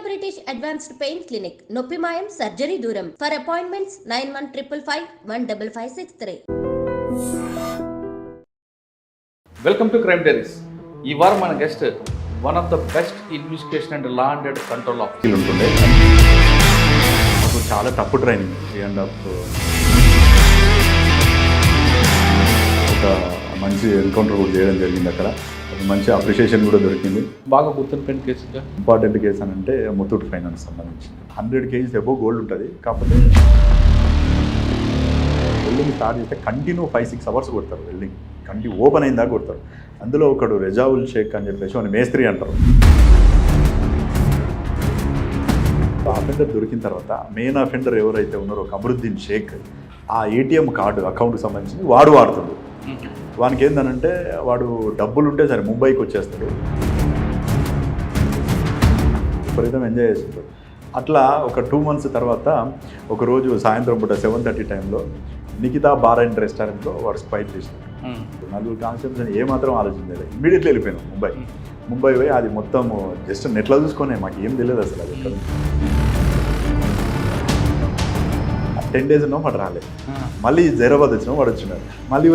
British Advanced Pain Clinic, Noppimayam Surgery Duram. For appointments 9155515563. Welcome to crime diaries. ఈ వారం మన guest one of the best investigation and law and control officer ఉంటుండే. నాకు చాలా తప్పు training 3.5 ఒక మంచి ఎన్కౌంటర్ కూడా చేయడం జరిగింది. అక్కడ అది మంచి అప్రిషియేషన్ కూడా దొరికింది. బాగా గుర్తుండిపోయిన కేసుగా ఇంపార్టెంట్ కేసు అని అంటే ముత్తూట్ ఫైనాన్స్ సంబంధించి 100 kgs అబోవ్ గోల్డ్ ఉంటుంది. కాకపోతే వెల్డింగ్ స్టార్ట్ చేస్తే కంటిన్యూ 5-6 hours కొడతారు. వెల్డింగ్ కంటిన్యూ ఓపెన్ అయిందాక కొడతారు. అందులో ఒకడు రెజావుల్ షేక్ అని చెప్పేసి వాడిని మేస్త్రి అంటారు. అఫెండర్ దొరికిన తర్వాత మెయిన్ అఫెండర్ ఎవరైతే ఉన్నారో కమరుద్దీన్ షేక్, ఆ ATM కార్డు అకౌంట్కి సంబంధించి వాడు వాడుతుంది. వానికి ఏంటనంటే వాడు డబ్బులు ఉంటే సరే ముంబైకి వచ్చేస్తాడు, విపరీతం ఎంజాయ్ చేస్తుంటాడు. అట్లా ఒక 2 months తర్వాత ఒకరోజు సాయంత్రం పూట 7:30 టైంలో నిఖితా బార్ అండ్ రెస్టారెంట్లో వాడు స్పైట్ చేసినాడు. 4 కాన్స్టెబుల్స్ అని ఏమాత్రం ఆలోచించలేదు. ఇమీడియట్లీ వెళ్ళిపోయాను ముంబై పోయి అది మొత్తం జస్ట్ నెట్లో చూసుకొని మాకు ఏం తెలియదు అసలు అది ఎక్కడ. 10 days ఉన్నాం వాడు రాలేదు. మళ్ళీ జైరాబాద్ వచ్చినాం వాడు వచ్చినాడు. మళ్ళీ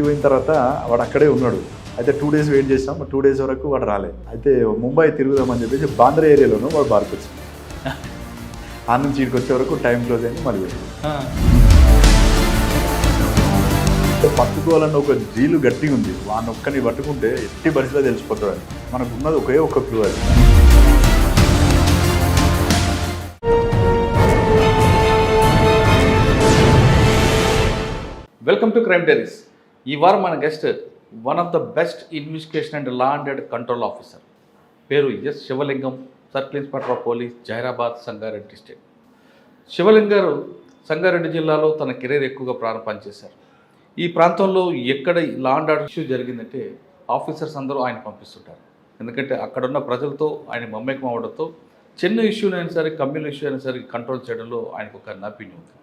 పోయిన తర్వాత వాడు అక్కడే ఉన్నాడు. అయితే 2 days వెయిట్ చేసాం. 2 days వరకు వాడు రాలేదు. అయితే ముంబై తిరుగుదామని చెప్పేసి బాంద్రా ఏరియాలోనూ వాడు బార్కి వచ్చింది. ఆ నుంచి ఇక్కడికి వచ్చే వరకు టైం క్లోజ్ అయింది. మళ్ళీ వెళ్ళింది. పట్టుకోవాలన్న ఒక జీలు గట్టిగా ఉంది. వాడిని ఒక్కని పట్టుకుంటే ఎట్టి పరిస్థితిలో తెలిసిపోతాడు. మనకు ఉన్నది ఒకే ఒక్క క్లూ అది. Welcome to crime diaries. ఈ వారం మన guest one of the best investigation and law and control officer, పేరు ఎస్ శివలింగం, circle inspector of police, Zaheerabad, Sangareddy district. శివలింగం గారు సంగారెడ్డి జిల్లాలో తన కెరీర్ ఎక్కువగా పనిచేశారు. ఈ ప్రాంతంలో ఎక్కడ లా అండ్ ఆర్డర్ ఇష్యూ జరిగిందంటే ఆఫీసర్స్ అందరూ ఆయన పంపిస్తుంటారు. ఎందుకంటే అక్కడున్న ప్రజలతో ఆయన మమ్మకం అవడంతో చిన్న ఇష్యూనైనా సరే, కమ్యూనల్ ఇష్యూ అయినా సరే కంట్రోల్ చేయడంలో ఆయనకు ఒక నైపుణ్యం ఉంది.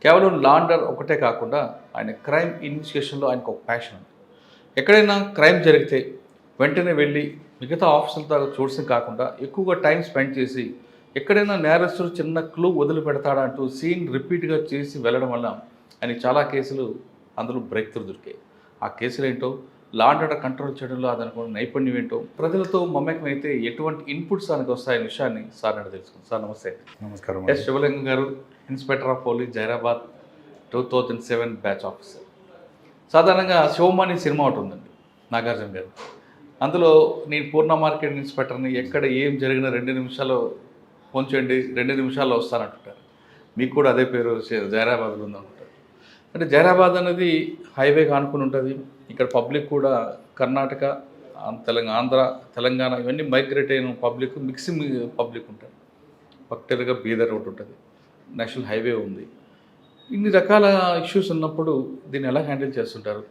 కేవలం లా అండ్ ఆర్డర్ ఒకటే కాకుండా ఆయన క్రైమ్ ఇన్వెస్టిగేషన్లో ఆయనకు ఒక ప్యాషన్ ఉంది. ఎక్కడైనా క్రైమ్ జరిగితే వెంటనే వెళ్ళి మిగతా ఆఫీసర్లతో చూడడం కాకుండా ఎక్కువగా టైం స్పెండ్ చేసి ఎక్కడైనా నేరస్తుడు చిన్న క్లూ వదిలిపెడతాడా అంటూ సీన్ రిపీట్గా చేసి వెళ్ళడం వల్ల ఆయన చాలా కేసులు అందులో బ్రేక్ త్రూ దొరికాయి. ఆ కేసులు ఏంటో, లా అండ్ ఆర్డర్ కంట్రోల్ చేయడంలో అదనుకున్న నైపుణ్యం ఏంటో, ప్రజలతో మమేకం అయితే ఎటువంటి ఇన్పుట్స్ ఆయనకు వస్తాయనే విషయాన్ని సార్ అంటే తెలుసుకుంది. సార్ నమస్తే. నమస్కారం. ఎస్ శివలింగం గారు, inspector of police, Zaheerabad, 2007 batch officer. సాధారణంగా శివమాని సినిమా ఒకటి ఉందండి నాగార్జున గారు. అందులో నేను పూర్ణ మార్కెట్ ఇన్స్పెక్టర్ని, ఎక్కడ ఏం జరిగినా 2 నిమిషాలు ఫోన్ చేయండి, 2 నిమిషాల్లో వస్తానంటుంటారు. మీకు కూడా అదే పేరు జైరాబాద్లో ఉందనుకుంటారు. అంటే జైరాబాద్ అనేది హైవేగా ఆనుకుని ఉంటుంది. ఇక్కడ పబ్లిక్ కూడా కర్ణాటక, ఆంధ్ర, తెలంగాణ ఇవన్నీ మైగ్రేట్ అయిన పబ్లిక్, మిక్సింగ్ పబ్లిక్ ఉంటారు. పర్టికులర్గా బీదర్ రోడ్ ఉంటుంది, నేషనల్ హైవే ఉంది. ఇన్ని రకాల ఇష్యూస్ ఉన్నప్పుడు దీన్ని ఎలా హ్యాండిల్ చేస్తుంటారు?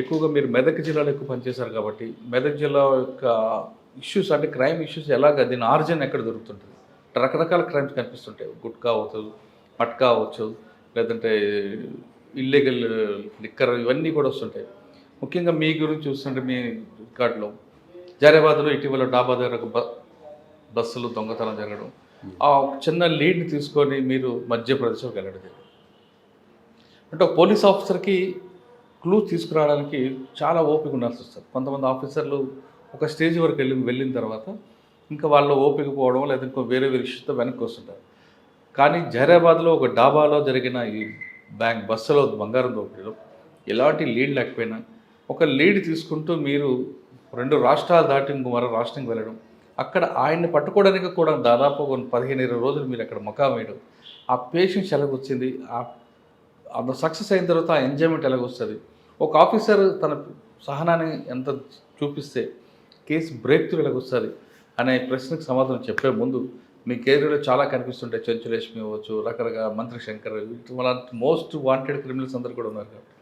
ఎక్కువగా మీరు మెదక్ జిల్లాలో ఎక్కువ పనిచేశారు కాబట్టి మెదక్ జిల్లా యొక్క ఇష్యూస్ అంటే క్రైమ్ ఇష్యూస్ ఎలాగ, దీని ఆరిజిన్ ఎక్కడ దొరుకుతుంటుంది? రకరకాల క్రైమ్స్ కనిపిస్తుంటాయి. గుట్కా అవ్వచ్చు, మట్కా అవ్వచ్చు, లేదంటే ఇల్లీగల్ లిక్కర్, ఇవన్నీ కూడా వస్తుంటాయి. ముఖ్యంగా మీ గురించి చూస్తుంటే మీ రికార్డులో జైరాబాద్లో ఇటీవల డాబా దగ్గర ఒక బస్సులు దొంగతనం జరగడం, ఆ చిన్న లీడ్ని తీసుకొని మీరు మధ్యప్రదేశ్కి వెళ్ళడం జరిగింది. అంటే ఒక పోలీస్ ఆఫీసర్కి క్లూ తీసుకురావడానికి చాలా ఓపిక ఉండాల్సి వస్తుంది. కొంతమంది ఆఫీసర్లు ఒక స్టేజ్ వరకు వెళ్ళిన తర్వాత ఇంకా వాళ్ళు ఓపిక పోవడం లేదా ఇంకో వేరే ఇష్యూతో వెనక్కి వస్తుంటారు. కానీ జైరాబాద్లో ఒక డాబాలో జరిగిన ఈ బస్సులో బంగారం దోపిడీలో ఎలాంటి లీడ్ లేకపోయినా ఒక లీడ్ తీసుకుంటూ మీరు 2 రాష్ట్రాలు దాటి మరో రాష్ట్రానికి వెళ్ళడం, అక్కడ ఆయన్ని పట్టుకోవడానికి కూడా దాదాపు 15-20 రోజులు మీరు అక్కడ మకాం వేయడం, ఆ పేషెన్స్ ఎలాగొచ్చింది, అంత సక్సెస్ అయిన తర్వాత ఆ ఎంజాయ్మెంట్ ఎలాగొస్తుంది, ఒక ఆఫీసర్ తన సహనాన్ని ఎంత చూపిస్తే కేసు బ్రేక్ త్రూ ఎలాగొస్తుంది అనే ప్రశ్నకు సమాధానం చెప్పే ముందు మీ కెరీర్లో చాలా కనిపిస్తుంటాయి. చెంచులక్ష్మి అవ్వచ్చు, రకరకాల మంత్రి శంకర్, వాళ్ళ మోస్ట్ వాంటెడ్ క్రిమినల్స్ అందరూ కూడా ఉన్నారు కాబట్టి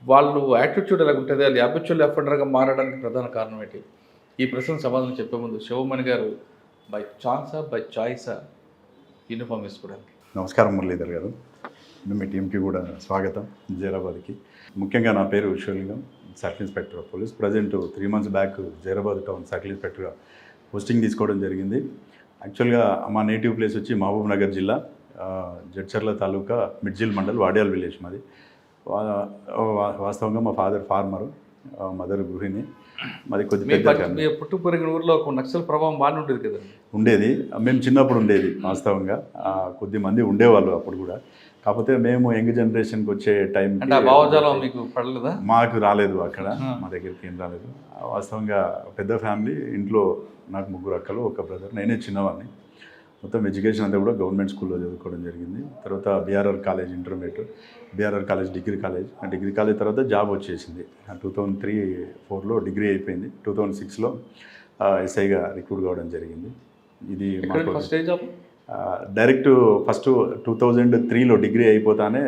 వాళ్ళు యాటిట్యూడ్ ఎలా ఉంటుంది, అది హ్యాబిచువల్ అఫెండర్గా మారడానికి ప్రధాన కారణం ఏంటి? ఈ ప్రశ్నకు సమాధానం చెప్పే ముందు శివమణి గారు బై ఛాన్సా బై చాయిసా యూనిఫామ్ వేసుకోవడానికి? నమస్కారం మురళీధర్ గారు. మీ టీంకి కూడా స్వాగతం. జైరాబాద్కి ముఖ్యంగా నా పేరు Sivalingam, circle inspector of police. Present 3 months back Zaheerabad town circle ఇన్స్పెక్టర్గా పోస్టింగ్ తీసుకోవడం జరిగింది. యాక్చువల్గా మా నేటివ్ ప్లేస్ వచ్చి మహబూబ్ నగర్ జిల్లా, జడ్చర్ల తాలూకా మిడ్జిల్ మండల్, వాడియాల్ విలేజ్ మాది. వాస్తవంగా మా ఫాదర్ ఫార్మరు, మదర్ గృహిణి. మాది కొద్ది పెద్ద ఫ్యామిలీ. పుట్టు పెరిగిన ఊర్లో ఒక నక్సల్ ప్రభావం బాగానే ఉంటుంది కదా? ఉండేది. మేము చిన్నప్పుడు ఉండేది వాస్తవంగా, కొద్ది మంది ఉండేవాళ్ళు అప్పుడు కూడా. కాకపోతే మేము యంగ్ జనరేషన్కి వచ్చే టైం భావజాలం మీకు పడలేదా? మాకు రాలేదు, అక్కడ మా దగ్గరికి ఏం రాలేదు. వాస్తవంగా పెద్ద ఫ్యామిలీ. ఇంట్లో నాకు 3 అక్కలు, 1 బ్రదర్, నేనే చిన్నవాడిని. మొత్తం ఎడ్యుకేషన్ అంతా కూడా గవర్నమెంట్ స్కూల్లో చదువుకోవడం జరిగింది. తర్వాత BRR college intermediate, BRR college degree college. ఆ డిగ్రీ కాలేజ్ తర్వాత జాబ్ వచ్చేసింది. 2003-4లో డిగ్రీ అయిపోయింది. 2006లో ఎస్ఐగా రిక్రూట్ కావడం జరిగింది. ఇది డైరెక్ట్ ఫస్ట్ 2003లో డిగ్రీ అయిపోతానే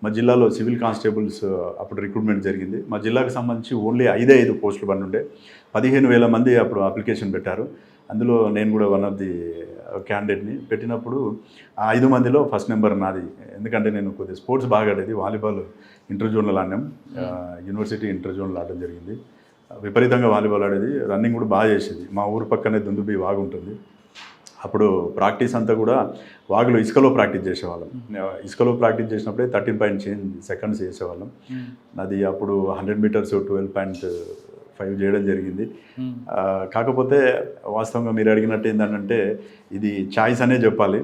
మా జిల్లాలో సివిల్ కానిస్టేబుల్స్ అప్పుడు రిక్రూట్మెంట్ జరిగింది. మా జిల్లాకు సంబంధించి ఓన్లీ 5 పోస్టులు బండి ఉండే. 15,000 మంది అప్పుడు అప్లికేషన్ పెట్టారు. అందులో నేను కూడా వన్ ఆఫ్ ది క్యాండిడేట్ని. పెట్టినప్పుడు ఆ 5 మందిలో ఫస్ట్ నెంబర్ నాది. ఎందుకంటే నేను కొద్దిగా స్పోర్ట్స్ బాగా ఆడేది. వాలీబాల్ ఇంటర్ జోన్లో ఆడినాం, యూనివర్సిటీ ఇంటర్ జోన్లో ఆడడం జరిగింది. విపరీతంగా వాలీబాల్ ఆడేది. రన్నింగ్ కూడా బాగా చేసేది. మా ఊరు పక్కనే దుందుబి వాగు ఉంటుంది. అప్పుడు ప్రాక్టీస్ అంతా కూడా వాగులో ఇసుకలో ప్రాక్టీస్ చేసేవాళ్ళం. ఇసుకలో ప్రాక్టీస్ చేసినప్పుడే 13.7 సెకండ్స్ చేసేవాళ్ళం. అది అప్పుడు 100 మీటర్స్ 12.5 చేయడం జరిగింది. కాకపోతే వాస్తవంగా మీరు అడిగినట్టు ఏంటంటే ఇది చాయిస్ అనే చెప్పాలి.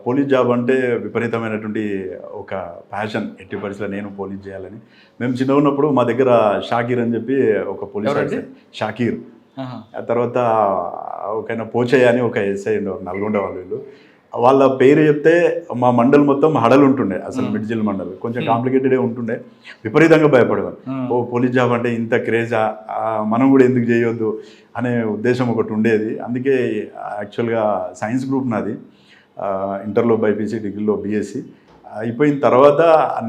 పోలీస్ జాబ్ అంటే విపరీతమైనటువంటి ఒక ప్యాషన్. ఎట్టి పరిస్థితుల్లో నేను పోలీస్ చేయాలని. మేము చిన్నగా ఉన్నప్పుడు మా దగ్గర షాకీర్ అని చెప్పి ఒక పోలీస్, షాకీర్. ఆ తర్వాత ఒకైనా పోచయ్య అని ఒక ఎస్ఐ ఉండేవారు, నల్గొండ వాళ్ళు. వాళ్ళ పేరు చెప్తే మా మండల్ మొత్తం హడలు ఉంటుండే. అసలు మిడ్జిల్ మండల్ కొంచెం కాంప్లికేటెడే ఉంటుండే. విపరీతంగా భయపడేవారు. పోలీస్ జాబ్ అంటే ఇంత క్రేజా, మనం కూడా ఎందుకు చేయొద్దు అనే ఉద్దేశం ఒకటి ఉండేది. అందుకే యాక్చువల్గా సైన్స్ గ్రూప్ నాది. ఇంటర్లో బైపీసీ, డిగ్రీలో బీఎస్సీ. అయిపోయిన తర్వాత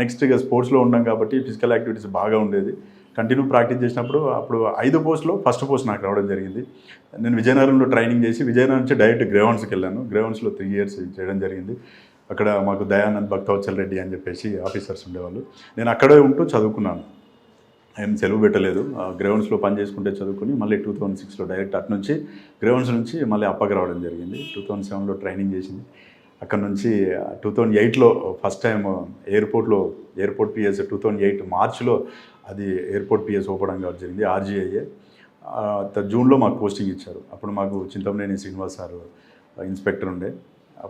నెక్స్ట్ ఇక స్పోర్ట్స్లో ఉన్నాం కాబట్టి ఫిజికల్ యాక్టివిటీస్ బాగా ఉండేది. కంటిన్యూ ప్రాక్టీస్ చేసినప్పుడు అప్పుడు 5 పోస్టులో ఫస్ట్ పోస్ట్ నాకు రావడం జరిగింది. నేను విజయనగరంలో ట్రైనింగ్ చేసి విజయనగరం నుంచి డైరెక్ట్ గ్రేవన్స్కి వెళ్ళాను. గ్రేవన్స్లో 3 ఇయర్స్ చేయడం జరిగింది. అక్కడ మాకు దయానంద్, భక్తవత్సల్ రెడ్డి అని చెప్పేసి ఆఫీసర్స్ ఉండేవాళ్ళు. నేను అక్కడే ఉంటూ చదువుకున్నాను. ఏం సెలవు పెట్టలేదు. గ్రేవన్స్లో పని చేసుకుంటే చదువుకుని మళ్ళీ 2006లో డైరెక్ట్ అటు నుంచి గ్రేవన్స్ నుంచి మళ్ళీ అప్పకి రావడం జరిగింది. 2007లో ట్రైనింగ్ చేసింది. అక్కడ నుంచి 2008లో ఫస్ట్ టైం ఎయిర్పోర్ట్ పిఎస్ 2008 మార్చిలో అది ఎయిర్పోర్ట్ పిఎస్ ఓపెన్ కావడం జరిగింది. ఆర్జీఐఏ జూన్లో మాకు పోస్టింగ్ ఇచ్చారు. అప్పుడు మాకు చింతమనేని శ్రీనివాస్ సార్ ఇన్స్పెక్టర్ ఉండే.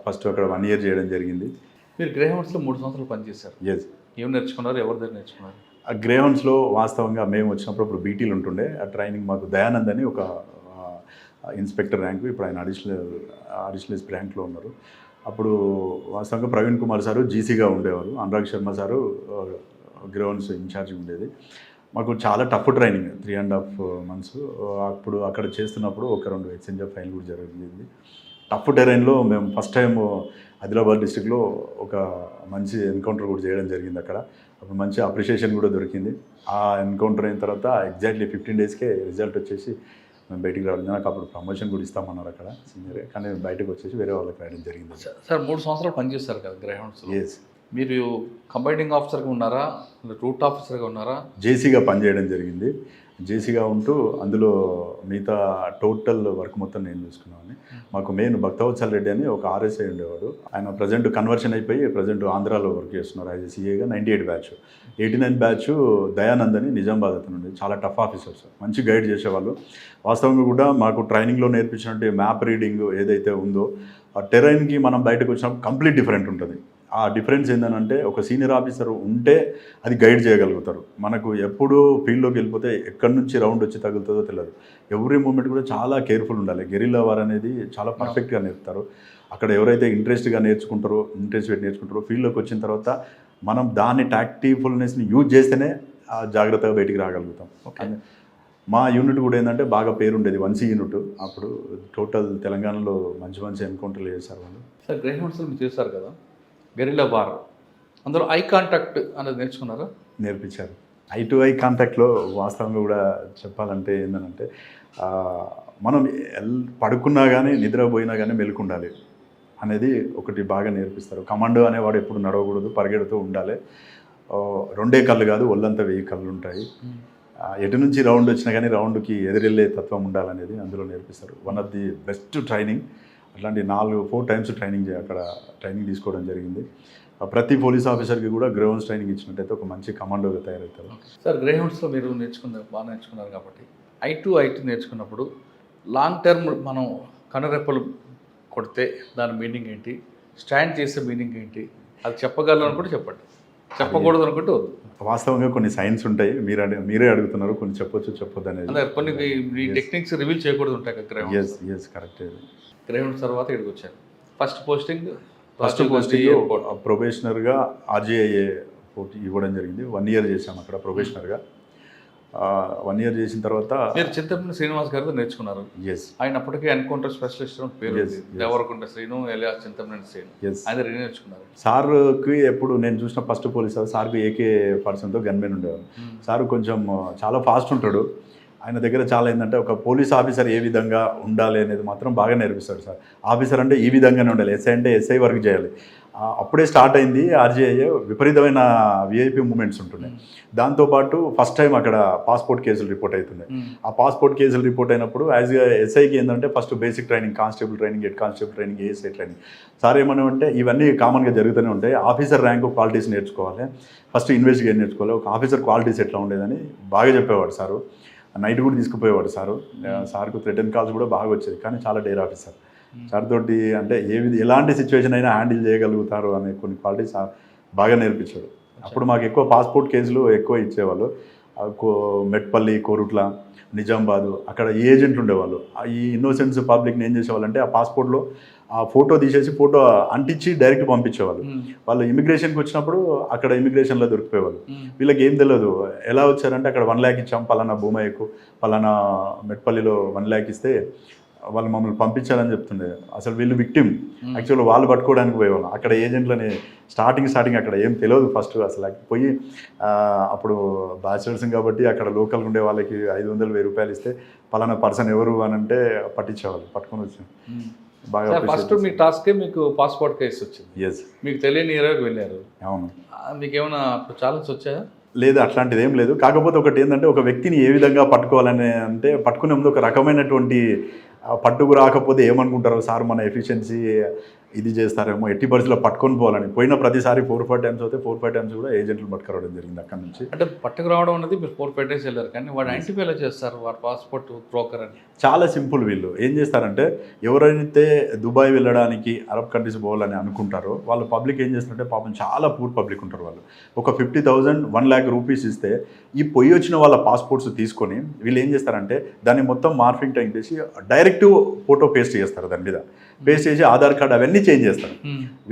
ఫస్ట్ అక్కడ 1 ఇయర్ చేయడం జరిగింది. మీరు గ్రేహౌండ్స్లో 3 సంవత్సరాలు పనిచేశారు. ఎస్. ఏం నేర్చుకున్నారు? ఎవరి దగ్గర నేర్చుకున్నారు? ఆ గ్రేహౌండ్స్లో వాస్తవంగా మేము వచ్చినప్పుడు అప్పుడు బీటీలు ఉంటుండే. ఆ ట్రైనింగ్ మాకు దయానంద్ అని ఒక ఇన్స్పెక్టర్ ర్యాంకు, ఇప్పుడు ఆయన అడిషనల్ ర్యాంక్లో ఉన్నారు. అప్పుడు వాస్తవంగా ప్రవీణ్ కుమార్ సారు జీసీగా ఉండేవారు. Anurag Sharma sir grounds incharge ఉండేది. మాకు చాలా టఫ్ ట్రైనింగ్, 3.5 months. అప్పుడు అక్కడ చేస్తున్నప్పుడు 1-2 ఎక్స్చేంజ్ ఫైల్ కూడా జరిగింది. టఫ్ టెరైన్లో మేము ఫస్ట్ టైం ఆదిలాబాద్ డిస్టిక్లో ఒక మంచి ఎన్కౌంటర్ కూడా చేయడం జరిగింది. అక్కడ అప్పుడు మంచి అప్రిషియేషన్ కూడా దొరికింది. ఆ ఎన్కౌంటర్ అయిన తర్వాత ఎగ్జాక్ట్లీ 15 daysకే రిజల్ట్ వచ్చేసి మేము బయటికి రావడం. నాకు అప్పుడు ప్రమోషన్ కూడా ఇస్తామన్నారు అక్కడ సీనియర్. కానీ బయటకు వచ్చేసి వేరే వాళ్ళకి రాయడం జరిగింది. సార్ 3 సంవత్సరాలు పనిచేస్తారు కదా గ్రేహౌండ్స్? ఎస్. మీరు కంబైనింగ్ ఆఫీసర్గా ఉన్నారా, రూట్ ఆఫీసర్గా ఉన్నారా? జేసీగా పనిచేయడం జరిగింది. జేసీగా ఉంటూ అందులో మిగతా టోటల్ వర్క్ మొత్తం నేను చూసుకున్నాను. మాకు మెయిన్ భక్తవత్సల్ రెడ్డి అని ఒక ఆర్ఎస్ఐ ఉండేవాడు. ఆయన ప్రజెంట్ కన్వర్షన్ అయిపోయి ప్రజెంట్ ఆంధ్రాలో వర్క్ చేస్తున్నారు. యాజ్ సీఏగా 98 బ్యాచ్. 89 బ్యాచ్ దయానంద్ అని నిజామాబాద్ అతను ఉండేది. చాలా టఫ్ ఆఫీసర్స్, మంచి గైడ్ చేసేవాళ్ళు. వాస్తవంగా కూడా మాకు ట్రైనింగ్లో నేర్పించినట్టు మ్యాప్ రీడింగ్ ఏదైతే ఉందో ఆ టెరైన్కి మనం బయటకు వచ్చినప్పుడు కంప్లీట్ డిఫరెంట్ ఉంటుంది. ఆ డిఫరెన్స్ ఏంటంటే ఒక సీనియర్ ఆఫీసర్ ఉంటే అది గైడ్ చేయగలుగుతారు. మనకు ఎప్పుడు ఫీల్డ్లోకి వెళ్ళిపోతే ఎక్కడి నుంచి రౌండ్ వచ్చి తగులుతుందో తెలియదు. ఎవ్రీ మూమెంట్ కూడా చాలా కేర్ఫుల్ ఉండాలి. గెరిల్లా వార్ అనేది చాలా పర్ఫెక్ట్గా నేర్పుతారు. అక్కడ ఎవరైతే ఇంట్రెస్ట్ పెట్టి నేర్చుకుంటారో ఫీల్డ్లోకి వచ్చిన తర్వాత మనం దాన్ని టాక్టిఫుల్నెస్ని యూజ్ చేస్తేనే జాగ్రత్తగా బయటికి రాగలుగుతాం. మా యూనిట్ కూడా ఏంటంటే బాగా పేరుండేది 1C యూనిట్. అప్పుడు టోటల్ తెలంగాణలో మంచి ఎన్కౌంటర్లు చేశారు వాళ్ళు. సార్ గ్రేహౌండ్స్లో మీరు చేశారు కదా గెరిల్లా వార్, అందులో ఐ కాంటాక్ట్ అనేది నేర్చుకున్నారా? నేర్పించారు. ఐ టు ఐ కాంటాక్ట్లో వాస్తవంగా కూడా చెప్పాలంటే ఏంటంటే మనం పడుకున్నా కానీ నిద్రపోయినా కానీ మెలుకుండాలి అనేది ఒకటి బాగా నేర్పిస్తారు. కమాండో అనేవాడు ఎప్పుడు నడవకూడదు, పరిగెడుతూ ఉండాలి. 2 కళ్ళు కాదు, ఒళ్ళంతా 1000 కళ్ళు ఉంటాయి. ఎటు నుంచి రౌండ్ వచ్చినా కానీ రౌండ్కి ఎదురెళ్ళే తత్వం ఉండాలనేది అందులో నేర్పిస్తారు. One of the best training. అట్లాంటి 4 టైమ్స్ అక్కడ ట్రైనింగ్ తీసుకోవడం జరిగింది. ప్రతి పోలీస్ ఆఫీసర్కి కూడా గ్రౌండ్స్ ట్రైనింగ్ ఇచ్చినట్టయితే ఒక మంచి కమాండోగా తయారవుతారు. సార్ గ్రేహౌండ్స్లో మీరు బాగా నేర్చుకున్నారు కాబట్టి ఐటీ నేర్చుకున్నప్పుడు లాంగ్ టర్మ్ మనం కనురెప్పలు కొడితే దాని మీనింగ్ ఏంటి, స్టాండ్ చేసే మీనింగ్ ఏంటి, అది చెప్పగలను అనుకుంటే చెప్పండి, చెప్పకూడదు అనుకుంటే వద్దు. వాస్తవంగా కొన్ని సైన్స్ ఉంటాయి, మీరే అడుగుతున్నారు, కొన్ని చెప్పొద్దు అనేది. అదే కొన్ని ఈ టెక్నిక్స్ రివీల్ చేయకూడదు ఉంటాయి కదా గ్రేహౌండ్స్. Yes correct. గ్రేహౌండ్స్ తర్వాత ఇక్కడికి వచ్చారు. ఫస్ట్ పోస్టింగ్ ప్రొబేషనర్గా ఆర్జీఐఏ ఇవ్వడం జరిగింది. 1 year చేసాం అక్కడ ప్రొబేషనర్గా. 1 year చేసిన తర్వాత మీరు చింతపల్లి శ్రీనివాస్ గారితో నేర్చుకున్నారు. ఎస్, ఆయన అప్పటికే ఎన్కౌంటర్ స్పెషలిస్ట్ పేరు దేవరకొండ శ్రీను ఎలియాస్ చింతపల్లి శ్రీను. ఎస్, ఆయన నేర్చుకున్నారు. సార్కి ఎప్పుడు నేను చూసిన ఫస్ట్ పోలీస్ సార్కి AK పర్సన్తో గన్మెన్ ఉండేవారు. సార్ కొంచెం చాలా ఫాస్ట్ ఉంటాడు. ఆయన దగ్గర చాలా ఏంటంటే ఒక పోలీస్ ఆఫీసర్ ఏ విధంగా ఉండాలి అనేది మాత్రం బాగా నేర్పిస్తాడు సార్. ఆఫీసర్ అంటే ఈ విధంగానే ఉండాలి, ఎస్ఐ అంటే ఎస్ఐ వర్క్ చేయాలి. అప్పుడే స్టార్ట్ అయింది ఆర్జీఐఏ. విపరీతమైన VIP మూమెంట్స్ ఉంటున్నాయి. దాంతోపాటు ఫస్ట్ టైం అక్కడ పాస్పోర్ట్ కేసులు రిపోర్ట్ అవుతున్నాయి. ఆ పాస్పోర్ట్ కేసులు రిపోర్ట్ అయినప్పుడు యాజ్ ఎస్ఐకి ఏంటంటే first basic training, constable training, head constable training, ASI training. Sir ఏమన్నామంటే ఇవన్నీ కామన్గా జరుగుతూనే ఉంటాయి. ఆఫీసర్ ర్యాంకు క్వాలిటీస్ నేర్చుకోవాలి, ఫస్ట్ ఇన్వెస్టిగేట్ నేర్చుకోవాలి, ఒక ఆఫీసర్ క్వాలిటీస్ ఎట్లా ఉండేదని బాగా చెప్పేవాడు సారు. నైట్ కూడా తీసుకుపోయేవాడు సారు. సార్కు థ్రెటన్ కాల్స్ కూడా బాగా వచ్చేది, కానీ చాలా డేర్ ఆఫీసర్. సార్ తోటి అంటే ఎలాంటి సిచ్యువేషన్ అయినా హ్యాండిల్ చేయగలుగుతారు అనే కొన్ని క్వాలిటీస్ బాగా నేర్పించాడు. అప్పుడు మాకు ఎక్కువ పాస్పోర్ట్ కేసులు ఎక్కువ ఇచ్చేవాళ్ళు. మెట్పల్లి, కోరుట్ల, నిజామాబాదు అక్కడ ఏజెంట్లు ఉండేవాళ్ళు. ఈ ఇన్నోసెన్స్ పబ్లిక్ని ఏం చేసేవాళ్ళంటే ఆ పాస్పోర్ట్లో ఆ ఫోటో తీసేసి ఫోటో అంటించి డైరెక్ట్ పంపించేవాళ్ళు. వాళ్ళు ఇమిగ్రేషన్కి వచ్చినప్పుడు అక్కడ ఇమిగ్రేషన్లో దొరికిపోయేవాళ్ళు. వీళ్ళకి ఏం తెలియదు, ఎలా వచ్చారంటే అక్కడ 1 lakh ఇచ్చాం, పలానా భూమయ్యకు, పలానా మెట్పల్లిలో 1 lakh ఇస్తే వాళ్ళు మమ్మల్ని పంపించాలని చెప్తుండే. అసలు వీళ్ళు విక్టిమ్, యాక్చువల్గా వాళ్ళు పట్టుకోవడానికి పోయేవాళ్ళం. అక్కడ ఏజెంట్లని స్టార్టింగ్ అక్కడ ఏం తెలియదు ఫస్ట్. అసలు పోయి అప్పుడు బ్యాచిలర్స్ కాబట్టి అక్కడ లోకల్ ఉండే వాళ్ళకి 500-1000 రూపాయలు ఇస్తే పలానా పర్సన్ ఎవరు అని అంటే పట్టించేవాళ్ళు, పట్టుకొని వచ్చాను. బాగా ఫస్ట్ మీ టాస్కే మీకు పాస్పోర్ట్ కేసు వచ్చింది. ఎస్, మీకు తెలియని ఏరియాకి వెళ్ళారు. అవును. మీకు ఏమైనా ఛాలెంజ్ వచ్చాయా? లేదు, అట్లాంటిది ఏం లేదు. కాకపోతే ఒకటి ఏంటంటే ఒక వ్యక్తిని ఏ విధంగా పట్టుకోవాలని అంటే పట్టుకునే ముందు ఒక రకమైనటువంటి పట్టుకు రాకపోతే ఏమనుకుంటారో సార్ మన ఎఫిషియన్సీ ఇది చేస్తారేమో, ఎట్టి పరిస్థితుల్లో పట్టుకొని పోవాలని. పోయిన ప్రతిసారి 4-5 times అయితే 4-5 times కూడా ఏజెంట్లు పట్టుకురావడం జరిగింది అక్కడ నుంచి. అంటే పట్టుకు రావడం అనేది మీరు 4-5 days వెళ్ళారు, కానీ వాడు ఐడెంటిఫై ఎలా చేస్తారు వాడు పాస్పోర్ట్ బ్రోకర్ అని? చాలా సింపుల్. వీళ్ళు ఏం చేస్తారంటే ఎవరైతే దుబాయ్ వెళ్ళడానికి, అరబ్ కంట్రీస్ పోవాలని అనుకుంటారో వాళ్ళు పబ్లిక్ ఏం చేస్తారంటే పాపం చాలా పూర్ పబ్లిక్ ఉంటారు. వాళ్ళు ఒక 50,000-1 lakh రూపీస్ ఇస్తే ఈ పొయ్యి వచ్చిన వాళ్ళ పాస్పోర్ట్స్ తీసుకొని వీళ్ళు ఏం చేస్తారంటే దాన్ని మొత్తం మార్ఫింగ్ టైం చేసి డైరెక్ట్ ఫోటో పేస్ట్ చేస్తారు, దాని మీద పేస్ట్ చేసి ఆధార్ కార్డ్ అవన్నీ చేంజ్ చేస్తారు.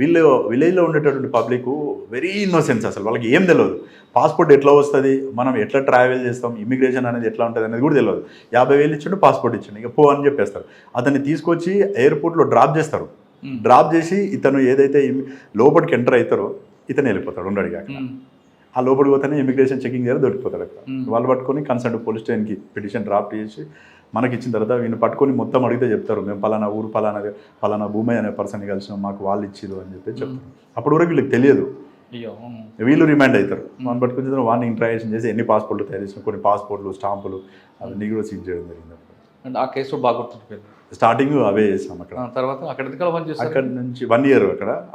వీళ్ళు విలేజ్లో ఉండేటటువంటి పబ్లిక్ వెరీ ఇన్నోసెన్స్, అసలు వాళ్ళకి ఏం తెలియదు. పాస్పోర్ట్ ఎట్లా వస్తుంది, మనం ఎట్లా ట్రావెల్ చేస్తాం, ఇమిగ్రేషన్ అనేది ఎట్లా ఉంటుంది అనేది కూడా తెలియదు. 50,000 ఇచ్చిండు, పాస్పోర్ట్ ఇచ్చిండు, ఇక పో అని చెప్పేస్తారు. అతన్ని తీసుకొచ్చి ఎయిర్పోర్ట్లో డ్రాప్ చేస్తారు. డ్రాప్ చేసి ఇతను ఏదైతే లోపలికి ఎంటర్ అవుతారో ఇతను వెళ్ళిపోతాడు ఉండడిగా. ఆ లోపలికి పోతేనే ఇమిగ్రేషన్ చెకింగ్ దగ్గర దొరికిపోతాడు. అక్కడ వాళ్ళు పట్టుకొని కన్సర్న్ పోలీస్ స్టేషన్కి పిటిషన్ డ్రాఫ్ట్ చేసి మనకి ఇచ్చిన తర్వాత వీళ్ళు పట్టుకొని మొత్తం అడిగితే చెప్తారు, మేము పలానా ఊరు పలానా భూమి అనే పర్సన్ కలిసినాం, మాకు వాళ్ళు ఇచ్చిరు అని చెప్పి చెప్తారు. అప్పటి వరకు వీళ్ళకి తెలియదు. వీళ్ళు రిమైండ్ అవుతారు. మనం పట్టుకుని వాడిని ఇంట్రాక్షన్ చేసి ఎన్ని పాస్పోర్ట్లు తయారు చేసిన, కొన్ని పాస్పోర్ట్లు, స్టాంపులు అవన్నీ కూడా సీజ్ చేయడం జరిగింది. అండ్ ఆ కేసు బాగా గుర్తుండిపోయింది. స్టార్టింగ్ అవే చేసాం అక్కడ. తర్వాత అక్కడ నుంచి 1 year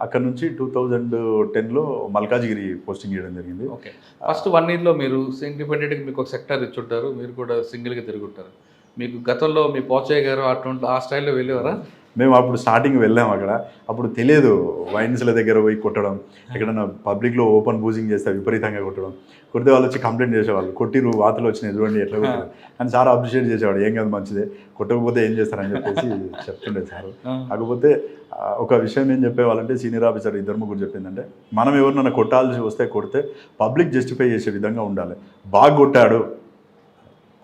అక్కడ నుంచి 2010లో మల్కాజ్గిరి పోస్టింగ్ చేయడం జరిగింది. ఓకే, ఫస్ట్ 1 yearలో మీరు ఇండిపెండెంట్గా మీకు ఒక సెక్టర్ ఇచ్చుంటారు, మీరు కూడా సింగిల్గా తిరుగుంటారు. మీకు గతంలో మీ పోచయ్య గారు అటువంటి ఆ స్టైల్లో వెళ్ళేవారా? మేము అప్పుడు స్టార్టింగ్ వెళ్ళాము అక్కడ. అప్పుడు తెలియదు, వైన్స్ల దగ్గర పోయి కొట్టడం, ఎక్కడన్నా పబ్లిక్లో ఓపెన్ బూజింగ్ చేస్తే విపరీతంగా కొట్టడం. కొడితే వాళ్ళు వచ్చి కంప్లైంట్ చేసేవాళ్ళు, కొట్టిరు వాతలు వచ్చినాయి చూడండి ఎట్లా కొట్టారు అని. సార్ అప్రిషియేట్ చేసేవాడు, ఏం కాదు మంచిదే, కొట్టకపోతే ఏం చేస్తారని చెప్పేసి చెప్తుండే సార్. కాకపోతే ఒక విషయం ఏం చెప్పేవాళ్ళంటే సీనియర్ ఆఫీసర్ 2-3 చెప్పిందంటే, మనం ఎవరినైనా కొట్టాల్సి వస్తే కొడితే పబ్లిక్ జస్టిఫై చేసే విధంగా ఉండాలి. బాగా కొట్టాడు,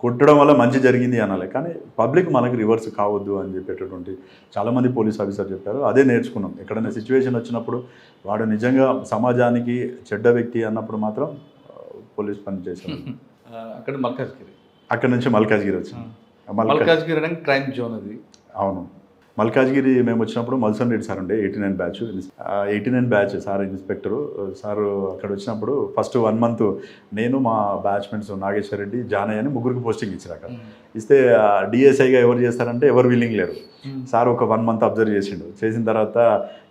కొట్టడం వల్ల మంచి జరిగింది అనాలి, కానీ పబ్లిక్ మనకి రివర్స్ కావద్దు అని చెప్పేటటువంటి చాలామంది పోలీస్ ఆఫీసర్ చెప్పారు. అదే నేర్చుకున్నాం. ఎక్కడైనా సిచ్యువేషన్ వచ్చినప్పుడు వాడు నిజంగా సమాజానికి చెడ్డ వ్యక్తి అన్నప్పుడు మాత్రం పోలీస్ పని చేశారు. అక్కడ నుంచి మల్కాజ్గిరి వచ్చింది. మల్కాజ్గిరి అంటే క్రైమ్ జోన్ అది. అవును. మల్కాజ్గిరి మేము వచ్చినప్పుడు మల్సన్ రెడ్డి సార్ ఉండే 89 batch 89 batch sir inspector sir అక్కడ వచ్చినప్పుడు ఫస్ట్ 1 month నేను మా బ్యాచ్మెంట్స్ నాగేశ్వర రెడ్డి జానయ్య అని ముగ్గురికి పోస్టింగ్ ఇచ్చారు అక్కడ. ఇస్తే డిఎస్ఐగా ఎవరు చేస్తారంటే ఎవరు విల్లింగ్ లేరు. సార్ ఒక 1 month అబ్జర్వ్ చేసిండు. చేసిన తర్వాత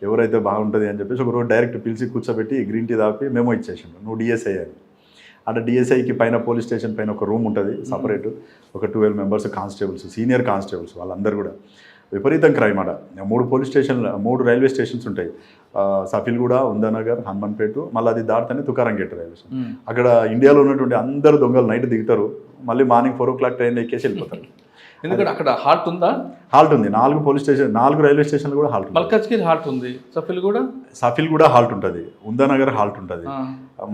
ఎవరైతే బాగుంటుంది అని చెప్పేసి ఒకరోజు డైరెక్ట్ పిలిచి కూర్చోబెట్టి గ్రీన్ టీ తాపి మేమో ఇచ్చేసిండు, నువ్వు డిఎస్ఐ అని. అంటే డిఎస్ఐకి పైన పోలీస్ స్టేషన్ పైన ఒక రూమ్ ఉంటుంది సపరేట్, ఒక 12 members కానిస్టేబుల్స్, సీనియర్ కానిస్టేబుల్స్ వాళ్ళందరూ కూడా విపరీతం క్రైమ్ ఆడ. 3 పోలీస్ స్టేషన్లు 3 రైల్వే స్టేషన్స్ ఉంటాయి, సఫిల్గూడ, ఉందానగర్, హనుమాన్పేట, మళ్ళీ అది దాటితేనే తుకారం గేట్ రైల్వే స్టేషన్. అక్కడ ఇండియాలో ఉన్నటువంటి అందరు దొంగలు నైట్ దిగుతారు, మళ్ళీ మార్నింగ్ 4 o'clock ట్రైన్ ఎక్కేసి వెళ్ళిపోతారు. ఎందుకంటే అక్కడ హాల్ట్ ఉందా? హాల్ట్ ఉంది, 4 పోలీస్ స్టేషన్ 4 రైల్వే స్టేషన్లు కూడా హాల్ట్. మల్కాజ్గిరి హాల్ట్ ఉంది, సఫిల్ కూడా హాల్ట్ ఉంటుంది, ఉందానగర్ హాల్ట్ ఉంటుంది,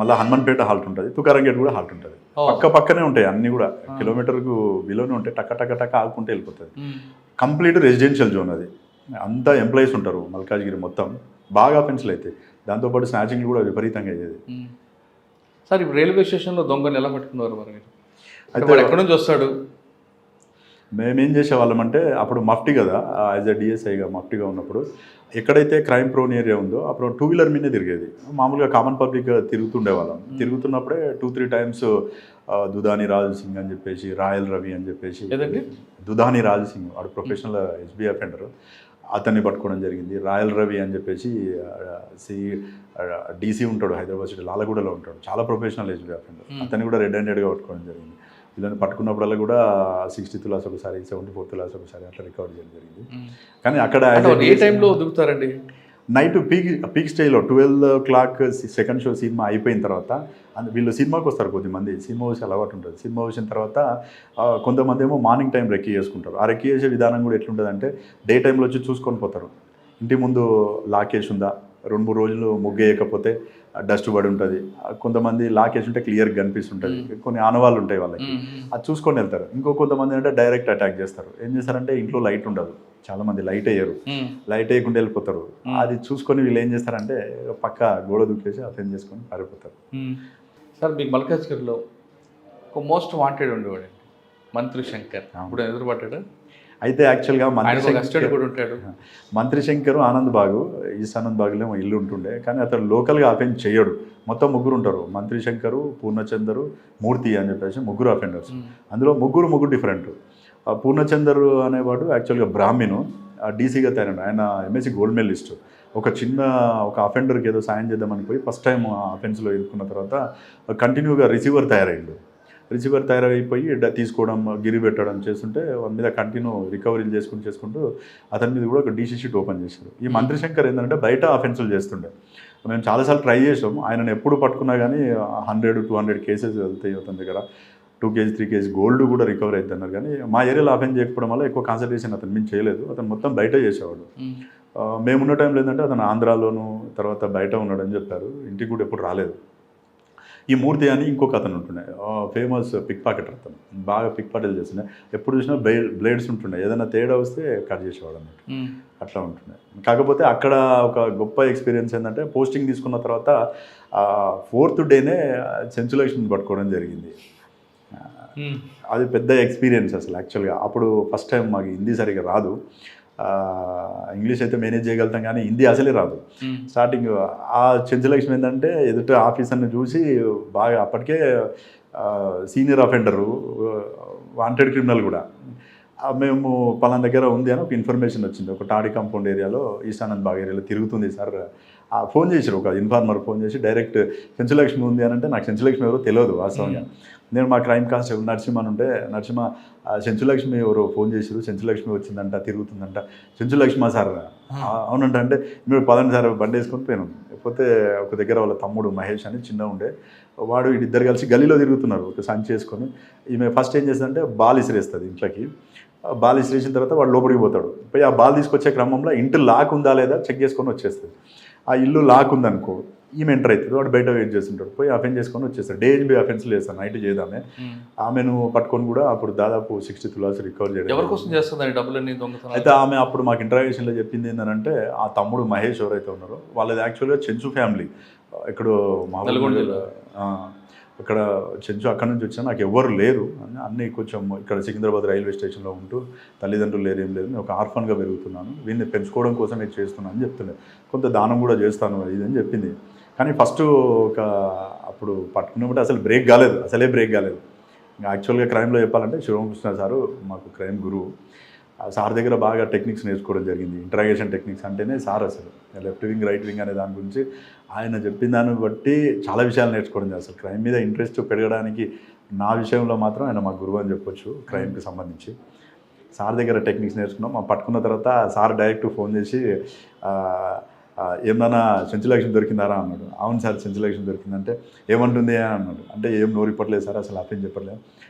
మళ్ళీ హనుమాన్పేట హాల్ట్ ఉంటుంది, తుకారం గేట్ కూడా హాల్ట్ ఉంటుంది. పక్కనే ఉంటాయి అన్ని కూడా, కిలోమీటర్కు బిలోనే ఉంటాయి, టక్క టక్క టక్క ఆగుకుంటే వెళ్ళిపోతుంది. కంప్లీట్ రెసిడెన్షియల్ జోన్ అది, అంతా ఎంప్లాయీస్ ఉంటారు మల్కాజ్గిరి మొత్తం. బాగా అఫెన్స్లు అయితే దాంతోపాటు స్నాచింగ్లు కూడా విపరీతంగా అయ్యేది. సార్ ఇప్పుడు రైల్వే స్టేషన్లో దొంగలు ఎలా పట్టుకున్నారు మరి? అయితే ఎక్కడి నుంచి వస్తాడు? మేమేం చేసేవాళ్ళం అంటే అప్పుడు మఫ్టీ కదా, యాజ్ ఎ డిఎస్ఐగా మఫ్టీగా ఉన్నప్పుడు ఎక్కడైతే క్రైమ్ ప్రోన్ ఏరియా ఉందో అప్పుడు 2-wheeler మీదే తిరిగేది. మామూలుగా కామన్ పబ్లిక్ తిరుగుతుండేవాళ్ళం. తిరుగుతున్నప్పుడే 2-3 times దుదాని రాజు సింగ్ అని చెప్పేసి, రాయల్ రవి అని చెప్పేసి, దుదాని రాజు సింగ్ వాడు ప్రొఫెషనల్ ఎస్బీ అఫెండర్, అతన్ని పట్టుకోవడం జరిగింది. రాయల్ రవి అని చెప్పేసి డీసీ ఉంటాడు హైదరాబాద్ సిటీ లాలగూడలో ఉంటాడు, చాలా ప్రొఫెషనల్ ఎస్బీ అఫెండర్, అతన్ని కూడా రెడ్ హ్యాండెడ్గా పట్టుకోవడం జరిగింది. వీళ్ళని పట్టుకున్నప్పుడల్లా కూడా 60 tulas ఒకసారి, 74 tulas ఒకసారి అట్లా రికవర్ చేయడం జరిగింది. కానీ అక్కడ ఏ టైంలో దిగుతారండి? నైట్ పీక్ స్టేజ్లో 12 o'clock సెకండ్ షో సినిమా అయిపోయిన తర్వాత వీళ్ళు సినిమాకి వస్తారు. కొద్దిమంది సినిమా చూసి అలవాటు ఉంటుంది. సినిమా చూసిన తర్వాత కొంతమంది ఏమో మార్నింగ్ టైం రెక్కీ చేసుకుంటారు. ఆ రెక్కీ చేసే విధానం కూడా ఎట్లుంటుంది అంటే డే టైంలో వచ్చి చూసుకొని పోతారు. ఇంటి ముందు లాకేసి ఉందా, 2-3 రోజులు ముగ్గేయకపోతే డస్ట్ పడి ఉంటుంది, కొంతమంది లాకేసి ఉంటే క్లియర్గా కనిపిస్తుంటుంది, కొన్ని ఆనవాళ్ళు ఉంటాయి వాళ్ళకి, అది చూసుకొని వెళ్తారు. కొంతమంది అంటే డైరెక్ట్ అటాక్ చేస్తారు. ఏం చేస్తారంటే ఇంట్లో లైట్ ఉండదు, చాలా మంది లైట్ వేయరు, లైట్ వేయకుండా వెళ్ళిపోతారు. అది చూసుకొని వీళ్ళు ఏం చేస్తారంటే పక్క గోడ దూకేసి అఫెండ్ చేసుకొని పారిపోతారు. సార్ మీకు మల్కాజ్గిరిలో ఒక మోస్ట్ వాంటెడ్ ఉండేవాడు మంత్రి శంకర్, ఇప్పుడు ఎదురుపడ్డాడు. అయితే యాక్చువల్గా మంత్రి శంకర్ ఆనంద్ బాగు, ఈస్ట్ ఆనంద్ బాగులో ఇల్లు ఉంటుండే, కానీ అతను లోకల్గా అఫెండ్ చేయడు. మొత్తం 3 ఉంటారు, మంత్రి శంకరు, పూర్ణచందరు, మూర్తి అని చెప్పేసి 3 అఫెండర్స్. అందులో ముగ్గురు డిఫరెంట్. పూర్ణచందర్ అనేవాడు యాక్చువల్గా బ్రాహ్మణు, డీసీగా తయారు, ఆయన ఎంఎస్సీ గోల్డ్ మెడలిస్ట్. ఒక అఫెండర్కి ఏదో సాయం చేద్దామని పోయి ఫస్ట్ టైం అఫెన్స్లో ఇరుక్కున్న తర్వాత కంటిన్యూగా రిసీవర్ తయారైపోయి తీసుకోవడం, గిరి పెట్టడం చేస్తుంటే వారి మీద కంటిన్యూ రికవరీలు చేసుకుంటూ అతని మీద కూడా ఒక డీసీ షీట్ ఓపెన్ చేశారు. ఈ మంత్రి శంకర్ ఏంటంటే బయట అఫెన్సులు చేస్తుండే. మేము చాలాసార్లు ట్రై చేసాం, ఆయనను ఎప్పుడు పట్టుకున్నా కానీ 100-200 కేసెస్ వెళ్తాయి అతని దగ్గర. 2 kg 3 kg గోల్డ్ కూడా రికవర్ అవుతుంది అన్నారు. కానీ మా ఏరియాలో అఫెన్స్ చేయకపోవడం వల్ల ఎక్కువ కాన్సన్ట్రేషన్ అతను మేము చేయలేదు. అతను మొత్తం బయట చేసేవాడు. మేమున్న టైంలో ఏంటంటే అతను ఆంధ్రాలోను తర్వాత బయట ఉన్నాడని చెప్పారు. ఇంటికి కూడా ఎప్పుడు రాలేదు. ఈ మూర్తి అని ఇంకొక అతను ఉంటుండే, ఫేమస్ పిక్ పాకెటర్. అతను బాగా పిక్ పాకెట్లు చేస్తుండే, ఎప్పుడు చూసినా బ్లేడ్స్ ఉంటుండే, ఏదైనా తేడా వస్తే కట్ చేసేవాడు అన్నట్టు, అట్లా ఉంటుండే. కాకపోతే అక్కడ ఒక గొప్ప ఎక్స్పీరియన్స్ ఏంటంటే పోస్టింగ్ తీసుకున్న తర్వాత 4th డేనే సెంచులక్ష్మిని పట్టుకోవడం జరిగింది. అది పెద్ద ఎక్స్పీరియన్స్ అసలు యాక్చువల్గా. అప్పుడు ఫస్ట్ టైం మాకు హిందీ సరిగా రాదు, ఇంగ్లీష్ అయితే మేనేజ్ చేయగలుగుతాం కానీ హిందీ అసలే రాదు. స్టార్టింగ్ ఆ చెంచులక్ష్మి ఏంటంటే ఎదుట ఆఫీసర్ని చూసి బాగా అప్పటికే సీనియర్ అఫెండరు, వాంటెడ్ క్రిమినల్ కూడా. మేము పలానా దగ్గర ఉంది అని ఒక ఇన్ఫర్మేషన్ వచ్చింది, ఒక టాడీ కాంపౌండ్ ఏరియాలో ఈస్ట్ ఆనంద్ బాగ్ ఏరియాలో తిరుగుతుంది సార్. ఫోన్ చేశారు, ఒక ఇన్ఫార్మర్ ఫోన్ చేసి డైరెక్ట్ చెంచులక్ష్మి ఉంది అని అంటే నాకు చెంచులక్ష్మి ఎవరో తెలియదు వాస్తవంగా. నేను మా క్రైమ్ కానిస్టేబుల్ నరసింహ అని ఉంటే, నరసింహ చెంచులక్ష్మి ఎవరో ఫోన్ చేశారు, చెంచులక్ష్మి వచ్చిందంట, తిరుగుతుందంట. చెంచులక్ష్మి సార్ అవునంట అంటే మీరు పదండి సార్ బండి వేసుకొని పోయినాం. లేకపోతే ఒక దగ్గర వాళ్ళ తమ్ముడు మహేష్ అని చిన్న ఉండే వాడు, వీళ్ళిద్దరు కలిసి గల్లీలో తిరుగుతున్నారు ఒక సంచి వేసుకొని. ఈమె ఫస్ట్ ఏం చేస్తుందంటే బాల్ ఇసిరేస్తుంది ఇంట్లోకి. బాల్ ఇసిరేసిన తర్వాత వాడు లోపలికి పోతాడు. పోయి ఆ బాల్ తీసుకొచ్చే క్రమంలో ఇంటి లాక్ ఉందా లేదా చెక్ చేసుకొని వచ్చేస్తుంది. ఆ ఇల్లు లాక్ ఉందనుకో, ఈమె ఎంటర్ అవుతుంది, వాడు బయట వెయిట్ చేస్తుంటాడు. పోయి అఫెన్స్ చేసుకొని వచ్చేస్తాడు. డేఎన్బి అఫెన్స్లు చేస్తాను, నైట్ చేద్దామే. ఆమెను పట్టుకొని కూడా అప్పుడు దాదాపు 60 tulas రికవర్ చేయడం. ఎవరి కోసం చేస్తుంది డబ్బులన్నీ దొంగతనం? అయితే ఆమె అప్పుడు మాకు ఇంటరాగేషన్లో చెప్పింది ఏంటంటే, ఆ తమ్ముడు మహేష్ ఎవరైతే ఉన్నారో వాళ్ళది యాక్చువల్గా చెంచు ఫ్యామిలీ, ఎక్కడో అక్కడ చెంచు అక్కడ నుంచి వచ్చినా నాకు ఎవ్వరు లేరు అన్నీ కొంచెం ఇక్కడ సికింద్రాబాద్ రైల్వే స్టేషన్లో ఉంటూ తల్లిదండ్రులు లేరు ఏం లేదు నేను ఒక ఆర్ఫన్గా పెరుగుతున్నాను వీడిని పెంచుకోవడం కోసం నేను చేస్తున్నాను అని చెప్తుండే కొంత దానం కూడా చేస్తాను ఇది అని చెప్పింది. కానీ ఫస్ట్ ఒక అప్పుడు పట్టుకున్నప్పుడు అసలు బ్రేక్ కాలేదు, అసలే బ్రేక్ కాలేదు. యాక్చువల్గా క్రైమ్లో చెప్పాలంటే శివకృష్ణ సారు మాకు క్రైమ్ గురువు. సార్ దగ్గర బాగా టెక్నిక్స్ నేర్చుకోవడం జరిగింది. ఇంటరాగేషన్ టెక్నిక్స్ అంటేనే సార్ అసలు లెఫ్ట్ వింగ్ రైట్ వింగ్ అనే దాని గురించి ఆయన చెప్పిన దాన్ని బట్టి చాలా విషయాలు నేర్చుకోవడం జరిగింది. అసలు క్రైమ్ మీద ఇంట్రెస్ట్ పెరగడానికి నా విషయంలో మాత్రం ఆయన మా గురువు అని చెప్పొచ్చు. క్రైమ్కి సంబంధించి సార్ దగ్గర టెక్నిక్స్ నేర్చుకున్నాం. మా పట్టుకున్న తర్వాత సార్ డైరెక్ట్ ఫోన్ చేసి ఏమన్నా సెంచులక్ష్మి దొరికిందారా అన్నాడు. అవును సార్ సెంచులక్ష్మి దొరికిందంటే ఏమంటుంది అని అన్నాడు. అంటే ఏం నోరిప్పట్లేదు సార్ అసలు అర్థం చెప్పట్లేదు.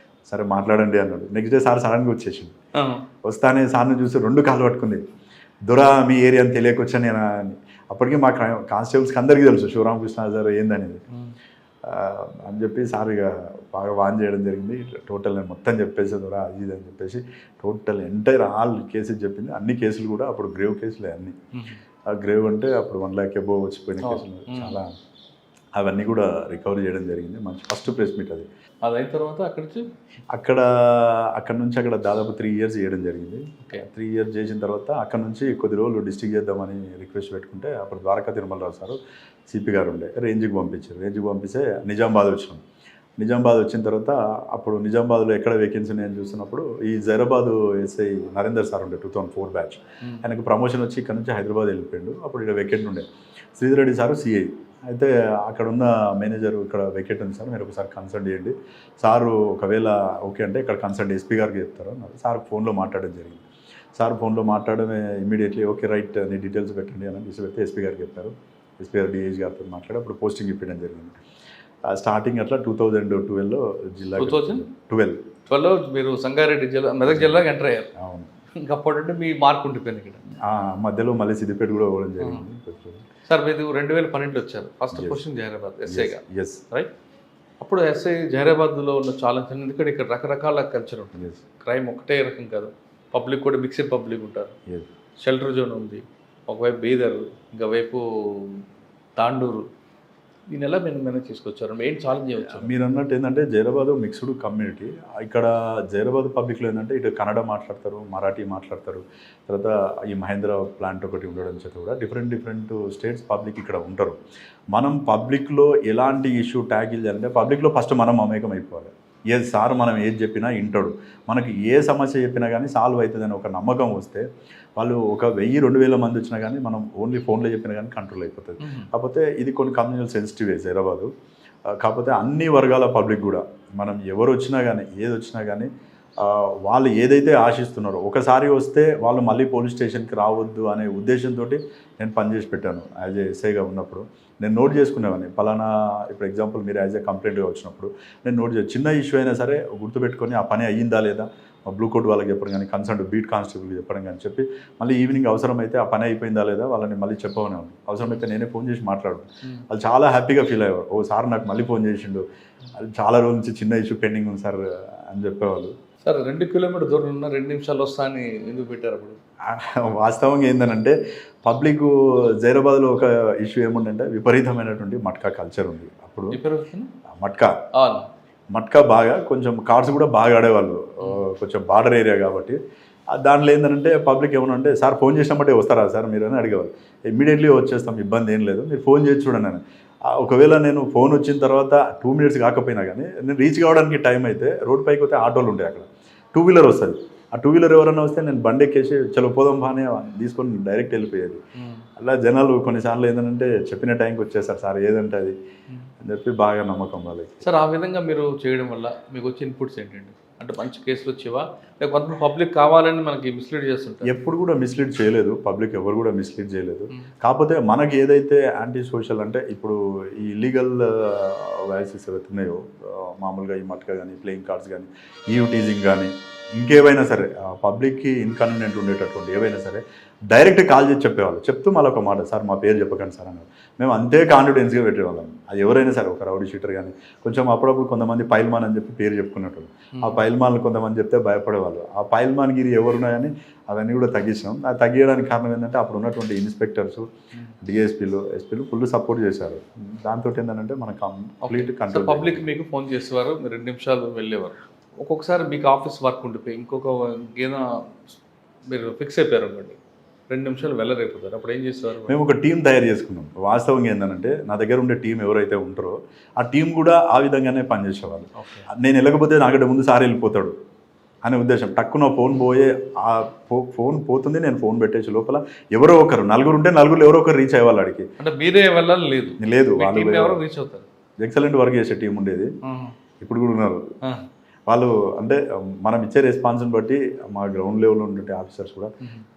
సరే మాట్లాడండి అన్నాడు. నెక్స్ట్ డే సార్ సడన్గా వచ్చేసింది. వస్తానే సార్ని చూసి 2 కాళ్ళు పట్టుకుంది. దొరా మీ ఏరియా అని తెలియకొచ్చాను నేను అని. అప్పటికి మా కానిస్టేబుల్స్కి అందరికీ తెలుసు శివరామకృష్ణ సార్ ఏందనేది అని చెప్పి సార్ ఇక బాగా వాన్ చేయడం జరిగింది. టోటల్ నేను మొత్తం చెప్పేసి దొరా అది ఇది అని చెప్పేసి టోటల్ ఎంటైర్ ఆల్ కేసెస్ చెప్పింది. అన్ని కేసులు కూడా అప్పుడు గ్రేవ్ కేసులే అన్నీ. ఆ గ్రేవ్ అంటే అప్పుడు 1 lakh అబోవ్ వచ్చిపోయిన కేసులు చాలా అవన్నీ కూడా రికవరీ చేయడం జరిగింది. మంచి ఫస్ట్ ప్రెస్ మీట్ అది. అయిన తర్వాత అక్కడ నుంచి దాదాపు 3 years చేయడం జరిగింది. 3 years చేసిన తర్వాత అక్కడ నుంచి కొద్ది రోజులు డిస్ట్రిక్ట్ చేద్దామని రిక్వెస్ట్ పెట్టుకుంటే అప్పుడు ద్వారకా తిరుమలరావు సారు సిపి గారు ఉండే రేంజ్కి పంపించారు. రేంజ్కి పంపిస్తే నిజామాబాద్ వచ్చినాం. నిజామాబాద్ వచ్చిన తర్వాత అప్పుడు నిజామాబాద్లో ఎక్కడ వేకెన్సీ ఉన్నాయని చూసినప్పుడు ఈ జైరాబాద్ ఎస్ఐ నరేందర్ సార్ ఉండే 2004 బ్యాచ్ ఆయనకు ప్రమోషన్ వచ్చి ఇక్కడ నుంచి హైదరాబాద్ వెళ్ళిపోయాడు. అప్పుడు ఇక్కడ వెకెట్ ఉండే శ్రీధర్ రెడ్డి సారు సిఐ. అయితే అక్కడ ఉన్న మేనేజర్ ఇక్కడ వెకెట్ ఉంది సార్ మీరు ఒకసారి కన్సల్ట్ చేయండి సారు ఒకవేళ ఓకే అంటే ఇక్కడ కన్సల్ట్ ఎస్పీ గారికి చెప్తారు అన్నారు. సార్ ఫోన్లో మాట్లాడడం జరిగింది. సార్ ఫోన్లో మాట్లాడమే ఇమీడియట్లీ ఓకే రైట్ నీ డీటెయిల్స్ పెట్టండి అని తీసుకెళ్తే ఎస్పీ గారికి చెప్పారు. ఎస్పీ గారు డిఐజీ గారితో మాట్లాడి అప్పుడు పోస్టింగ్ ఇప్పించడం జరిగింది. స్టార్టింగ్ అట్లా 2012లో జిల్లా 2012లో మీరు సంగారెడ్డి జిల్లా మెదక్ జిల్లాకి ఎంటర్ అయ్యారు. అవును. ఇంకప్పుడంటే మీ మార్క్ ఉండిపోయింది ఇక్కడ. మధ్యలో మళ్ళీ సిద్దిపేట కూడా పోవడం జరిగింది. సార్ మీరు 2012 వచ్చారు. ఫస్ట్ పొజిషన్ జహీరాబాద్ ఎస్ఐగా. Yes right. అప్పుడు ఎస్ఐ జహీరాబాద్లో ఉన్న ఛాలెంజ్ ఎందుకంటే ఇక్కడ రకరకాల కల్చర్ ఉంటుంది. క్రైమ్ ఒకటే రకం కాదు, పబ్లిక్ కూడా మిక్స్డ్ పబ్లిక్ ఉంటారు. షెల్టర్ జోన్ ఉంది, ఒకవైపు బీదర్, ఇంకోవైపు తాండూరు. ఈ నెల మేము మేనేజ్ చేసుకొచ్చారు. మెయిన్ ఛాలెంజ్ చేయవచ్చు. మీరు అన్నట్టు ఏంటంటే జైరాబాద్ మిక్స్డ్ కమ్యూనిటీ. ఇక్కడ జైరాబాద్ పబ్లిక్లో ఏంటంటే ఇటు కన్నడ మాట్లాడతారు, మరాఠీ మాట్లాడతారు. తర్వాత ఈ మహేంద్ర ప్లాంట్ ఒకటి ఉండడం చేత కూడా డిఫరెంట్ స్టేట్స్ పబ్లిక్ ఇక్కడ ఉంటారు. మనం పబ్లిక్లో ఎలాంటి ఇష్యూ ట్యాకిల్ చేయాలంటే పబ్లిక్లో ఫస్ట్ మనం మమేకం అయిపోవాలి. ఏది సార్ మనం ఏది చెప్పినా వింటాడు, మనకి ఏ సమస్య చెప్పినా కానీ సాల్వ్ అవుతుందని ఒక నమ్మకం వస్తే వాళ్ళు ఒక 1000-2000 మంది వచ్చినా కానీ మనం ఓన్లీ ఫోన్లో చెప్పినా కానీ కంట్రోల్ అయిపోతుంది. కాకపోతే ఇది కొన్ని కమ్యూనల్ సెన్సిటివ్ హైదరాబాదు. కాకపోతే అన్ని వర్గాల పబ్లిక్ కూడా మనం ఎవరు వచ్చినా కానీ ఏది వచ్చినా కానీ వాళ్ళు ఏదైతే ఆశిస్తున్నారో ఒకసారి వస్తే వాళ్ళు మళ్ళీ పోలీస్ స్టేషన్కి రావద్దు అనే ఉద్దేశంతో నేను పనిచేసి పెట్టాను. యాజ్ ఏ ఎస్ఐగా ఉన్నప్పుడు నేను నోట్ చేసుకునేవాడిని. పలానా ఇప్పుడు ఎగ్జాంపుల్ మీరు యాజ్ ఏ కంప్లైంట్గా వచ్చినప్పుడు నేను నోట్ చిన్న ఇష్యూ అయినా సరే గుర్తుపెట్టుకొని ఆ పని అయ్యిందా లేదా బ్లూ కోడ్ వాళ్ళకి చెప్పడం కానీ కన్సర్న్ బీట్ కానిస్టేబుల్కి చెప్పడం కానీ చెప్పి మళ్ళీ ఈవినింగ్ అవసరమైతే ఆ పని అయిపోయిందా లేదా వాళ్ళని మళ్ళీ చెప్పమనేవాడు. అవసరమైతే నేనే ఫోన్ చేసి మాట్లాడు. వాళ్ళు చాలా హ్యాపీగా ఫీల్ అయ్యేవారు. ఓ సార్ నాకు మళ్ళీ ఫోన్ చేసిండు, అది చాలా రోజుల నుంచి చిన్న ఇష్యూ పెండింగ్ ఉంది సార్ అని చెప్పేవాళ్ళు. సార్ 2 కిలోమీటర్ దూరం ఉన్న 2 నిమిషాలు వస్తా అని ఎందుకు పెట్టారు అప్పుడు? వాస్తవంగా ఏంటంటే పబ్లిక్ జైరాబాద్లో ఒక ఇష్యూ ఏముందంటే విపరీతమైనటువంటి మట్కా కల్చర్ ఉంది. అప్పుడు మట్కా బాగా కొంచెం కార్డ్స్ కూడా బాగా ఆడేవాళ్ళు. కొంచెం బార్డర్ ఏరియా కాబట్టి దాంట్లో ఏంటంటే పబ్లిక్ ఏమన్నా సార్ ఫోన్ చేసినప్పుడే వస్తారా సార్ మీరు అని అడిగేవాళ్ళు. ఇమ్మీడియట్లీ వచ్చేస్తాం, ఇబ్బంది ఏం లేదు, మీరు ఫోన్ చేసి చూడండి అని. ఒకవేళ నేను ఫోన్ వచ్చిన తర్వాత 2 minutes కాకపోయినా కానీ నేను రీచ్ కావడానికి టైం అయితే రోడ్ పైకి వస్తే ఆటోలు ఉంటాయి, అక్కడ 2-wheeler వస్తుంది. ఆ 2-wheeler ఎవరైనా వస్తే నేను బండి ఎక్కేసి చలో పోదాం బాగానే తీసుకొని డైరెక్ట్ వెళ్ళిపోయేది. అలా జనాలు కొన్నిసార్లు ఏంటంటే చెప్పిన టైంకి వచ్చేసారు సార్ ఏదంటే అది అని చెప్పి బాగా నమ్మకం వాళ్ళకి. సార్ ఆ విధంగా మీరు చేయడం వల్ల మీకు వచ్చే ఇన్పుట్స్ ఏంటండి? అంటే మంచి కేసులు వచ్చేవా లేక కొంత పబ్లిక్ కావాలని మనకి మిస్లీడ్ చేస్తుంటారు? ఎప్పుడు కూడా మిస్లీడ్ చేయలేదు, పబ్లిక్ ఎవరు కూడా మిస్లీడ్ చేయలేదు. కాకపోతే మనకి ఏదైతే యాంటీ సోషల్ అంటే ఇప్పుడు ఈ ఇల్లీగల్ వాయిసెస్ ఏవైతే ఉన్నాయో మామూలుగా ఈ మట్కా కానీ ప్లేయింగ్ కార్డ్స్ కానీ ఈవ్ టీజింగ్ కానీ ఇంకేవైనా సరే పబ్లిక్కి ఇన్కన్వీనియంట్ ఉండేటటువంటి ఏవైనా సరే డైరెక్ట్ కాల్ చేసి చెప్పేవాళ్ళు. చెప్తూ మళ్ళీ ఒక మాట, సార్ మా పేరు చెప్పకండి సార్ అన్నారు. మేము అంతే కాన్ఫిడెన్స్గా పెట్టేవాళ్ళం. అది ఎవరైనా సరే, ఒక రౌడీ షీటర్ కానీ, కొంచెం అప్పుడప్పుడు కొంతమంది పైల్మాన్ అని చెప్పి పేరు చెప్పుకున్నట్టు, ఆ పైల్మాన్లు కొంతమంది చెప్తే భయపడేవాళ్ళు. ఆ పైల్మాన్ గిరి ఎవరున్నాయని అవన్నీ కూడా తగ్గించినాం. అది తగ్గించడానికి కారణం ఏంటంటే అప్పుడు ఉన్నటువంటి ఇన్స్పెక్టర్స్, డిఎస్పీలు, ఎస్పీలు ఫుల్ సపోర్ట్ చేశారు. దాంతో ఏంటంటే మనకు కంప్లీట్ కంట్రోల్. పబ్లిక్ మీకు ఫోన్ చేసేవారు, మీరు 2 నిమిషాలు వెళ్ళేవారు. ఒక్కొక్కసారి మీకు ఆఫీస్ వర్క్ ఉండిపోయి ఇంకొక ఏదైనా మీరు ఫిక్స్ అయిపోయారు అనుకోండి, 2 నిమిషాలు వెళ్ళరైపోతారు, అప్పుడు ఏం చేసేవారు? మేము ఒక టీం తయారు చేసుకున్నాం. వాస్తవంగా ఏంటంటే నా దగ్గర ఉండే టీం ఎవరైతే ఉంటారో ఆ టీం కూడా ఆ విధంగానే పనిచేసేవాళ్ళు. నేను వెళ్ళకపోతే నాకంటే ముందు సార్ వెళ్ళిపోతాడు అనే ఉద్దేశం. టక్కున ఫోన్ పోయే, ఆ ఫోన్ పోతుంది, నేను ఫోన్ పెట్టేసి లోపల ఎవరో ఒకరు, నలుగురు ఉంటే నలుగురు ఎవరో ఒకరు రీచ్ అయ్యేవాళ్ళు అడిగి. అంటే మీరే వెళ్ళాలి లేదు వాళ్ళు ఎవరో రీచ్ అవుతారు. ఎక్సలెంట్ వర్క్ చేసే టీం ఉండేది, ఇప్పుడు కూడా ఉన్నారు వాళ్ళు. అంటే మనం ఇచ్చే రెస్పాన్స్ని బట్టి మా గ్రౌండ్ లెవెల్లో ఉండే ఆఫీసర్స్ కూడా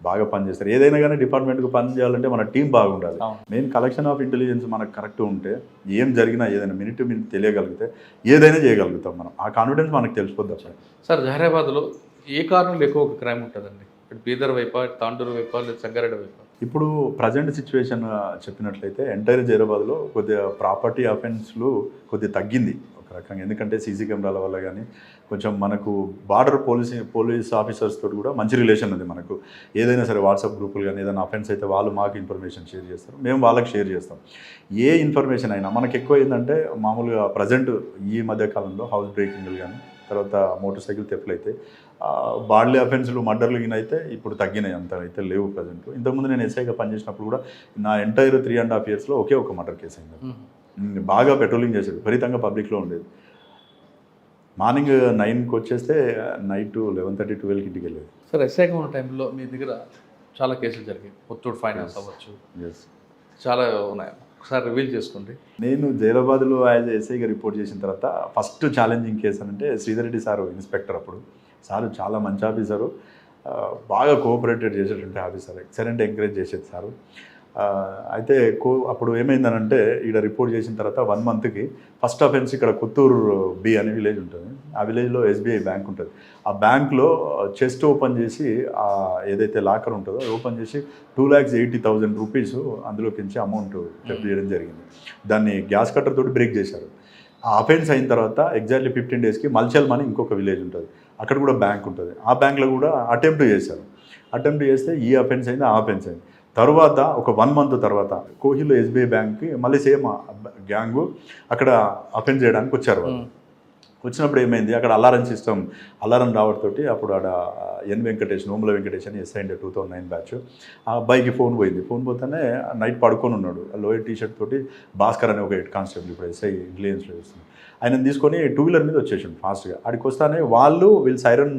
బాగా పనిచేస్తారు. ఏదైనా కానీ డిపార్ట్మెంట్కి పని చేయాలంటే మన టీం బాగుండాలి. మెయిన్ కలెక్షన్ ఆఫ్ ఇంటెలిజెన్స్ మనకు కరెక్ట్ ఉంటే ఏం జరిగినా ఏదైనా మినిట్ టు మినిట్ తెలియగలిగితే ఏదైనా చేయగలుగుతాం మనం. ఆ కాన్ఫిడెన్స్ మనకు తెలిసిపోద్ది అసలు. సార్, జహీరాబాద్లో ఏ కారణంలో ఎక్కువ ఒక క్రైమ్ ఉంటుందండి? ఇటు బీదర్ వైపా, తాండూరు వైపా, లేదా సంగారెడ్డి వైపా? ఇప్పుడు ప్రజెంట్ సిచ్యువేషన్ చెప్పినట్లయితే ఎంటైర్ జహీరాబాద్లో కొద్దిగా ప్రాపర్టీ అఫెన్స్లు కొద్దిగా తగ్గింది ఒక రకంగా. ఎందుకంటే సీసీ కెమెరాల వల్ల కానీ కొంచెం మనకు బార్డర్ పోలీస్ ఆఫీసర్స్ తోటి కూడా మంచి రిలేషన్ ఉంది మనకు. ఏదైనా సరే వాట్సాప్ గ్రూపులు కానీ ఏదైనా అఫెన్స్ అయితే వాళ్ళు మాకు ఇన్ఫర్మేషన్ షేర్ చేస్తారు, మేము వాళ్ళకి షేర్ చేస్తాం. ఏ ఇన్ఫర్మేషన్ అయినా మనకు ఎక్కువ ఏంటంటే మామూలుగా ప్రజెంట్ ఈ మధ్యకాలంలో హౌస్ బ్రేకింగ్లు కానీ, తర్వాత మోటార్ సైకిల్ తెఫ్లు అయితే, బాడ్లీ అఫెన్స్లు, మర్డర్లు అయితే ఇప్పుడు తగ్గినాయి, అంత అయితే లేవు ప్రజెంట్. ఇంతకుముందు నేను ఎస్ఐగా పనిచేసినప్పుడు కూడా నా ఎంటైర్ 3.5 yearsలో ఒకే ఒక మర్డర్ కేసు అయింది. బాగా పెట్రోలింగ్ చేసేది, విపరీతంగా పబ్లిక్లో ఉండేది. మార్నింగ్ 9కి వచ్చేస్తే నైట్ 11:30, 12కి ఇంటికి వెళ్ళేది. సార్, ఎస్ఐగా ఉన్న టైంలో మీ దగ్గర చాలా కేసులు జరిగాయి. ముత్తూట్ ఫైనాన్స్ అవ్వచ్చు, చాలా ఉన్నాయి, ఒకసారి రివీల్ చేసుకోండి. నేను జైరాబాద్లో యాజ్ ఎస్ఐగా రిపోర్ట్ చేసిన తర్వాత ఫస్ట్ ఛాలెంజింగ్ కేసు అంటే శ్రీధర్ రెడ్డి సారు ఇన్స్పెక్టర్. అప్పుడు సారు చాలా మంచి ఆఫీసరు, బాగా కోఆపరేటెడ్ చేసేటువంటి ఆఫీసర్, ఎక్సలెంట్ ఎంకరేజ్ చేసేది సారు. అయితే అప్పుడు ఏమైందనంటే ఇక్కడ రిపోర్ట్ చేసిన తర్వాత 1 monthకి ఫస్ట్ అఫెన్స్ ఇక్కడ కొత్తూరు బి అనే విలేజ్ ఉంటుంది. ఆ విలేజ్లో ఎస్బీఐ బ్యాంక్ ఉంటుంది. ఆ బ్యాంక్లో చెస్ట్ ఓపెన్ చేసి ఏదైతే లాకర్ ఉంటుందో ఓపెన్ చేసి 2,80,000 rupees అందులోకించి అమౌంట్ జప్తు చేయడం జరిగింది. దాన్ని గ్యాస్ కట్టర్ తోటి బ్రేక్ చేశారు. ఆ అఫెన్స్ అయిన తర్వాత ఎగ్జాక్ట్లీ 15 daysకి మల్చల్ అని ఇంకొక విలేజ్ ఉంటుంది, అక్కడ కూడా బ్యాంక్ ఉంటుంది. ఆ బ్యాంక్లో కూడా అటెంప్ట్ చేశారు. అటెంప్ట్ చేస్తే ఈ అఫెన్స్ అయింది, ఆ అఫెన్స్ అయింది. తర్వాత ఒక 1 month తర్వాత కోహిల్లో ఎస్బీఐ బ్యాంక్కి మళ్ళీ సేమ్ గ్యాంగు అక్కడ అఫెన్స్ చేయడానికి వచ్చారు. వాళ్ళు వచ్చినప్పుడు ఏమైంది, అక్కడ అలారం రావడంతో అప్పుడు ఆడ నోముల వెంకటేష్ అని ఎస్ఐ 2009 బ్యాచ్, ఆ అబ్బాయికి ఫోన్ పోయింది. ఫోన్ పోతేనే నైట్ పడుకొని ఉన్నాడు, లోయర్ టీషర్ట్ తోటి భాస్కర్ అనే ఒక హెడ్ కానిస్టేబుల్ ఇప్పుడు ఎస్ఐ ఇంటెలిజెన్స్లో చేస్తుంది. ఆయన తీసుకొని 2-wheeler మీద వచ్చేసిండు ఫాస్ట్గా. ఆడికి వస్తానే వీళ్ళు సైరన్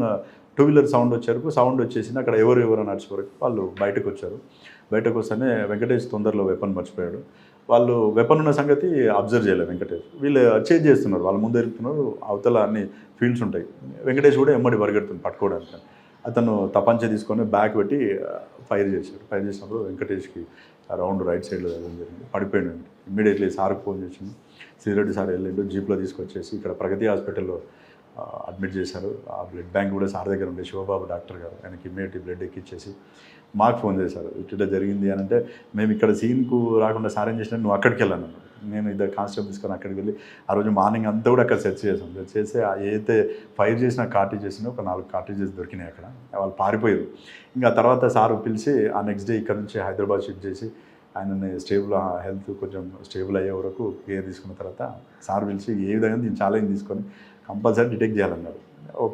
2-wheeler సౌండ్ వచ్చేసింది. అక్కడ ఎవరు నడిచే వరకు వాళ్ళు బయటకు వచ్చారు. బయటకు వస్తేనే వెంకటేష్ తొందరలో వెపన్ మర్చిపోయాడు. వాళ్ళు వెపన్ ఉన్న సంగతి అబ్జర్వ్ చేయలేదు వెంకటేష్. వీళ్ళు చేంజ్ చేస్తున్నారు, వాళ్ళ ముందు ఎరుగుతున్నారు, అవతల అన్ని ఫీల్డ్స్ ఉంటాయి. వెంకటేష్ కూడా ఎమ్మడి పరిగెడుతుంది పట్టుకోవడానికి. అతను తపంచే తీసుకొని బ్యాక్ పెట్టి ఫైర్ చేశాడు. ఫైర్ చేసినప్పుడు వెంకటేష్కి రౌండ్ రైట్ సైడ్లో వెళ్ళడం జరిగింది, పడిపోయాడు. ఇమ్మీడియట్లీ సార్కి ఫోన్ చేసింది. శ్రీరెడ్డి సార్ వెళ్ళిండు, జీప్లో తీసుకొచ్చేసి ఇక్కడ ప్రగతి హాస్పిటల్లో అడ్మిట్ చేశారు. ఆ బ్లడ్ బ్యాంక్ కూడా సార్ దగ్గర ఉండే శివబాబు డాక్టర్ గారు, ఆయనకి ఇమ్మీడియట్లీ బ్లడ్ ఎక్కిచ్చేసి మాకు ఫోన్ చేశారు. ఇట్లా జరిగింది అని అంటే, మేము ఇక్కడ సీన్కు రాకుండా సార్ ఏం చేసినా నువ్వు అక్కడికి వెళ్ళాను. నేను ఇద్దరు కానిస్టేబుల్ తీసుకొని అక్కడికి వెళ్ళి ఆ రోజు మార్నింగ్ అంతా కూడా అక్కడ సెర్చ్ చేసాం. సెర్చ్ చేసి ఏదైతే ఫైర్ చేసిన కార్టేజెస్ ఒక 4 కార్టేజెస్ దొరికినాయి అక్కడ. వాళ్ళు పారిపోయారు. ఇంకా తర్వాత సార్ పిలిచి ఆ నెక్స్ట్ డే ఇక్కడ నుంచి హైదరాబాద్ షిఫ్ట్ చేసి ఆయనని హెల్త్ కొంచెం స్టేబుల్ అయ్యే వరకు కేర్ తీసుకున్న తర్వాత సార్ పిలిచి ఏ విధంగా దీన్ని ఛాలెంజ్ తీసుకొని కంపల్సరీ డిటెక్ట్ చేయాలన్నారు.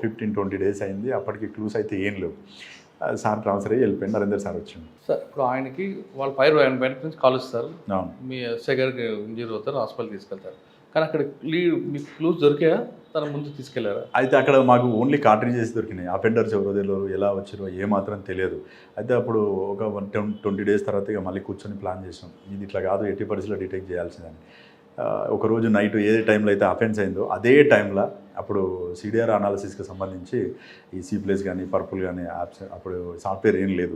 15-20 days అయింది. అప్పటికి క్లూస్ అయితే ఏం లేవు. సార్ ట్రాన్స్ఫర్ అయ్యి వెళ్ళిపోయింది. నరేందర్ సార్ వచ్చింది. సార్, ఇప్పుడు ఆయనకి వాళ్ళు పైరు ఆయన వెనక నుంచి కాలుస్తారు, మీ ఎస్ఐ గారికి ఇంజూరీ అవుతారు, హాస్పిటల్ తీసుకెళ్తారు. కానీ అక్కడ మీకు క్లూస్ దొరికాయా, తన ముందు తీసుకెళ్లారా? అయితే అక్కడ మాకు ఓన్లీ కార్ట్రిడ్జెస్ దొరికినాయి. అఫెండర్స్ ఎవరో తెలియదు, ఎలా వచ్చారో ఏమాత్రం తెలియదు. అయితే అప్పుడు ఒక 20 days తర్వాత ఇక మళ్ళీ కూర్చొని ప్లాన్ చేసాం, ఇది ఇట్లా కాదు, 80% డిటెక్ట్ చేయాల్సిందని. ఒకరోజు నైట్ ఏ టైంలో అయితే అఫెన్స్ అయిందో అదే టైంలో అప్పుడు సిడిఆర్ అనాలిసిస్కి సంబంధించి ఈ C+ కానీ పర్పుల్ కానీ యాప్స్ అప్పుడు సాఫ్ట్వేర్ ఏం లేదు.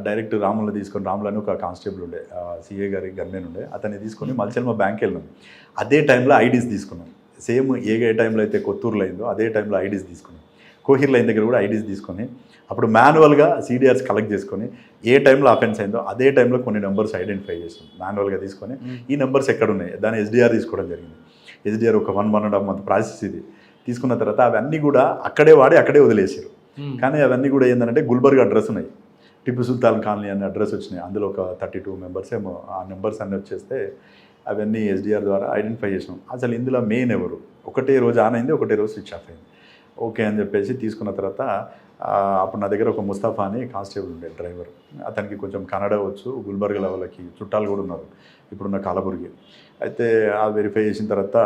డైరెక్ట్ రాములను తీసుకొని, రాములు అని ఒక కానిస్టేబుల్ ఉండే, సిఏ గారి గన్మెన్ ఉండే, అతన్ని తీసుకొని మల్చెల్మ బ్యాంక్కి వెళ్ళాం. అదే టైంలో ఐడీస్ తీసుకున్నాం. సేమ్ ఏ టైంలో అయితే కొత్తూరులో అయిందో అదే టైంలో ఐడీస్ తీసుకున్నాం. కోహిర్ లైన్ దగ్గర కూడా ఐడీస్ తీసుకొని అప్పుడు మాన్యువల్గా CDRs కలెక్ట్ చేసుకొని ఏ టైంలో అఫెన్స్ అయిందో అదే టైంలో కొన్ని నెంబర్స్ ఐడెంటిఫై చేసాం మాన్యువల్గా తీసుకొని ఈ నెంబర్స్ ఎక్కడ ఉన్నాయి దాన్ని SDR తీసుకోవడం జరిగింది. SDR ఒక 1.5 month ప్రాసెస్ ఇది. తీసుకున్న తర్వాత అవన్నీ కూడా అక్కడే వాడి అక్కడే వదిలేసారు. కానీ అవన్నీ కూడా ఏంటంటే గుల్బర్గ్ అడ్రస్ ఉన్నాయి, టిప్పు సుల్తాన్ కాలనీ అనే అడ్రస్ వచ్చినాయి. అందులో ఒక 32 members ఏమో ఆ నెంబర్స్ అన్నీ వచ్చేస్తే అవన్నీ SDR ద్వారా ఐడెంటిఫై చేసినాం. అసలు ఇందులో మెయిన్ ఎవరు, ఒకటే రోజు ఆన్ అయింది, ఒకటే రోజు స్విచ్ ఆఫ్ అయింది. ఓకే అని చెప్పేసి తీసుకున్న తర్వాత అప్పుడు నా దగ్గర ఒక ముస్తాఫా అని కానిస్టేబుల్ ఉండే డ్రైవర్, అతనికి కొంచెం కన్నడ వచ్చు, గుల్బర్గ్ వాళ్ళకి చుట్టాలు కూడా ఉన్నారు ఇప్పుడున్న కాలబుర్గి. అయితే ఆ వెరిఫై చేసిన తర్వాత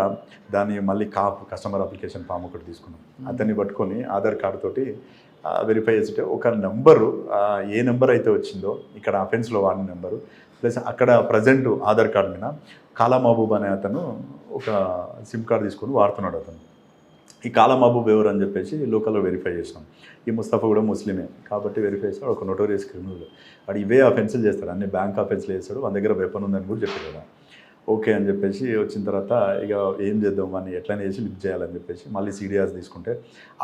దాన్ని మళ్ళీ కస్టమర్ అప్లికేషన్ ఫామ్ ఒకటి తీసుకున్నాం. అతన్ని పట్టుకొని ఆధార్ కార్డు తోటి వెరిఫై చేస్తే ఒక నెంబరు ఏ నెంబర్ అయితే వచ్చిందో ఇక్కడ అఫెన్స్లో వాడిన నెంబరు ప్లస్ అక్కడ ప్రజెంట్ ఆధార్ కార్డు మీద కాలా మహబూబ్ అనే అతను ఒక సిమ్ కార్డు తీసుకొని వాడుతున్నాడు. అతను ఈ కాలా మహబూబ్ ఎవరు అని చెప్పేసి లోకల్లో వెరిఫై చేసినాం. ఈ ముస్తఫా కూడా ముస్లిమే కాబట్టి వెరిఫై చేస్తాడు, ఒక నోటోరియస్ క్రిమినల్. వాడు ఇవే అఫెన్సులు చేస్తాడు, అన్ని బ్యాంక్ అఫెన్స్లు చేస్తాడు, మన దగ్గర వెపన్ ఉందని కూడా చెప్పాడు కదా. ఓకే అని చెప్పేసి వచ్చిన తర్వాత ఇక ఏం చేద్దాం అని ఎట్లయినా చేసి లిఫ్ట్ చేయాలని చెప్పేసి మళ్ళీ CDRs తీసుకుంటే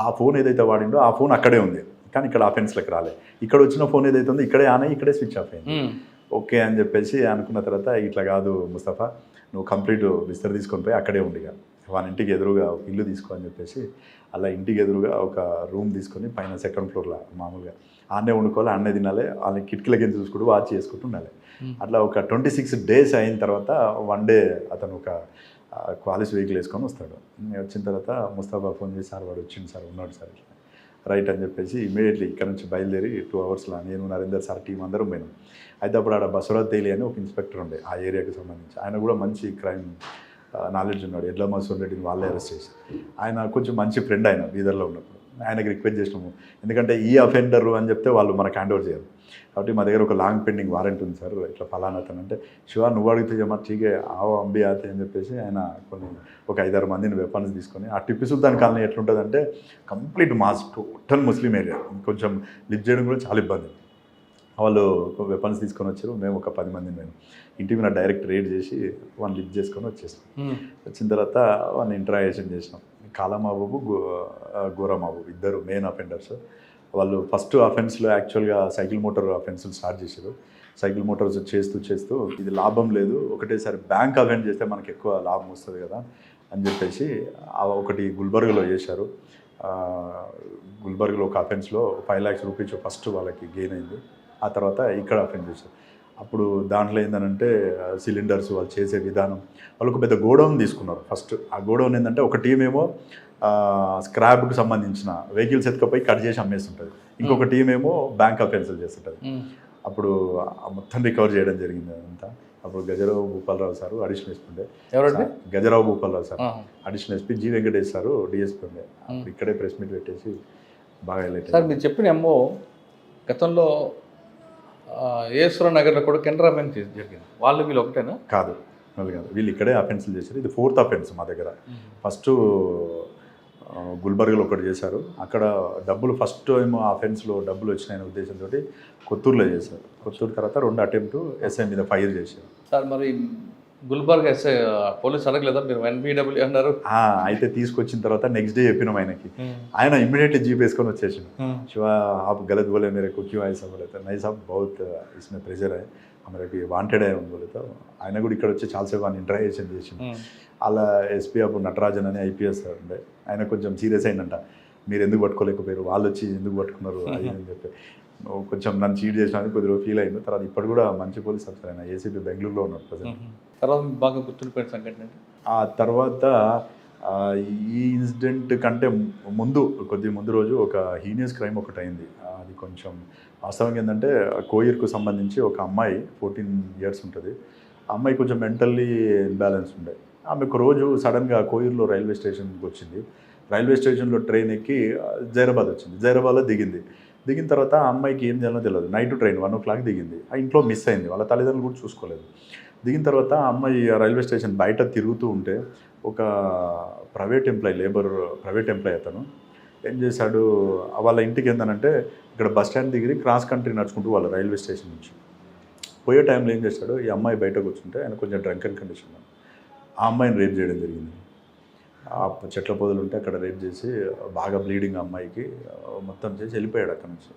ఆ ఫోన్ ఏదైతే వాడిండో ఆ ఫోన్ అక్కడే ఉంది, కానీ ఇక్కడ అఫెన్స్లకు రాలే. ఇక్కడ వచ్చిన ఫోన్ ఏదైతే ఉందో ఇక్కడే ఆన్ అయ్యి ఇక్కడే స్విచ్ ఆఫ్ అయింది. ఓకే అని చెప్పేసి అనుకున్న తర్వాత ఇట్లా కాదు ముస్తఫా, నువ్వు కంప్లీట్ బిస్తర్ తీసుకొని పోయి అక్కడే ఉండిగా వాళ్ళ ఇంటికి ఎదురుగా ఇల్లు తీసుకో అని చెప్పేసి అలా ఇంటికి ఎదురుగా ఒక రూమ్ తీసుకొని పైన 2nd floorలో మామూలుగా ఆన్నే వండుకోవాలి, ఆన్నే తినాలి, వాళ్ళ కిటికీలకి చూసుకుంటూ వాచ్ చేసుకుంటూ ఉండాలి. అట్లా ఒక 26 days అయిన తర్వాత వన్ డే అతను ఒక క్వాలిస్ వెహికల్ వేసుకొని వస్తాడు. వచ్చిన తర్వాత ముస్తాఫా ఫోన్ చేసి సార్ వాడు వచ్చింది సార్, ఉన్నాడు సార్, ఇట్లా రైట్ అని చెప్పేసి ఇమీడియట్లీ ఇక్కడ నుంచి బయలుదేరి 2 hours నేను నరేందర్ సార్ టీం అందరం పోయినాం. అయితే అప్పుడు ఆడ బసవరాజ్ తేలి అని ఒక ఇన్స్పెక్టర్ ఉండే ఆ ఏరియాకి సంబంధించి, ఆయన కూడా మంచి క్రైమ్ నాలెడ్జ్ ఉన్నాడు. ఎడ్ల మసూర్ రెడ్డిని వాళ్ళే అరెస్ట్ చేసి, ఆయన కొంచెం మంచి ఫ్రెండ్ ఆయన బీదర్లో ఉన్నప్పుడు. ఆయనకి రిక్వెస్ట్ చేసినాము, ఎందుకంటే ఈ అఫెండరు అని చెప్తే వాళ్ళు మనకు హ్యాండ్ ఓవర్ చేయరు కాబట్టి మా దగ్గర ఒక లాంగ్ పెండింగ్ వారెంట్ ఉంది సార్, ఇట్లా ఫలానా అతను అంటే శివ నువ్వు అడిగితే చెప్పా ఠీకే ఆవో అంబి ఆతే అని చెప్పేసి ఆయన ఒక 5-6 మందిని వెపన్స్ తీసుకొని ఆ టిప్పు సుల్తాన్ కాలనీ ఎట్లుంటుందంటే కంప్లీట్ మాస్ టోటల్ ముస్లిం ఏరియా, కొంచెం లిఫ్ట్ చేయడం కూడా చాలా ఇబ్బంది. వాళ్ళు వెపన్స్ తీసుకొని వచ్చారు, మేము ఒక 10 మందిని మేము ఇంటి మీద డైరెక్ట్ రేడ్ చేసి వాళ్ళని లిఫ్ట్ చేసుకొని వచ్చేసాం. వచ్చిన తర్వాత వాళ్ళని ఇంటరాగేషన్ చేసినాం. కాలా మహబూబు గోరా మహబూబు ఇద్దరు మెయిన్ అఫెండర్స్. వాళ్ళు ఫస్ట్ అఫెన్స్లో యాక్చువల్గా సైకిల్ మోటార్ అఫెన్స్లు స్టార్ట్ చేశారు. సైకిల్ మోటార్స్ చేస్తూ ఇది లాభం లేదు, ఒకటేసారి బ్యాంక్ అఫెన్స్ చేస్తే మనకి ఎక్కువ లాభం వస్తుంది కదా అని చెప్పేసి ఒకటి గుల్బర్గ్లో చేశారు. గుల్బర్గ్లో ఒక అఫెన్స్లో 5 lakhs rupees ఫస్ట్ వాళ్ళకి గెయిన్ అయింది. ఆ తర్వాత ఇక్కడ అఫెన్స్ చేశారు. అప్పుడు దాంట్లో ఏంటంటే సిలిండర్స్ వాళ్ళు చేసే విధానం, వాళ్ళకు పెద్ద గోడౌన్ తీసుకున్నారు. ఫస్ట్ ఆ గోడౌన్ ఏంటంటే ఒక టీం ఏమో స్క్రాప్కి సంబంధించిన వెహికల్స్ ఎత్తుకపోయి కట్ చేసి అమ్మేస్తుంటుంది, ఇంకొక టీం ఏమో బ్యాంక్ అఫెన్సులు చేస్తుంటుంది. అప్పుడు మొత్తం రికవర్ చేయడం జరిగింది అదంతా. అప్పుడు Gajarao Bhupala Rao sir additional SP ఉండే. ఎవరంటే Gajarao Bhupala Rao sir additional SP, G Venkatesh sir DSP ఉండే. అప్పుడు ఇక్కడే ప్రెస్ మీట్ పెట్టేసి బాగా హైలైట్. సార్ మీరు చెప్పిన ఎంఓ గతంలో ఏశ్వర నగర్లో కూడా కెనరా బ్యాంక్ జరిగింది, వాళ్ళు వీళ్ళు ఒకటేనా? కాదు, వీళ్ళు ఇక్కడే అఫెన్సులు చేశారు. ఇది 4th offense మా దగ్గర. ఫస్ట్ గుల్బర్గ్లో ఒకటి చేశారు, అక్కడ డబ్బులు ఫస్ట్ ఏమో అఫెన్స్లో డబ్బులు వచ్చినాయనే ఉద్దేశంతో కొత్తూరులో చేశారు. కొత్తూరు తర్వాత 2 attempts ఎస్ఐ మీద ఫైర్ చేశారు. సార్ మరి గుల్బర్గ్ ఎస్ఐ పోలీస్ అడగలేదా మీరు NPW అన్నారు? అయితే తీసుకొచ్చిన తర్వాత నెక్స్ట్ డే చెప్పినాం ఆయనకి, ఆయన ఇమ్మీడియట్లీ జీప్ వేసుకొని వచ్చేసాడు. శివ आप गलत बोले मेरे को क्यों ऐसा बोले तो नहीं साहब बहुत इसमें प्रेशर है हमारे को वांटेड है అని बोले तो ఆయన కూడా ఇక్కడ వచ్చి చాలాసేపు ఆయన ఇంటరాగేషన్ చేసింది. అలా ఎస్పీ అప్పుడు నటరాజన్ అని IPS ఉండే, ఆయన కొంచెం సీరియస్ అయిందంట, మీరు ఎందుకు పట్టుకోలేకపోయారు, వాళ్ళు వచ్చి ఎందుకు పట్టుకున్నారు అది అని చెప్పి కొంచెం నన్ను చీట్ చేసినా కొద్దిగా ఫీల్ అయింది. తర్వాత ఇప్పుడు కూడా మంచి పోలీస్ ఆఫీసర్ ఆయన ACP బెంగళూరులో ఉన్నారు ప్రజెంట్. తర్వాత బాగా గుర్తుండిపోయిన సంఘటన ఆ తర్వాత ఈ ఇన్సిడెంట్ కంటే కొద్ది ముందు రోజు ఒక హీనియస్ క్రైమ్ ఒకటి అయింది. అది కొంచెం వాస్తవంగా ఏంటంటే కోయిర్కు సంబంధించి ఒక అమ్మాయి 14 years ఉంటుంది. ఆ అమ్మాయి కొంచెం మెంటల్లీ ఇన్బ్యాలెన్స్ ఉండే. ఆమె ఒక రోజు సడన్గా కోయిర్లో రైల్వే స్టేషన్కి వచ్చింది. రైల్వే స్టేషన్లో ట్రైన్ ఎక్కి జైరాబాద్ వచ్చింది. జైరాబాద్లో దిగిన తర్వాత ఆ అమ్మాయికి ఏం చేయాలో తెలియదు. నైట్ ట్రైన్ 1 o'clock దిగింది. ఆ ఇంట్లో మిస్ అయింది, వాళ్ళ తల్లిదండ్రులు కూడా చూసుకోలేదు. దిగిన తర్వాత ఆ అమ్మాయి రైల్వే స్టేషన్ బయట తిరుగుతూ ఉంటే ఒక ప్రైవేట్ ఎంప్లాయ్ అతను ఏం చేశాడు, వాళ్ళ ఇంటికి ఏంటంటే ఇక్కడ బస్ స్టాండ్ దగ్గర క్రాస్ కంట్రీ నడుచుకుంటూ వాళ్ళ రైల్వే స్టేషన్ నుంచి పోయే టైంలో ఏం చేశాడు, ఈ అమ్మాయి బయటకు వచ్చుంటే ఆయన కొంచెం డ్రంకన్ కండిషన్, ఆ అమ్మాయిని రేప్ చేయడం జరిగింది. ఆ చెట్ల పొదలు ఉంటే అక్కడ రేప్ చేసి బాగా బ్లీడింగ్ అమ్మాయికి మొత్తం చేసి వెళ్ళిపోయాడు అక్కడ నుంచి.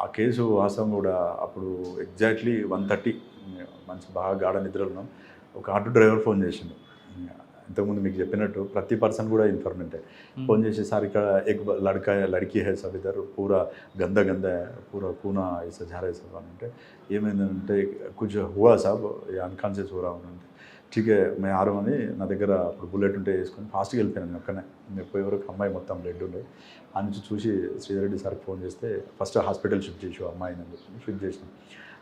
ఆ కేసు వాస్తవం కూడా అప్పుడు ఎగ్జాక్ట్లీ 1:30 మంచి బాగా గాఢ నిద్రలో ఉన్నాం. ఒక ఆటో డ్రైవర్ ఫోన్ చేసిండు. ఇంతకుముందు మీకు చెప్పినట్టు ప్రతి పర్సన్ కూడా ఇన్ఫర్మేంటే. ఫోన్ చేసి సార్ ఇక్కడ ఎక్ లड़की है सब इधर पूरा गंदा है पूरा खूना ऐसा जा रहा है सब అంటే ఏమైందంటే कुछ हुआ साहब अनकॉन्शियस हो रहा हूँ అంటే ठीक है मैं आ रहा हूँ అని నా దగ్గర అప్పుడు బుల్లెట్ ఉంటే వేసుకొని ఫాస్ట్గా వెళ్ళిపోయాను అక్కడనే. నేను పోయే వరకు అమ్మాయి మొత్తం బ్లడ్ ఉండే. ఆ నుంచి చూసి శ్రీధర్ రెడ్డి సార్కి ఫోన్ చేస్తే ఫస్ట్ హాస్పిటల్ షిఫ్ట్ చేసి అమ్మాయిని అని చెప్పి షిఫ్ట్ చేసినాం.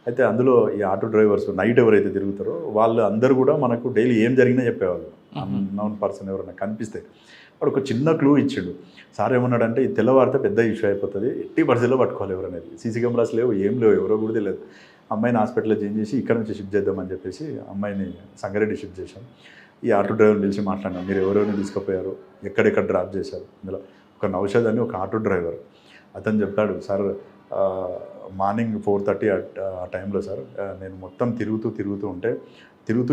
అయితే అందులో ఈ ఆటో డ్రైవర్స్ నైట్ ఎవరైతే తిరుగుతారో వాళ్ళు అందరూ కూడా మనకు డైలీ ఏం జరిగినా చెప్పేవాళ్ళు. అన్నోన్ పర్సన్ ఎవరైనా కనిపిస్తే వాడు ఒక చిన్న క్లూ ఇచ్చిండు. సార్ ఏమన్నాడంటే ఈ తెల్లవారితే పెద్ద ఇష్యూ అయిపోతుంది, ఎట్టి పరిస్థితిలో పట్టుకోవాలి ఎవరనేది. సీసీ కెమెరాస్ లేవు, ఏం లేవు, ఎవరో కూడా తెలియదు. అమ్మాయిని హాస్పిటల్లో చేంజ్ చేసి ఇక్కడ నుంచి షిఫ్ట్ చేద్దామని చెప్పేసి అమ్మాయిని సంగారెడ్డి షిఫ్ట్ చేశాం. ఈ ఆటో డ్రైవర్ని పిలిచి మాట్లాడినాం, మీరు ఎవరెవరిని తీసుకుపోయారు, ఎక్కడెక్కడ డ్రాప్ చేశారు. ఇందులో ఒక నౌషద్ అని ఒక ఆటో డ్రైవర్ అతను చెప్పాడు, సార్ మార్నింగ్ 4:30 ఆ టైంలో సార్ నేను మొత్తం తిరుగుతూ ఉంటే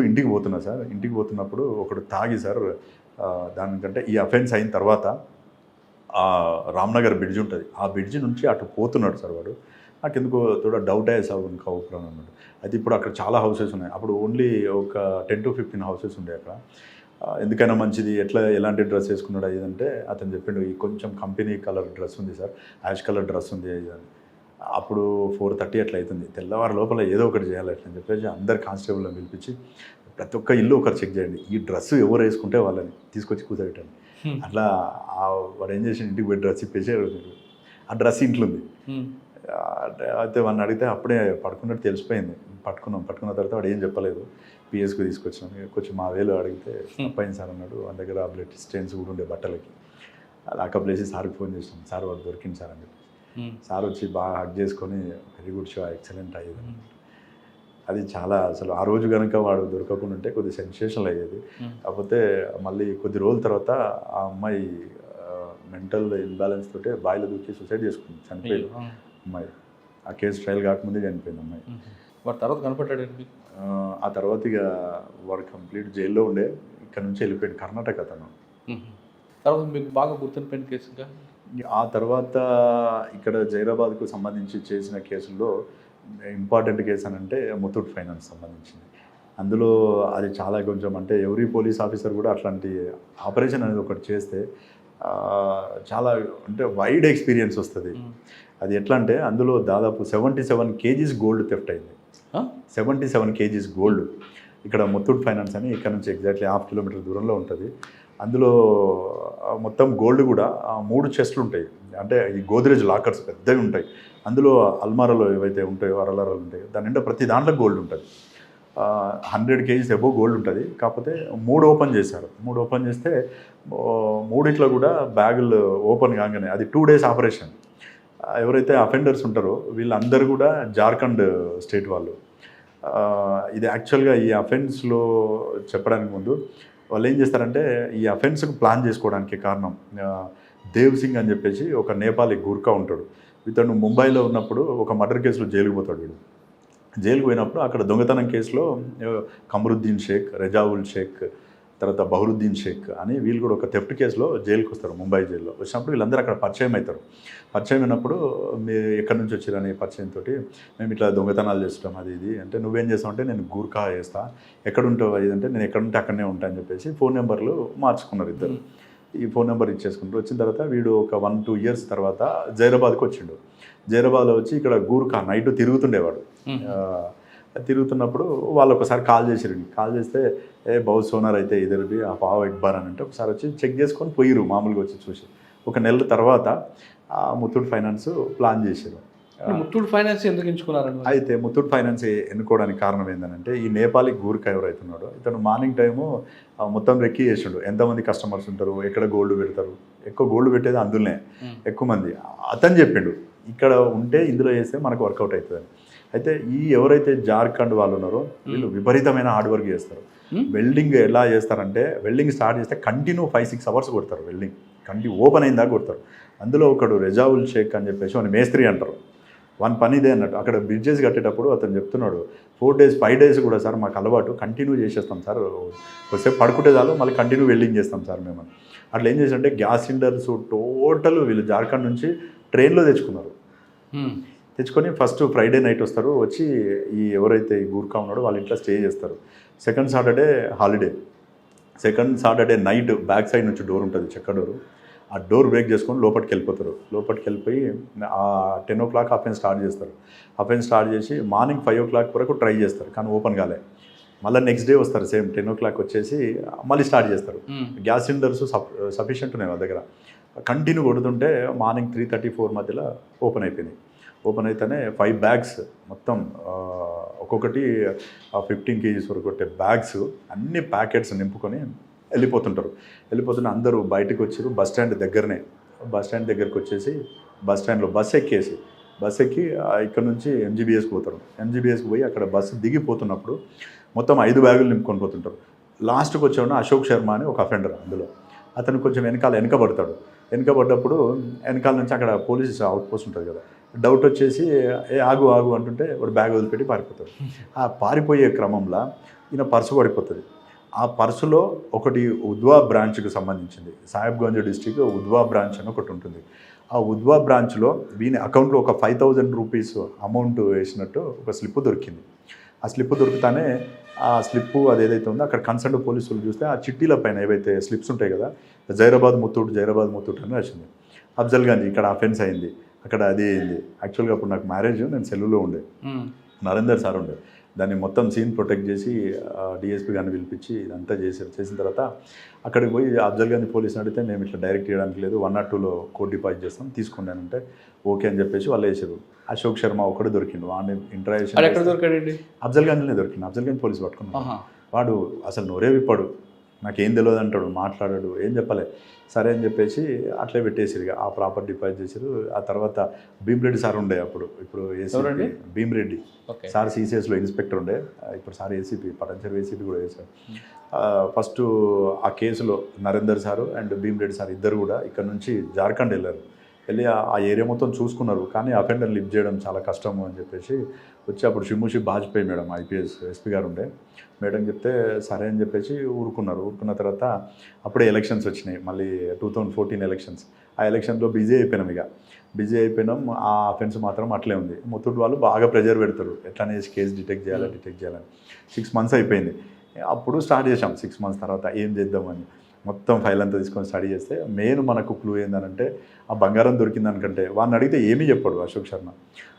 ఇంటికి పోతున్నా సార్. ఇంటికి పోతున్నప్పుడు ఒకడు తాగి సార్ దానికంటే ఈ అఫెన్స్ అయిన తర్వాత రామ్నగర్ బ్రిడ్జ్ ఉంటుంది, ఆ బ్రిడ్జ్ నుంచి అటు పోతున్నాడు సార్ వాడు. నాకు ఎందుకో తోడ డౌట్ అయ్యే సార్ ఇంకా ఊపిరా అన్నాడు. అయితే ఇప్పుడు అక్కడ చాలా హౌసెస్ ఉన్నాయి, అప్పుడు ఓన్లీ ఒక 10 to 15 హౌసెస్ ఉండే అక్కడ. ఎందుకైనా మంచిది ఎలాంటి డ్రెస్ వేసుకున్నాడు అయ్యిందంటే అతను చెప్పిండు, ఈ కొంచెం కంపెనీ కలర్ డ్రెస్ ఉంది సార్, యాష్ కలర్ డ్రెస్ ఉంది అయ్యింది. అప్పుడు 4:30 అట్లా అవుతుంది, తెల్లవారు లోపల ఏదో ఒకటి చేయాలి అట్లా అని చెప్పేసి అందరు కానిస్టేబుల్ని పిలిపించి ప్రతి ఒక్క ఇల్లు ఒకరు చెక్ చేయండి, ఈ డ్రెస్ ఎవరు వేసుకుంటే వాళ్ళని తీసుకొచ్చి కూర్చోబెట్టండి. అట్లా వాడు ఏం చేసి ఇంటికి పోయి డ్రెస్ ఇప్పేసి ఆ డ్రెస్ ఇంట్లో ఉంది. అయితే వాడిని అడిగితే అప్పుడే పడుకున్నట్టు తెలిసిపోయింది. పట్టుకున్న తర్వాత వాడు ఏం చెప్పలేదు. పిఎస్కి తీసుకొచ్చినాం. కొంచెం మా వేలు అడిగితే తప్పైంది సార్ అన్నాడు. వాళ్ళ దగ్గర బ్లడ్ స్టెయిన్స్ కూడా ఉండే బట్టలకి. లాకప్ లేసి సార్కి ఫోన్ చేసినాం, సార్ వాడు దొరికింది సార్ అని చెప్పి. సార్ వచ్చి బాగా హక్ చేసుకొని వెరీ గుడ్ షో, ఎక్సలెంట్ అయ్యేది. అది చాలా అసలు ఆ రోజు కనుక వాడు దొరకకుండా ఉంటే కొద్దిగా సెన్సేషనల్ అయ్యేది. కాకపోతే మళ్ళీ కొద్ది రోజుల తర్వాత ఆ అమ్మాయి మెంటల్ ఇన్బ్యాలెన్స్ తోటే బాయిలో దూకి సూసైడ్ చేసుకుంది, చనిపోయింది అమ్మాయి. ఆ కేసు ట్రయల్ కాకముందే చనిపోయింది అమ్మాయి. వాడు తర్వాత కనపడ్డాడు. ఆ తర్వాత ఇక వాడు కంప్లీట్ జైల్లో ఉండే, ఇక్కడ నుంచి వెళ్ళిపోయాడు కర్ణాటక అతను. తర్వాత మీకు బాగా గుర్తుండిపోయిన కేసుగా ఆ తర్వాత ఇక్కడ జైరాబాద్కు సంబంధించి చేసిన కేసుల్లో ఇంపార్టెంట్ కేసు అని అంటే ముత్తూట్ ఫైనాన్స్ సంబంధించింది. అందులో అది చాలా కొంచెం అంటే ఎవరీ పోలీస్ ఆఫీసర్ కూడా అట్లాంటి ఆపరేషన్ అనేది ఒకటి చేస్తే చాలా అంటే వైడ్ ఎక్స్పీరియన్స్ వస్తుంది. అది ఎట్లా అంటే అందులో దాదాపు 77 kgs గోల్డ్ థెఫ్ట్ అయింది. 77 kgs గోల్డ్. ఇక్కడ ముత్తూట్ ఫైనాన్స్ అని ఇక్కడ నుంచి ఎగ్జాక్ట్లీ 1/2 కిలోమీటర్ దూరంలో ఉంటుంది. అందులో మొత్తం గోల్డ్ కూడా 3 చెస్ట్లు ఉంటాయి, అంటే ఈ గోద్రేజ్ లాకర్స్ పెద్దవి ఉంటాయి. అందులో అల్మారాలో ఏవైతే ఉంటాయో అరలరాలు ఉంటాయో దాని నిండా ప్రతి దాంట్లో గోల్డ్ ఉంటుంది. 100 kgs ఎబో గోల్డ్ ఉంటుంది. కాకపోతే 3 ఓపెన్ చేశారు. 3 ఓపెన్ చేస్తే 3 కూడా బ్యాగులు ఓపెన్ కాగానే అది 2 days ఆపరేషన్. ఎవరైతే అఫెండర్స్ ఉంటారో వీళ్ళందరూ కూడా జార్ఖండ్ స్టేట్ వాళ్ళు. ఇది యాక్చువల్గా ఈ అఫెన్స్లో చెప్పడానికి ముందు వాళ్ళు ఏం చేస్తారంటే ఈ అఫెన్స్కు ప్లాన్ చేసుకోవడానికి కారణం దేవ్ సింగ్ అని చెప్పేసి ఒక నేపాలీ గూర్ఖా ఉంటాడు. ఇతను ముంబైలో ఉన్నప్పుడు ఒక మర్డర్ కేసులో జైలుకు పోతాడు. వీడు జైలుకు పోయినప్పుడు అక్కడ దొంగతనం కేసులో కమరుద్దీన్ షేక్, రెజావుల్ షేక్, తర్వాత బహరుద్దీన్ షేక్ అని వీళ్ళు కూడా ఒక థెఫ్ట్ కేసులో జైలుకి వస్తారు. ముంబై జైల్లో వచ్చినప్పుడు వీళ్ళందరూ అక్కడ పరిచయం అవుతారు. పరిచయం అయినప్పుడు మీరు ఎక్కడి నుంచి వచ్చారని పరిచయంతో మేము ఇట్లా దొంగతనాలు చేస్తాం అది ఇది అంటే నువ్వేం చేస్తావు అంటే నేను గూర్ఖా చేస్తా, ఎక్కడుంటావు ఇదంటే నేను ఎక్కడుంటే అక్కడనే ఉంటా అని చెప్పేసి ఫోన్ నెంబర్లు మార్చుకున్నారు ఇద్దరు. ఈ ఫోన్ నెంబర్ ఇచ్చేసుకుంటారు. వచ్చిన తర్వాత వీడు ఒక 1-2 years తర్వాత జైరాబాద్కి వచ్చిండు. జైరాబాద్లో వచ్చి ఇక్కడ గూర్ఖా నైట్ తిరుగుతుండేవాడు. తిరుగుతున్నప్పుడు వాళ్ళు ఒకసారి కాల్ చేసారు. కాల్ చేస్తే బహుత్ సోనార్ అయితే ఇద్దరిది ఆ పావు ఎక్బార్ అని అంటే ఒకసారి వచ్చి చెక్ చేసుకొని పోయిరు. మామూలుగా వచ్చి చూసి 1 నెల తర్వాత ముత్తూట్ ఫైనాన్స్ ప్లాన్ చేశారు. ముత్తూట్ ఫైనాన్స్ ఎందుకు ఎంచుకున్నారండి? అయితే ముత్తూట్ ఫైనాన్స్ ఎన్నుకోవడానికి కారణం ఏంటంటే ఈ నేపాలీ గూర్ఖా ఎవరైతున్నాడో ఇతను మార్నింగ్ టైము మొత్తం రెక్కి చేసిండు. ఎంతమంది కస్టమర్స్ ఉంటారు, ఎక్కడ గోల్డ్ పెడతారు, ఎక్కువ గోల్డ్ పెట్టేది అందులోనే ఎక్కువ మంది. అతను చెప్పిండు ఇక్కడ ఉంటే ఇందులో చేస్తే మనకు వర్కౌట్ అవుతుందని. అయితే ఈ ఎవరైతే జార్ఖండ్ వాళ్ళు ఉన్నారో వీళ్ళు విపరీతమైన హార్డ్ వర్క్ చేస్తారు. వెల్డింగ్ ఎలా చేస్తారంటే వెల్డింగ్ స్టార్ట్ చేస్తే కంటిన్యూ 5-6 hours కొడతారు. వెల్డింగ్ కంటిన్యూ ఓపెన్ అయిందాక కొడతారు. అందులో ఒకడు రెజావుల్ షేక్ అని చెప్పేసి వాడిని మేస్త్రి అంటారు. వన్ పని ఇదే అన్నట్టు. అక్కడ బ్రిడ్జెస్ కట్టేటప్పుడు అతను చెప్తున్నాడు 4 days 5 days కూడా సార్ మాకు అలవాటు కంటిన్యూ చేసేస్తాం సార్, కొద్దిసేపు పడుకుంటే చాలు మళ్ళీ కంటిన్యూ వెల్డింగ్ చేస్తాం సార్ మేము. అట్లా ఏం చేశారంటే గ్యాస్ సిలిండర్స్ టోటల్ వీళ్ళు జార్ఖండ్ నుంచి ట్రైన్లో తెచ్చుకున్నారు. తెచ్చుకొని ఫస్ట్ ఫ్రైడే నైట్ వస్తారు, వచ్చి ఈ ఎవరైతే ఈ గూర్ఖా ఉన్నాడో వాళ్ళ ఇంట్లో స్టే చేస్తారు. Second Saturday holiday. Second Saturday night back side నుంచి డోర్ ఉంటుంది, చెక్క డోరు, ఆ డోర్ బ్రేక్ చేసుకొని లోపలికి వెళ్ళిపోతారు. లోపలికి వెళ్ళిపోయి 10 o'clock హాఫ్ స్టార్ట్ చేస్తారు. హాఫ్ స్టార్ట్ చేసి మార్నింగ్ 5 o'clock వరకు ట్రై చేస్తారు, కానీ ఓపెన్ కాలే. మళ్ళీ నెక్స్ట్ డే వస్తారు, సేమ్ 10 o'clock వచ్చేసి మళ్ళీ స్టార్ట్ చేస్తారు. గ్యాస్ సిలిండర్స్ సఫిషియెంట్ ఉన్నాయి వాళ్ళ దగ్గర. కంటిన్యూ కొడుతుంటే మార్నింగ్ 3:30-4 మధ్యలో ఓపెన్ అయిపోయినాయి. ఓపెన్ అయితేనే 5 bags మొత్తం ఒక్కొక్కటి 15 kgs వరకు కొట్టే బ్యాగ్స్ అన్ని ప్యాకెట్స్ నింపుకొని వెళ్ళిపోతుంటారు. వెళ్ళిపోతున్న అందరూ బయటకు వచ్చారు. బస్ స్టాండ్ దగ్గరనే, బస్ స్టాండ్ దగ్గరికి వచ్చేసి బస్ స్టాండ్లో బస్ ఎక్కి ఇక్కడ నుంచి MGBSకి పోతారు. MGBSకి పోయి అక్కడ బస్సు దిగిపోతున్నప్పుడు మొత్తం 5 బ్యాగులు నింపుకొని పోతుంటారు. లాస్ట్కి వచ్చేవాడు అశోక్ శర్మ అని ఒక అఫెండర్. అందులో అతను కొంచెం వెనకబడతాడు. వెనకబడ్డప్పుడు వెనకాల నుంచి అక్కడ పోలీస్ అవుట్ పోస్ట్ ఉంటుంది కదా, డౌట్ వచ్చేసి ఆగు అంటుంటే వాడు బ్యాగ్ వదిలిపెట్టి పారిపోతాడు. ఆ పారిపోయే క్రమంలో ఈయన పర్సు పడిపోతుంది. ఆ పర్సులో ఒకటి ఉద్వా బ్రాంచ్కి సంబంధించింది, సాహెబ్గంజ్ డిస్టిక్ ఉద్వా బ్రాంచ్ అని ఒకటి ఉంటుంది. ఆ ఉద్వా బ్రాంచ్లో వీని అకౌంట్లో ఒక 5,000 రూపీస్ అమౌంట్ వేసినట్టు ఒక స్లిప్ దొరికింది. ఆ స్లిప్ దొరుకుతానే ఆ స్లిప్పు అది ఏదైతే ఉందో అక్కడ కన్సర్న్ పోలీసులు చూస్తే ఆ చిట్టీల పైన ఏవైతే స్లిప్స్ ఉంటాయి కదా, జైరాబాద్ ముత్తూట్ అని వచ్చింది. అఫ్జల్గంజ్ ఇక్కడ అఫెన్స్ అయింది, అక్కడ అది అయింది. యాక్చువల్గా అప్పుడు నాకు మ్యారేజ్, నేను సెల్లులో ఉండే, నరేందర్ సార్ ఉండే. దాన్ని మొత్తం సీన్ ప్రొటెక్ట్ చేసి డిఎస్పీ గారిని పిలిపించి ఇదంతా చేసిన తర్వాత అక్కడికి పోయి అఫ్జల్గంజ్ పోలీసుని అడిగితే మేము ఇట్లా డైరెక్ట్ చేయడానికి లేదు, 1 or 2లో కోడ్ డిపాజిట్ చేస్తాం తీసుకున్నానంటే ఓకే అని చెప్పేసి వాళ్ళు వేసారు. అశోక్ శర్మ ఒకటి దొరికిండు, వాడిని ఇంటరాక్షన్ అఫ్జల్గంజ్లోనే దొరికింది. అఫ్జల్గంజ్ పోలీసు పట్టుకున్నాడు. వాడు అసలు నోరే విప్పాడు, నాకేం తెలియదు అంటాడు, మాట్లాడాడు, ఏం చెప్పలే. సరే అని చెప్పేసి అట్లే పెట్టేసిరు. ఆ ప్రాపర్ డిపాజిట్ చేసారు. ఆ తర్వాత భీమ్రెడ్డి సార్ ఉండే అప్పుడు, ఇప్పుడు ఏసీపీ భీమ్రెడ్డి సార్ CCSలో ఇన్స్పెక్టర్ ఉండే, ఇప్పుడు సార్ ఏసీపీ పటంచెరు ఏసీపీ కూడా వేశారు. ఫస్ట్ ఆ కేసులో Narender sir and Bhim Reddy sir ఇద్దరు కూడా ఇక్కడ నుంచి జార్ఖండ్ వెళ్ళి ఆ ఏరియా మొత్తం చూసుకున్నారు. కానీ అఫెండర్ లిఫ్ట్ చేయడం చాలా కష్టము అని చెప్పేసి వచ్చి అప్పుడు షిమ్ముషి బాజ్పేయి మేడం IPS SP గారు ఉండే, మేడం చెప్తే సరే అని చెప్పేసి ఊరుకున్న తర్వాత అప్పుడే ఎలక్షన్స్ వచ్చినాయి, మళ్ళీ 2014 ఎలక్షన్స్. ఆ ఎలక్షన్లో బిజీ అయిపోయినాం. ఆ అఫెన్స్ మాత్రం అట్లే ఉంది. ముత్తూట్ వాళ్ళు బాగా ప్రెజర్ పెడతారు, ఎట్లానే కేసు డిటెక్ట్ చేయాలని. 6 months అయిపోయింది. అప్పుడు స్టార్ట్ చేసాం. 6 months తర్వాత ఏం చేద్దామని మొత్తం ఫైల్ అంతా తీసుకొని స్టడీ చేస్తే మెయిన్ మనకు క్లూ ఏందనంటే ఆ బంగారం దొరికిందనుకంటే వాడిని అడిగితే ఏమీ చెప్పాడు అశోక్ శర్మ.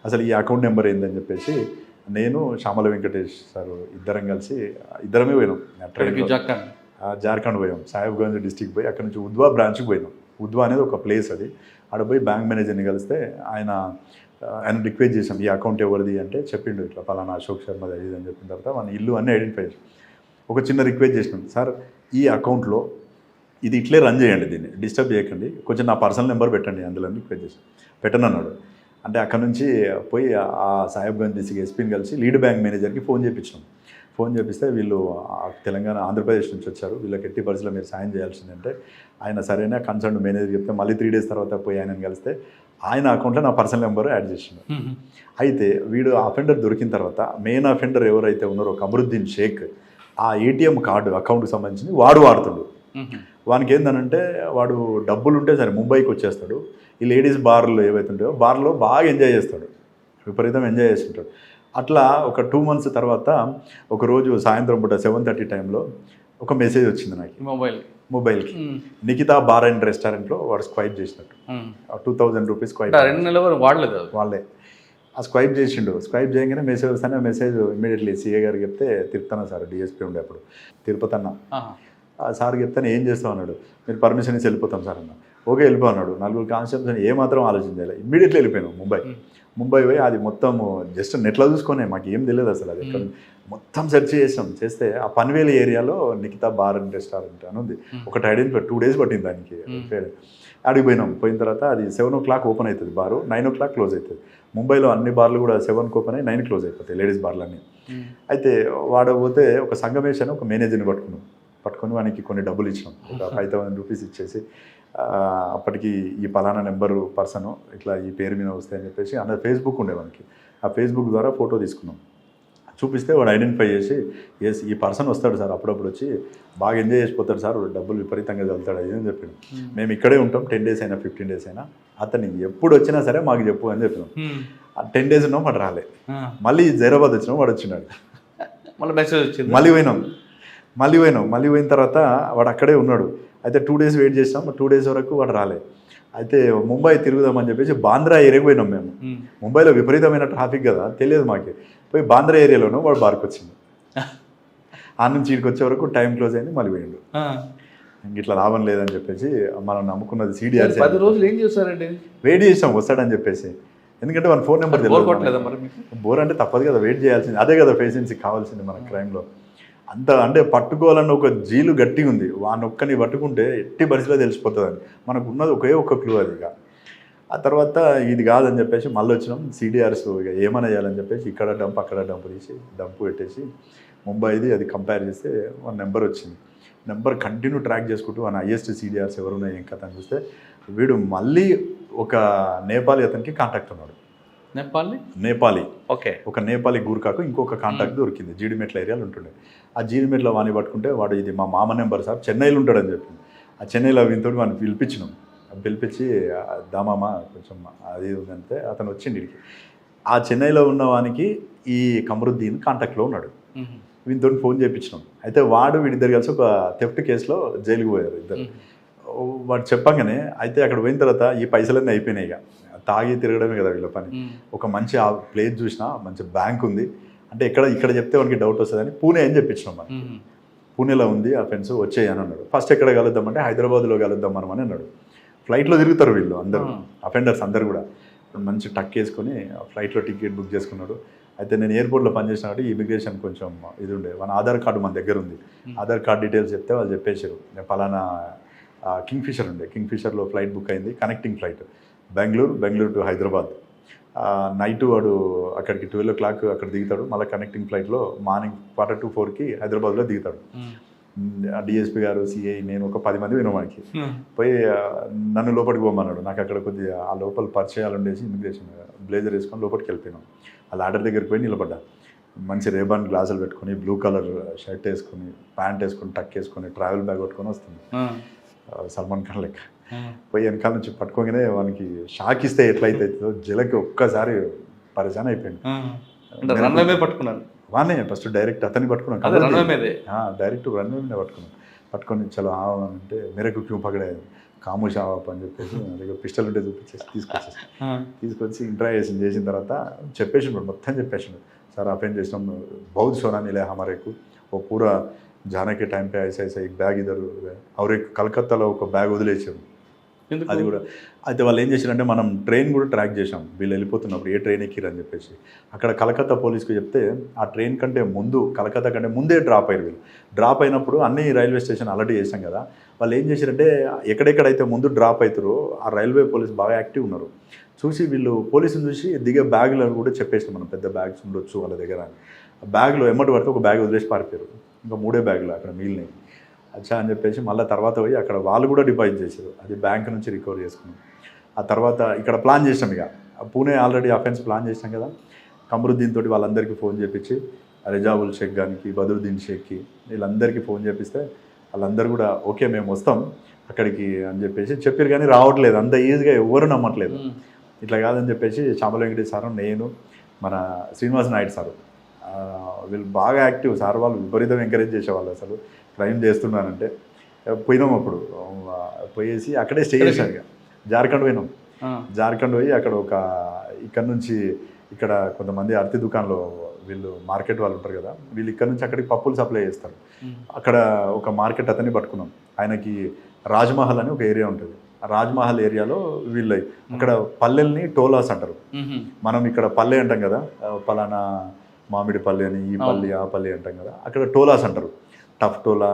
అసలు ఈ అకౌంట్ నెంబర్ ఏందని చెప్పేసి నేను శ్యామల వెంకటేష్ సార్ ఇద్దరమే పోయినాం. జార్ఖండ్ పోయాం, సాహెబ్గంజ్ డిస్టిక్ పోయి అక్కడ నుంచి ఉద్వా బ్రాంచ్కి పోయినాం. ఉద్వా అనేది ఒక ప్లేస్, అది ఆడ పోయి బ్యాంక్ మేనేజర్ని కలిస్తే ఆయన రిక్వెస్ట్ చేసాం ఈ అకౌంట్ ఎవరిది అంటే చెప్పిండు, ఇట్లా పలానా అశోక్ శర్మ అది అని చెప్పిన తర్వాత మన ఇల్లు అన్నీ ఐడెంటిఫై చేసాం. ఒక చిన్న రిక్వెస్ట్ చేసినాం, సార్ ఈ అకౌంట్లో ఇది ఇట్లే రన్ చేయండి, దీన్ని డిస్టర్బ్ చేయకండి, కొంచెం నా పర్సనల్ నెంబర్ పెట్టండి అందులో రిక్వెస్ట్ చేసి పెట్టను అన్నాడు. అంటే అక్కడ నుంచి పోయి ఆ సాహెబ్గంజ్ డిస్ట్రిక్ట్ ఎస్పీని కలిసి లీడ్ బ్యాంక్ మేనేజర్కి ఫోన్ చేయించినాం. ఫోన్ చేపిస్తే వీళ్ళు తెలంగాణ ఆంధ్రప్రదేశ్ నుంచి వచ్చారు, వీళ్ళకి ఎట్టి పరిస్థితుల్లో మీరు సాయం చేయాల్సిందంటే ఆయన సరైన కన్సర్న్ మేనేజర్ చెప్తే మళ్ళీ 3 days తర్వాత పోయి ఆయనను కలిస్తే ఆయన అకౌంట్లో నా పర్సనల్ నెంబర్ యాడ్ చేసిండు. అయితే వీడు అఫెండర్ దొరికిన తర్వాత మెయిన్ అఫెండర్ ఎవరైతే ఉన్నారో కమరుద్దీన్ షేక్, ఆ ATM కార్డు అకౌంట్కి సంబంధించి వాడు వాడుతుండు. వానికి ఏంటంటే వాడు డబ్బులు ఉంటే సరే ముంబైకి వచ్చేస్తాడు, ఈ లేడీస్ బార్లు ఏవైతే ఉంటాయో బార్లో బాగా ఎంజాయ్ చేస్తాడు, విపరీతం ఎంజాయ్ చేస్తుంటాడు. అట్లా ఒక 2 months తర్వాత ఒకరోజు సాయంత్రం పూట 7:30 టైంలో ఒక మెసేజ్ వచ్చింది నాకు మొబైల్కి, నికితా బార్ అండ్ రెస్టారెంట్లో వాడు స్క్వైప్ చేసినట్టు 2,000 రూపీస్ స్క్వైప్ వాళ్ళే ఆ స్క్వైప్ చేసిండు. స్క్వైప్ చేయగానే మెసేజ్ వస్తానే మెసేజ్ ఇమీడియట్లీ CA గారికి చెప్తే తిరుపతన్న సార్ DSP ఉండే అప్పుడు తిరుపతన్న సార్ చెప్తాను ఏం చేస్తాం అన్నాడు. మీరు పర్మిషన్ ఇచ్చి వెళ్ళిపోతాం సార్ అన్న. ఓకే వెళ్ళిపో అన్నాడు. 4 కానిస్టేబుల్స్ ఏమాత్రం ఆలోచించాలి, ఇమ్మీడియట్లీ వెళ్ళిపోయాను ముంబై పోయి అది మొత్తం జస్ట్ నెట్లో చూసుకొనే, మాకు ఏం తెలియదు అసలు అది ఎక్కడ, మొత్తం సెర్చ్ చేస్తే ఆ పన్వేల్ ఏరియాలో నికితా బార్ అండ్ రెస్టారెంట్ అని ఉంది. ఒకటి ఐడెంటిఫై 2 days పట్టింది దానికి. అడిగి పోయిన తర్వాత అది 7 o'clock ఓపెన్ అవుతుంది బారు, 9 o'clock క్లోజ్ అవుతుంది. ముంబైలో అన్ని బార్లు కూడా 7కి ఓపెన్ అయ్యి 9 క్లోజ్ అయిపోతాయి లేడీస్ బార్లన్నీ. అయితే వాడపోతే ఒక సంగమేష్ అని ఒక మేనేజర్ని పట్టుకుని వానికి కొన్ని డబ్బులు ఇచ్చినాం, ఒక 5,000 రూపీస్ ఇచ్చేసి అప్పటికి ఈ పలానా నెంబరు పర్సను ఇట్లా ఈ పేరు మీద వస్తాయని చెప్పేసి అన్న ఫేస్బుక్ ఉండే మనకి, ఆ ఫేస్బుక్ ద్వారా ఫోటో తీసుకున్నాం. చూపిస్తే వాడు ఐడెంటిఫై చేసి ఎస్ ఈ పర్సన్ వస్తాడు సార్, అప్పుడప్పుడు వచ్చి బాగా ఎంజాయ్ చేసిపోతాడు సార్, డబ్బులు విపరీతంగా చదువుతాడు అది అని చెప్పాడు. మేము ఇక్కడే ఉంటాం 10 days అయినా 15 days అయినా, అతను ఎప్పుడు వచ్చినా సరే మాకు చెప్పు అని చెప్పినాం. 10 days ఉన్నాం, వాడు రాలే. మళ్ళీ జైరాబాద్ వచ్చినాం, వాడు వచ్చినాడు. మళ్ళీ మెసేజ్ వచ్చింది, మళ్ళీ పోయిన తర్వాత వాడు అక్కడే ఉన్నాడు. అయితే 2 days వెయిట్ చేసాం, 2 days వరకు వాడు రాలే. అయితే ముంబై తిరుగుదామని చెప్పేసి బాంద్రా ఏరియాకి పోయినాం మేము. ముంబైలో విపరీతమైన ట్రాఫిక్ కదా, తెలియదు మాకు. పోయి బాంద్రా ఏరియాలోనూ వాడు బార్కి వచ్చింది. ఆ నుంచి ఇక్కడికి వచ్చే వరకు టైం క్లోజ్ అయింది, మళ్ళీ పోయిండు. ఇట్లా లాభం లేదని చెప్పేసి మనం నమ్ముకున్నది CDR. 10 రోజులు ఏం చేస్తారండి? వెయిట్ చేసాం వస్తాడని చెప్పేసి, ఎందుకంటే మన ఫోన్ నెంబర్ తెలియదు. బోర్ అంటే తప్పదు కదా, వెయిట్ చేయాల్సింది. అదే కదా పేషెన్సీ కావాల్సింది మన క్రైమ్లో. అంత అంటే పట్టుకోవాలన్న ఒక జీలు గట్టిగా ఉంది. వానొక్కని పట్టుకుంటే ఎట్టి పరిస్థితిలో తెలిసిపోతుందని మనకు ఉన్నది ఒక్క క్లూ అది. ఇక ఆ తర్వాత ఇది కాదని చెప్పేసి మళ్ళీ వచ్చినాం. CDRs ఇక ఏమైనా చేయాలని చెప్పేసి ఇక్కడ డంప్ అక్కడ డంప్ తీసి డంప్ పెట్టేసి ముంబైది అది కంపేర్ చేస్తే ఒక నెంబర్ వచ్చింది. నెంబర్ కంటిన్యూ ట్రాక్ చేసుకుంటూ మన హైయెస్ట్ CDRs ఎవరున్నాయి ఏం కథ అని చూస్తే వీడు మళ్ళీ ఒక నేపాలీ అతనికి కాంటాక్ట్ ఉన్నాడు. నేపాలీ ఓకే. ఒక నేపాలీ గూర్ఖాకు ఇంకొక కాంటాక్ట్ దొరికింది. జీడిమెట్ల ఏరియాలో ఉంటుండే. ఆ జీడిమెట్ల వాణి పట్టుకుంటే వాడు ఇది మా మామ నెంబర్ సార్, చెన్నైలో ఉంటాడని చెప్పింది. ఆ చెన్నైలో వీనితో వాడిని పిలిపించినాం. పిలిపించి దామామ కొంచెం అది ఉందంటే అతను వచ్చింది ఇడికి. ఆ చెన్నైలో ఉన్న వానికి ఈ కమరుద్దీన్ కాంటాక్ట్లో ఉన్నాడు. వీనితో ఫోన్ చేయించినాం. అయితే వాడు వీడిద్దరు కలిసి ఒక థెఫ్ట్ కేసులో జైలుకు పోయారు ఇద్దరు. వాడు చెప్పంగానే అయితే అక్కడ పోయిన తర్వాత ఈ పైసలన్నీ అయిపోయినాయి. ఇక తాగి తిరగడమే కదా వీళ్ళ పని. ఒక మంచి ఆ ప్లేస్ చూసినా మంచి బ్యాంక్ ఉంది అంటే ఇక్కడ చెప్తే వానికి డౌట్ వస్తుందని పూణే అని చెప్పించినాం. మనం పూణేలో ఉంది ఆ ఫ్రెండ్స్ వచ్చేయని అన్నాడు. ఫస్ట్ ఎక్కడ కలుద్దామంటే హైదరాబాద్లో కలుద్దాం మనం అని అన్నాడు. ఫ్లైట్లో తిరుగుతారు వీళ్ళు అందరూ, అఫెండర్స్ అందరు కూడా. మంచి టక్ వేసుకొని ఫ్లైట్లో టికెట్ బుక్ చేసుకున్నాడు. అయితే నేను ఎయిర్పోర్ట్లో పనిచేసిన కాబట్టి ఇమిగ్రేషన్ కొంచెం ఇది ఉండే, మన ఆధార్ కార్డు మన దగ్గర ఉంది. ఆధార్ కార్డు డీటెయిల్స్ చెప్తే వాళ్ళు చెప్పేశారు నేను పలానా కింగ్ఫిషర్ ఉండే, కింగ్ఫిషర్లో ఫ్లైట్ బుక్ అయింది, connecting flight Bengaluru to Hyderabad. Night వాడు అక్కడికి 12 o'clock అక్కడ దిగుతాడు. మళ్ళీ కనెక్టింగ్ ఫ్లైట్లో మార్నింగ్ 4:45 హైదరాబాద్లో దిగుతాడు. DSP గారు, CI, నేను ఒక 10 మంది విన్నాం. మనకి పోయి నన్ను లోపలికి పోమన్నాడు. నాకు అక్కడ కొద్దిగా ఆ లోపల పరిచయాలు ఉండేసి ఇమిగ్రేషన్ బ్లేజర్ వేసుకొని లోపలికి వెళ్ళిపోయినాం. ఆ లాడర్ దగ్గరికి పోయి నిలబడ్డా. మంచి రేబాన్ గ్లాసులు పెట్టుకొని, బ్లూ కలర్ షర్ట్ వేసుకొని, ప్యాంట్ వేసుకొని, టక్ వేసుకొని, ట్రావెల్ బ్యాగ్ పట్టుకొని వస్తుంది సల్మాన్ ఖాన్ లెక్క. పోయి వెనకాల నుంచి పట్టుకోగానే వానికి షాక్ ఇస్తే ఎట్లయితే జలకి ఒక్కసారి పరిశాన్ అయిపోయింది. పట్టుకున్నాను వానే ఫస్ట్ డైరెక్ట్ అతన్ని పట్టుకున్నాను, డైరెక్ట్ రన్వే మీద పట్టుకొని చలో అంటే మేరకు క్యూ పగడే కాముషా అని చెప్పేసి దగ్గర పిస్టల్ ఉంటే చూపించేసి తీసుకొచ్చి ఇంట్రాగేషన్ చేసిన తర్వాత చెప్పేసిండు, మొత్తం చెప్పేసిండు. సార్ అఫెండ్ చేసినాం, బౌద్ధ సోనా మిలే హమారేకు ఓ పూరా जाने के टाइम पे ऐसा एक బ్యాగ్ ఇద్దరు और एक కలకత్తాలో ఒక బ్యాగ్ వదిలేసారు. అది కూడా అయితే వాళ్ళు ఏం చేశారంటే మనం ట్రైన్ కూడా ట్రాక్ చేసాం. వీళ్ళు వెళ్ళిపోతున్నప్పుడు ఏ ట్రైన్ ఎక్కిరని చెప్పేసి అక్కడ కలకత్తా పోలీస్కి చెప్తే ఆ ట్రైన్ కంటే ముందు, కలకత్తా కంటే ముందే డ్రాప్ అయ్యారు వీళ్ళు. డ్రాప్ అయినప్పుడు అన్ని రైల్వే స్టేషన్ అలర్ట్ చేసాం కదా, వాళ్ళు ఏం చేశారంటే ఎక్కడెక్కడైతే ముందు డ్రాప్ అవుతారో ఆ రైల్వే పోలీస్ బాగా యాక్టివ్ ఉన్నారు. చూసి వీళ్ళు పోలీసులు చూసి దిగే బ్యాగులను కూడా చెప్పేసాం, మనం పెద్ద బ్యాగ్స్ ఉండొచ్చు వాళ్ళ దగ్గర. ఆ బ్యాగ్లో ఎమ్మటి పడితే ఒక బ్యాగ్ వదిలేసి పారిపోయారు. ఇంకా 3 బ్యాగులు అక్కడ మిగిలినాయి. అచ్చా అని చెప్పేసి మళ్ళీ తర్వాత పోయి అక్కడ వాళ్ళు కూడా డిపాజిట్ చేశారు. అది బ్యాంక్ నుంచి రికవర్ చేసుకున్నాం. ఆ తర్వాత ఇక్కడ ప్లాన్ చేసాం. ఇక పూణే ఆల్రెడీ అఫెన్స్ ప్లాన్ చేసాం కదా, కమరుద్దీన్ తోటి వాళ్ళందరికీ ఫోన్ చేపించి, రిజావుల్ షేక్ గారికి, బదరుద్దీన్ షేక్కి వీళ్ళందరికీ ఫోన్ చేపిస్తే వాళ్ళందరూ కూడా ఓకే మేము వస్తాం అక్కడికి అని చెప్పేసి చెప్పారు. కానీ రావట్లేదు, అంత ఈజీగా ఎవరు నమ్మట్లేదు. ఇట్లా కాదని చెప్పేసి చామల వెంకటేష్ సారు, నేను, మన శ్రీనివాస్ నాయుడు సారు, వీళ్ళు బాగా యాక్టివ్. సార్ వాళ్ళు విపరీతం ఎంకరేజ్ చేసేవాళ్ళు. అసలు క్రైమ్ చేస్తున్నానంటే పోయినాం. అప్పుడు పోయేసి అక్కడే స్టే చేశాను. ఇక జార్ఖండ్ పోయినాం. జార్ఖండ్ పోయి అక్కడ ఇక్కడ నుంచి ఇక్కడ కొంతమంది అరటి దుకాణంలో వీళ్ళు మార్కెట్ వాళ్ళు ఉంటారు కదా, వీళ్ళు ఇక్కడ నుంచి అక్కడికి పప్పులు సప్లై చేస్తారు. అక్కడ ఒక మార్కెట్ అతన్ని పట్టుకున్నాం. ఆయనకి రాజ్మహల్ అని ఒక ఏరియా ఉంటుంది. ఆ రాజ్మహల్ ఏరియాలో వీళ్ళు అక్కడ పల్లెల్ని టోలాస్ అంటారు. మనం ఇక్కడ పల్లె అంటాం కదా, పలానా మామిడి పల్లి అని, ఈ పల్లి ఆ పల్లి అంటాం కదా, అక్కడ టోలాస్ అంటారు. టఫ్ టోలా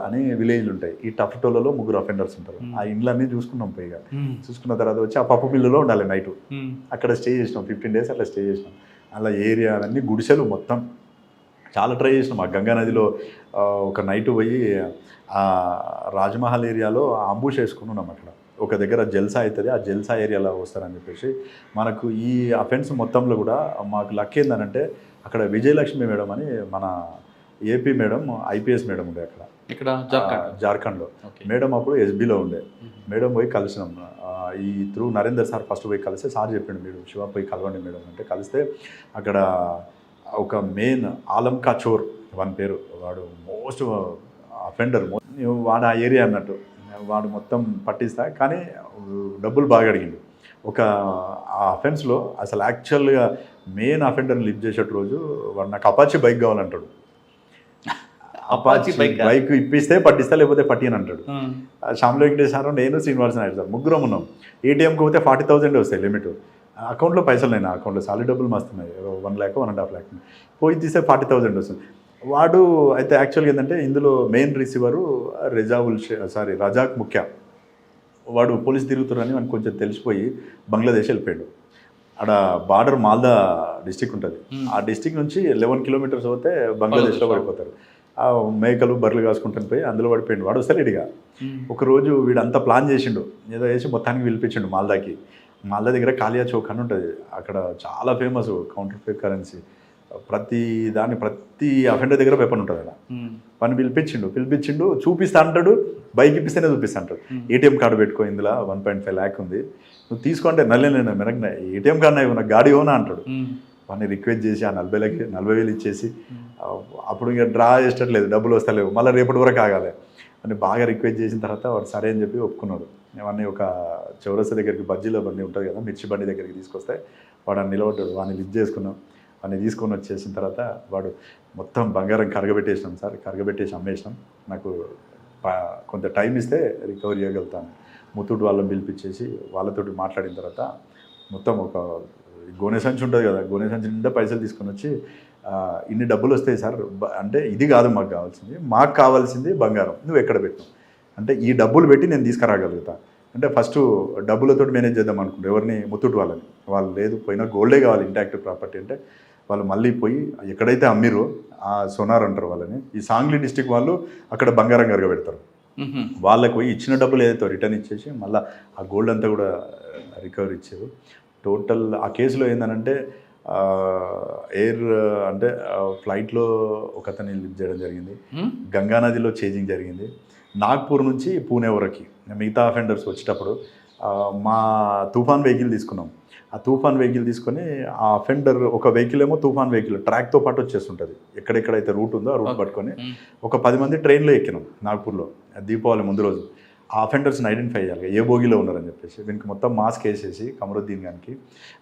అని విలేజ్లు ఉంటాయి. ఈ టఫ్ టోలలో 3 అఫెండర్స్ ఉంటారు. ఆ ఇండ్లన్నీ చూసుకున్నాం. పైగా చూసుకున్న తర్వాత వచ్చి ఆ పప్పు మిల్లులో ఉండాలి నైట్. అక్కడ స్టే చేసినాం 15 days అట్లా స్టే చేసినాం. అలా ఏరియా అన్నీ గుడిసెలు మొత్తం. చాలా ట్రై చేసినాం. ఆ గంగా నదిలో ఒక నైట్ పోయి రాజ్మహల్ ఏరియాలో అంబుష్ వేసుకుని ఉన్నాం. అక్కడ ఒక దగ్గర జల్సా అవుతుంది, ఆ జల్సా ఏరియాలో వస్తారని చెప్పేసి మనకు ఈ అఫెన్స్ మొత్తంలో కూడా మాకు లక్ ఏందనంటే అక్కడ విజయలక్ష్మి మేడం అని మన ఏపీ మేడం ఐపీఎస్ మేడం ఉండే అక్కడ ఇక్కడ జార్ఖండ్లో. మేడం అప్పుడు ఎస్బీలో ఉండే. మేడం పోయి కలిసినాం. ఈ త్రూ నరేందర్ సార్ ఫస్ట్ పోయి కలిస్తే సార్ చెప్పిండు మీరు శివ పోయి కలవండి మేడం అంటే కలిస్తే అక్కడ ఒక మెయిన్ ఆలం కచోర్ వాని పేరు, వాడు మోస్ట్ అఫెండర్, వాడు ఆ ఏరియా అన్నట్టు, వాడు మొత్తం పట్టిస్తా. కానీ డబ్బులు బాగా అడిగిండు. ఒక ఆ అఫెన్స్లో అసలు యాక్చువల్గా మెయిన్ అఫెండర్ని లిఫ్ట్ చేసేట రోజు వాడు నాకు అపాచీ బైక్ కావాలంటాడు. అపాచీ బైక్ ఇప్పిస్తే పట్టిస్తా, లేకపోతే పట్టిని అంటాడు. శ్యామల వెంకటేష్ సార్, నేను శ్రీనివాస నాయుడు సార్ ముగ్గురం ఉన్నాం. ఏటీఎంకి పోతే 40,000 వస్తాయి లిమిట్. అకౌంట్లో పైసలు లేని అకౌంట్లో సాలిడ్ డబ్బులు మస్తున్నాయి, 1 lakh 1.5 lakh పోయి తీస్తే 40,000 వస్తుంది. వాడు అయితే యాక్చువల్గా ఏంటంటే ఇందులో మెయిన్ రిసీవరు రజాక్ ముఖ్య. వాడు పోలీస్ తిరుగుతున్నారని మనకు కొంచెం తెలిసిపోయి బంగ్లాదేశ్ వెళ్ళిపోయాడు. ఆడ బార్డర్ మాల్దా డిస్టిక్ ఉంటుంది. ఆ డిస్టిక్ నుంచి 11 kilometers పోతే బంగ్లాదేశ్లో పడిపోతారు. ఆ మేకలు బర్రెలు కాసుకుంటాను పోయి అందులో పడిపోయిండు. వాడు వస్తలేడిగా. ఒకరోజు వీడంతా ప్లాన్ చేసిండు, ఏదో వేసి మొత్తానికి పిలిపించిండు మాల్దాకి. మాల్దా దగ్గర కాలియా చౌక్ అని ఉంటుంది, అక్కడ చాలా ఫేమస్ కౌంటర్ ఫేక్ కరెన్సీ. ప్రతి అఫెండర్ దగ్గర వెపన్ ఉంటుంది అక్కడ. పని పిలిపించిండు చూపిస్తా అంటాడు, బైక్ ఇప్పిస్తేనే చూపిస్తా అంటాడు. ఏటీఎం కార్డు పెట్టుకో, ఇందులో 1.5 lakh ఉంది, నువ్వు తీసుకుంటే నల్లేనా మెరగన ఏటీఎం కార్డు నాకు గాడి ఓనా అంటాడు. వాడిని రిక్వెస్ట్ చేసి ఆ 40,000 ఇచ్చేసి, అప్పుడు ఇంకా డ్రా చేసేటట్లేదు, డబ్బులు వస్తలేవు, మళ్ళీ రేపటి వరకు ఆగాలి అని బాగా రిక్వెస్ట్ చేసిన తర్వాత వాడు సరే అని చెప్పి ఒప్పుకున్నాడు. అవన్నీ ఒక చౌరస్తా దగ్గరికి బజ్జీలో బండి ఉంటుంది కదా, మిర్చి బండి దగ్గరికి తీసుకొస్తే వాడు నిలబడ్డాడు. వాడిని లిఫ్ట్ చేసుకున్నాం. వాడిని తీసుకొని వచ్చేసిన తర్వాత వాడు మొత్తం బంగారం కరగబెట్టేసినాం సార్, కరగబెట్టేసి అమ్మేసినాం. నాకు కొంత టైం ఇస్తే రికవరీ చేయగలుగుతాను. ముత్తూట్ వాళ్ళని పిలిపించేసి వాళ్ళతోటి మాట్లాడిన తర్వాత మొత్తం ఒక గోనె సంచి ఉంటుంది కదా, గోనె సంచి నిండా పైసలు తీసుకొని వచ్చి ఇన్ని డబ్బులు వస్తాయి సార్ అంటే, ఇది కాదు మాకు కావాల్సింది బంగారం, నువ్వు ఎక్కడ పెట్టు అంటే ఈ డబ్బులు పెట్టి నేను తీసుకురాగలుగుతా అంటే, ఫస్ట్ డబ్బులతో మేనేజ్ చేద్దాం అనుకుంటే ఎవరిని ముత్తూట్ వాళ్ళని, వాళ్ళు లేదు పోయినా గోల్డే కావాలి ఇంటాక్ట్ ప్రాపర్టీ అంటే, వాళ్ళు మళ్ళీ పోయి ఎక్కడైతే అమ్మిరో ఆ సోనార్ అంటారు వాళ్ళని, ఈ సాంగ్లీ డిస్టిక్ వాళ్ళు అక్కడ బంగారం కరగబెడతారు. వాళ్ళకి పోయి ఇచ్చిన డబ్బులు ఏదైతే రిటర్న్ ఇచ్చేసి మళ్ళీ ఆ గోల్డ్ అంతా కూడా రికవరీ ఇచ్చారు. టోటల్ ఆ కేసులో ఏంటంటే ఫ్లైట్లో ఒకతని లిఫ్ట్ చేయడం జరిగింది, గంగానదిలో చేజింగ్ జరిగింది, నాగ్పూర్ నుంచి పూణే వరకు మిగతా అఫెండర్స్ వచ్చేటప్పుడు మా తుఫాన్ వెహికల్ తీసుకున్నాం. ఆ తుఫాన్ వెహికల్ తీసుకొని ఆ అఫెండర్ ఒక వెహికల్ ఏమో తుఫాన్ వెహికల్ ట్రాక్తో పాటు వచ్చేస్తుంటుంది, ఎక్కడెక్కడైతే రూట్ ఉందో ఆ రూట్ పట్టుకొని ఒక 10 మంది ట్రైన్లో ఎక్కినాం నాగ్పూర్లో దీపావళి ముందు రోజు. ఆ అఫెండర్స్ని ఐడెంటిఫై చేయాలి, ఏ బోగిలో ఉన్నారని చెప్పేసి. దీనికి మొత్తం మాస్క్ వేసేసి కమరుద్దీన్ గారికి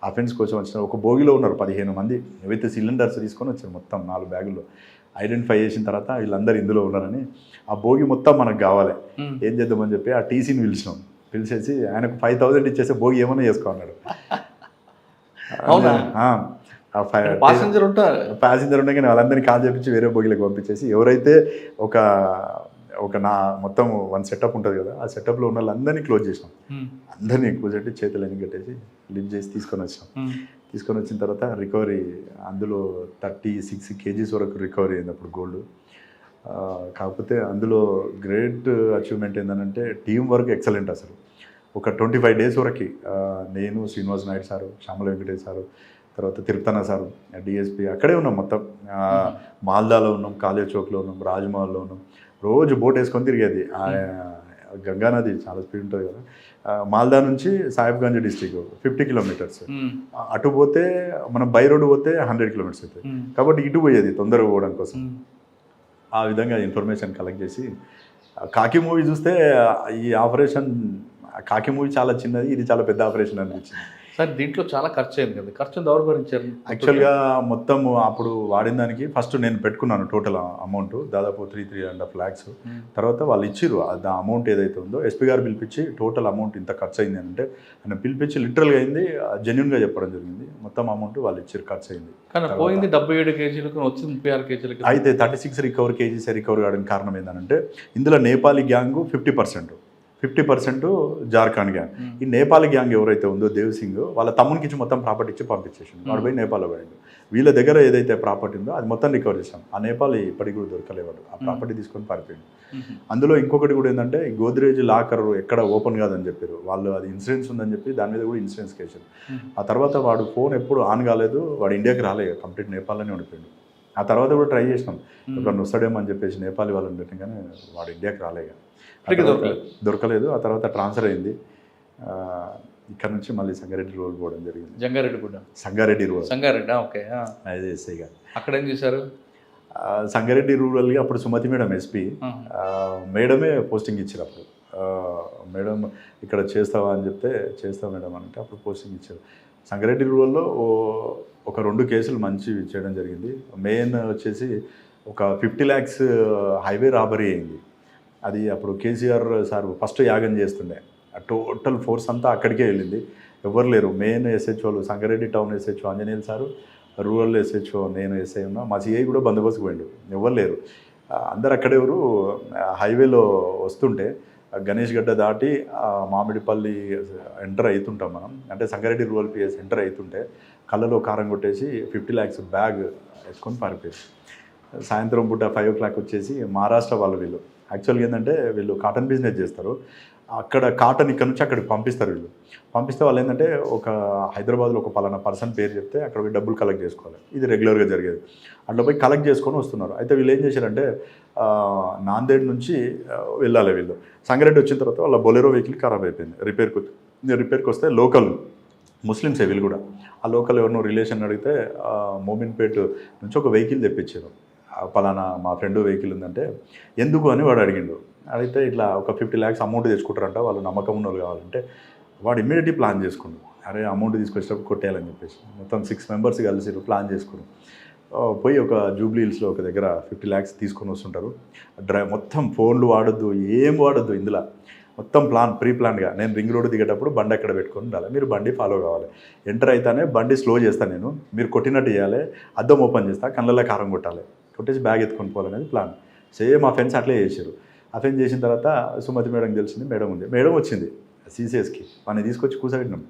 అఫెన్స్ కోసం వచ్చిన ఒక బోగిలో ఉన్నారు 15 మంది విత్ సిలిండర్స్ తీసుకొని వచ్చారు మొత్తం 4 బ్యాగుల్లో. ఐడెంటిఫై చేసిన తర్వాత వీళ్ళందరూ ఇందులో ఉన్నారని, ఆ భోగి మొత్తం మనకు కావాలి, ఏం చేద్దామని చెప్పి ఆ టీసీని పిలిచేసి ఆయనకు 5,000 ఇచ్చేస్తే భోగి ఏమైనా చేసుకో అన్నాడు. ప్యాసింజర్ ఉండగా వాళ్ళందరినీ కాల్ చేపించి వేరే భోగిలకు పంపించేసి, ఎవరైతే ఒక నా మొత్తం 1 సెటప్ ఉంటుంది కదా, ఆ సెటప్లో ఉన్న వాళ్ళందరినీ క్లోజ్ చేసినాం. అందరినీ కూర్చోబెట్టి చేతులన్నీ కట్టేసి లిఫ్ట్ చేసి తీసుకొని వచ్చిన తర్వాత రికవరీ అందులో 36 kgs వరకు రికవరీ అయింది అప్పుడు గోల్డ్. కాకపోతే అందులో గ్రేట్ అచీవ్మెంట్ ఏంటంటే టీం వర్క్ ఎక్సలెంట్. అసలు ఒక 25 days వరకు నేను, శ్రీనివాస నాయుడు సారు, శ్యామల వెంకటేష్ సారు, తర్వాత తిరుపతన్న సారు, డిఎస్పీ అక్కడే ఉన్నాం. మొత్తం మాల్దాలో ఉన్నాం, కాలేజ్ చౌక్లో ఉన్నాం, రాజ్మహల్లో ఉన్నాం. రోజు బోట్ వేసుకొని తిరిగేది. గంగానది చాలా స్పీడ్ ఉంటుంది కదా. మాల్దా నుంచి సాహిబ్గంజ్ డిస్టిక్ 50 kilometers, అటు పోతే మనం బై రోడ్డు పోతే 100 kilometers అవుతుంది. కాబట్టి ఇటు పోయేది తొందరగా పోవడం కోసం. ఆ విధంగా ఇన్ఫర్మేషన్ కలెక్ట్ చేసి, కాకి మూవీ చూస్తే ఈ ఆపరేషన్ కాకి మూవీ చాలా చిన్నది, ఇది చాలా పెద్ద ఆపరేషన్ అనిపించింది. సార్ దీంట్లో చాలా ఖర్చు అయింది కదా, ఖర్చు ఎవరు భరించారు? యాక్చువల్గా మొత్తం అప్పుడు వాడిన దానికి ఫస్ట్ నేను పెట్టుకున్నాను టోటల్ అమౌంట్ దాదాపు 3.5 lakhs. తర్వాత వాళ్ళు ఇచ్చిర్రు ఆ అమౌంట్ ఏదైతే ఉందో, ఎస్పీ గారు పిలిపించి టోటల్ అమౌంట్ ఇంత ఖర్చు అయింది అంటే ఆయన పిలిపించి లిటరల్గా అయింది, జెన్యున్గా చెప్పడం జరిగింది. మొత్తం అమౌంట్ వాళ్ళు ఇచ్చారు, ఖర్చు అయింది. కానీ పోయింది 77 kgs వచ్చింది 36 kgs. అయితే 36 kgs రికవర్ కావడానికి కారణం ఏంటంటే, ఇందులో నేపాలీ గ్యాంగ్ 50% జార్ఖండ్ గ్యాంగ్. ఈ నేపాల్ గ్యాంగ్ ఎవరైతే ఉందో దేవ్ సింగ్ వాళ్ళ తమ్మునికి ఇచ్చి మొత్తం ప్రాపర్టీ ఇచ్చి పంపించేసిండు. వాడు పోయి నేపాల్లో పడిండు. వీళ్ళ దగ్గర ఏదైతే ప్రాపర్టీ ఉందో అది మొత్తం రికవర్ చేసాం. ఆ నేపాల్ ఇప్పటికి కూడా దొరకలేవాడు, ఆ ప్రాపర్టీ తీసుకొని పారిపోయాడు. అందులో ఇంకొకటి కూడా ఏంటంటే గోద్రేజ్ లాకర్ ఎక్కడ ఓపెన్ కాదని చెప్పారు వాళ్ళు, అది ఇన్సూరెన్స్ ఉందని చెప్పి దాని మీద కూడా ఇన్సూరెన్స్ కేసారు. ఆ తర్వాత వాడు ఫోన్ ఎప్పుడు ఆన్ కాలేదు, వాడు ఇండియాకి రాలేదు, కంప్లీట్ నేపాల్లోనే ఉండిపోయాడు. ఆ తర్వాత కూడా ట్రై చేసినాం ఎప్పుడన్నా వస్తాడేమో అని చెప్పేసి నేపాల్ వాళ్ళని పెట్టిన, కానీ వాడు ఇండియాకి రాలేదు, దొరకలేదు. ఆ తర్వాత ట్రాన్స్ఫర్ అయింది, ఇక్కడ నుంచి మళ్ళీ సంగారెడ్డి రోడ్ పోవడం జరిగింది. Sangareddy road okay. అదే ఎస్ఐగా అక్కడ ఏం చేశారు? సంగారెడ్డి రూరల్గా అప్పుడు సుమతి మేడం ఎస్పీ, మేడమే పోస్టింగ్ ఇచ్చారు. అప్పుడు మేడం ఇక్కడ చేస్తావా అని చెప్తే చేస్తావా మేడం అంటే అప్పుడు పోస్టింగ్ ఇచ్చారు. సంగారెడ్డి రూరల్లో ఒక 2 కేసులు మంచి చేయడం జరిగింది. మెయిన్ వచ్చేసి ఒక 50 lakhs హైవే రాబరీ అయింది. అది అప్పుడు కేసీఆర్ సార్ ఫస్ట్ యాగం చేస్తుండే, టోటల్ ఫోర్స్ అంతా అక్కడికే వెళ్ళింది, ఎవరు లేరు. మెయిన్ ఎస్హెచ్ఓలు Sangareddy town SHO Anjaneyulu sir, rural SHO నేను ఎస్ఐ ఉన్నా, మా సిఐ కూడా బందోబస్తుకు పోయిండు, ఎవరు లేరు. అందరు అక్కడెవరు హైవేలో వస్తుంటే గణేష్ గడ్డ దాటి మామిడిపల్లి ఎంటర్ అవుతుంటాం మనం, అంటే సంగారెడ్డి రూరల్ పిఎస్ ఎంటర్ అవుతుంటే కళ్ళలో కారం కొట్టేసి 50 lakhs బ్యాగ్ వేసుకొని పారిపోయారు. సాయంత్రం పూట 5 o'clock వచ్చేసి మహారాష్ట్ర వాళ్ళు, వీళ్ళు యాక్చువల్గా ఏంటంటే వీళ్ళు కాటన్ బిజినెస్ చేస్తారు, అక్కడ కాటన్ ఇక్కడ నుంచి అక్కడికి పంపిస్తారు. వీళ్ళు పంపిస్తే వాళ్ళు ఏంటంటే ఒక హైదరాబాద్లో ఒక పలానా పర్సన్ పేరు చెప్తే అక్కడ పోయి డబ్బులు కలెక్ట్ చేసుకోవాలి, ఇది రెగ్యులర్గా జరిగేది. అట్లా పోయి కలెక్ట్ చేసుకొని వస్తున్నారు. అయితే వీళ్ళు ఏం చేశారంటే నాందేడ్ నుంచి వెళ్ళాలి వీళ్ళు. సంగారెడ్డి వచ్చిన తర్వాత వాళ్ళ బొలెరో వెహికల్ ఖరాబ్ అయిపోయింది, రిపేర్కి వస్తే లోకల్ ముస్లిమ్సే వీళ్ళు కూడా. ఆ లోకల్ ఎవరినో రిలేషన్ అడిగితే మోమిన్పేట్ నుంచి ఒక వెహికల్ తెప్పించారు. పలానా మా ఫ్రెండ్ వెహికల్ ఉందంటే ఎందుకు అని వాడు అడిగిండు. అడిగితే ఇట్లా ఒక 50 lakhs అమౌంట్ తెచ్చుకుంటారంట, వాళ్ళు నమ్మకం ఉన్న వాళ్ళు కావాలంటే వాడు ఇమ్మీడియట్లీ ప్లాన్ చేసుకుండు, అరే అమౌంట్ తీసుకొచ్చేటప్పుడు కొట్టేయాలని చెప్పేసి మొత్తం 6 members కలిసి ప్లాన్ చేసుకుని పోయి ఒక జూబ్లీ హిల్స్లో ఒక దగ్గర 50 lakhs తీసుకొని వస్తుంటారు. మొత్తం ఫోన్లు వాడొద్దు, ఏం వాడొద్దు, ఇందులో మొత్తం ప్రీ ప్లాన్గా నేను రింగ్ రోడ్ దిగేటప్పుడు బండి అక్కడ పెట్టుకొని ఉండాలి, మీరు బండి ఫాలో కావాలి, ఎంటర్ అయితేనే బండి స్లో చేస్తాను నేను, మీరు కొట్టినట్టు చేయాలి, అద్దం ఓపెన్ చేస్తా, కళ్ళల్లో కారం కొట్టాలి, కొట్టేసి బ్యాగ్ ఎత్తుకొని పోవాలనేది ప్లాన్. సేమ్ మా ఫ్రెండ్స్ అట్లే చేశారు. ఆ ఫ్రెండ్స్ చేసిన తర్వాత సుమతి మేడం తెలిసింది, మేడం ఉంది, మేడం వచ్చింది సీసీఎస్కి, వాడిని తీసుకొచ్చి కూర్చోబెట్టినాం.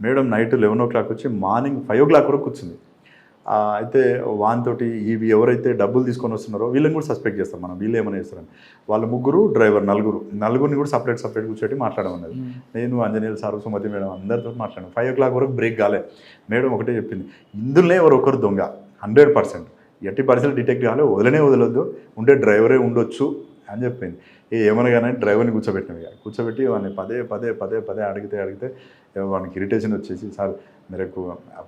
మేడం నైట్ 11 o'clock వచ్చి మార్నింగ్ 5 o'clock వరకు కూర్చుంది. అయితే వానితోటి ఇవి ఎవరైతే డబ్బులు తీసుకొని వస్తున్నారో వీళ్ళని కూడా సస్పెక్ట్ చేస్తాం మనం, వీళ్ళు ఏమైనా చేస్తారని. వాళ్ళ 3 డ్రైవర్ 4 కూడా సపరేట్ కూర్చోటి మాట్లాడమన్నది. నేను ఆంజనేయులు సార్ సుమతి మేడం అందరితో మాట్లాడాను. 5 o'clock వరకు బ్రేక్ కాలే. మేడం ఒకటే చెప్పింది, ఇందులోనే ఒకరు దొంగ 100%, 80% డిటెక్ట్ కాలే, వదలొద్దు, ఉండే డ్రైవరే ఉండొచ్చు అని చెప్పింది. ఏమనగానే డ్రైవర్ని కూర్చోబెట్టి వాడిని పదే అడిగితే వానికి ఇరిటేషన్ వచ్చేసి, సార్ మేరకు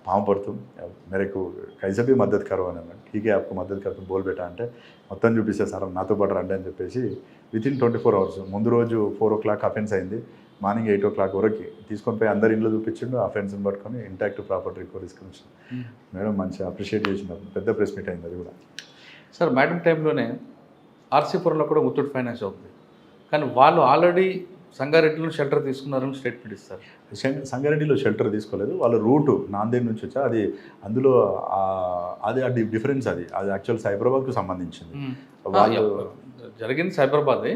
పాము పడుతుంది, మేరకు కైసా భీ మద్దతు కరో అని అన్నాడు. ఠీకే ఆప్కు మద్దతు కరుతుంది బోల్ బేటా అంటే మొత్తం చూపిస్తే సార్ నాతో పాటు రండి అని చెప్పేసి వితిన్ 24 hours ముందు రోజు 4 o'clock అఫెన్స్ అయింది, మార్నింగ్ 8 o'clock వరకు తీసుకొని పోయి అందరి ఇంట్లో చూపించిండు, ఆ ఫ్రెండ్స్ని పట్టుకొని ఇంటాక్ట్ ప్రాపర్టీ రికవర్ తీసుకొని వచ్చింది. మేడం మంచిగా అప్రిషియేట్ చేసినారు, పెద్ద ప్రెస్ మీట్ అయింది అది కూడా. సార్ మేడం టైంలోనే ఆర్సీపురంలో కూడా ముత్తూట్ ఫైనాన్స్ అవుతుంది, కానీ వాళ్ళు ఆల్రెడీ సంగారెడ్డిలో షెల్టర్ తీసుకున్నారని స్టేట్మెంట్ ఇస్తారు. సంగారెడ్డిలో షెల్టర్ తీసుకోలేదు, వాళ్ళ రూటు నాందేడ్ నుంచి వచ్చా, అది అందులో అది డిఫరెన్స్, అది యాక్చువల్ సైబరాబాద్కు సంబంధించింది. వాళ్ళు జరిగింది సైబరాబాద్,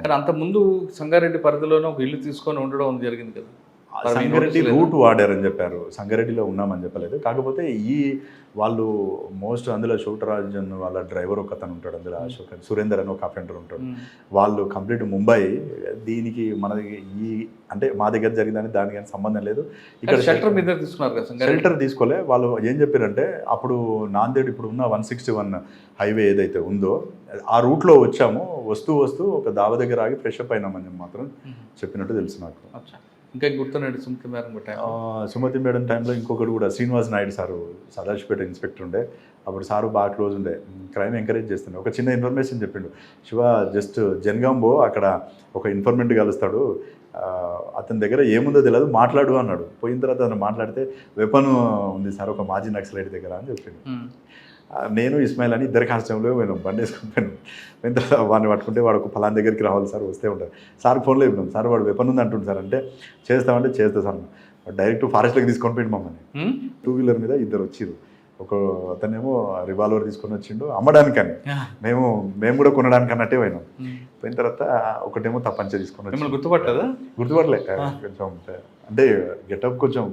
కానీ అంత ముందు సంగారెడ్డి పరిధిలోనే ఒక ఇల్లు తీసుకొని ఉండడం జరిగింది కదా. సంగారెడ్డి రూట్ వాడారని చెప్పారు, సంగారెడ్డిలో ఉన్నామని చెప్పలేదు. కాకపోతే వాళ్ళు మోస్ట్ అందులో శోటరాజన్ వాళ్ళ డ్రైవర్ ఒక అతను ఉంటాడు, అందులో అశోక్ సురేందర్ అని ఒక అఫెండర్ ఉంటాడు. వాళ్ళు కంప్లీట్ ముంబై, దీనికి మనకి అంటే మా దగ్గర జరిగిందని దానికి కానీ సంబంధం లేదు. ఇక్కడ షెల్టర్ మీద తీసుకున్నారు కదా, షెల్టర్ తీసుకోలే. వాళ్ళు ఏం చెప్పారంటే అప్పుడు నాందేడ్ ఇప్పుడు ఉన్న 161 హైవే ఏదైతే ఉందో ఆ రూట్లో వచ్చాము, వస్తూ ఒక దావ దగ్గర ఆగి ఫ్రెష్ అప్ అయినామని మాత్రం చెప్పినట్టు తెలుసు నాకు. ఇంకా గుర్తున్నాడు సుమతి మేడం టైంలో ఇంకొకటి కూడా శ్రీనివాస్ నాయుడు సారు సదాశివపేట ఇన్స్పెక్టర్ ఉండే, అప్పుడు సారు బాగా క్లోజ్ ఉండే, క్రైమ్ ఎంకరేజ్ చేస్తుండే. ఒక చిన్న ఇన్ఫర్మేషన్ చెప్పిండు, శివ జస్ట్ జనగాంబో అక్కడ ఒక ఇన్ఫర్మెంట్ కలుస్తాడు, అతని దగ్గర ఏముందో తెలియదు మాట్లాడు అన్నాడు. పోయిన తర్వాత అతను మాట్లాడితే వెపన్ ఉంది సార్ ఒక మాజీ నక్సలైట్ దగ్గర అని చెప్పిండు. నేను ఇస్మాయిల్ అని ఇద్దరు కాన్స్టేబుల్ పోయినాం, బండి వేసుకొని పోయిన తర్వాత వాడిని పట్టుకుంటే వాడు ఒక ఫలాన్ దగ్గరికి రావాలి సార్, వస్తే ఉంటారు సార్, ఫోన్లో చెప్పినాం సార్ వాడు వెపన్ ఉంది అంటుంది సార్, అంటే చేస్తామంటే చేస్తా సార్, డైరెక్ట్ ఫారెస్ట్లోకి తీసుకొని పోయింది మమ్మల్ని. 2-wheeler మీద ఇద్దరు వచ్చిర్రు, ఒక అతనేమో రివాల్వర్ తీసుకొని వచ్చిండు అమ్మడానికని, మేము కూడా కొనడానికి అన్నట్టే పోయినాం. పోయిన తర్వాత ఒకటేమో తప్పంచే తీసుకొని వచ్చి గుర్తుపట్టలే కొంచెం, అంటే గెటప్ కొంచెం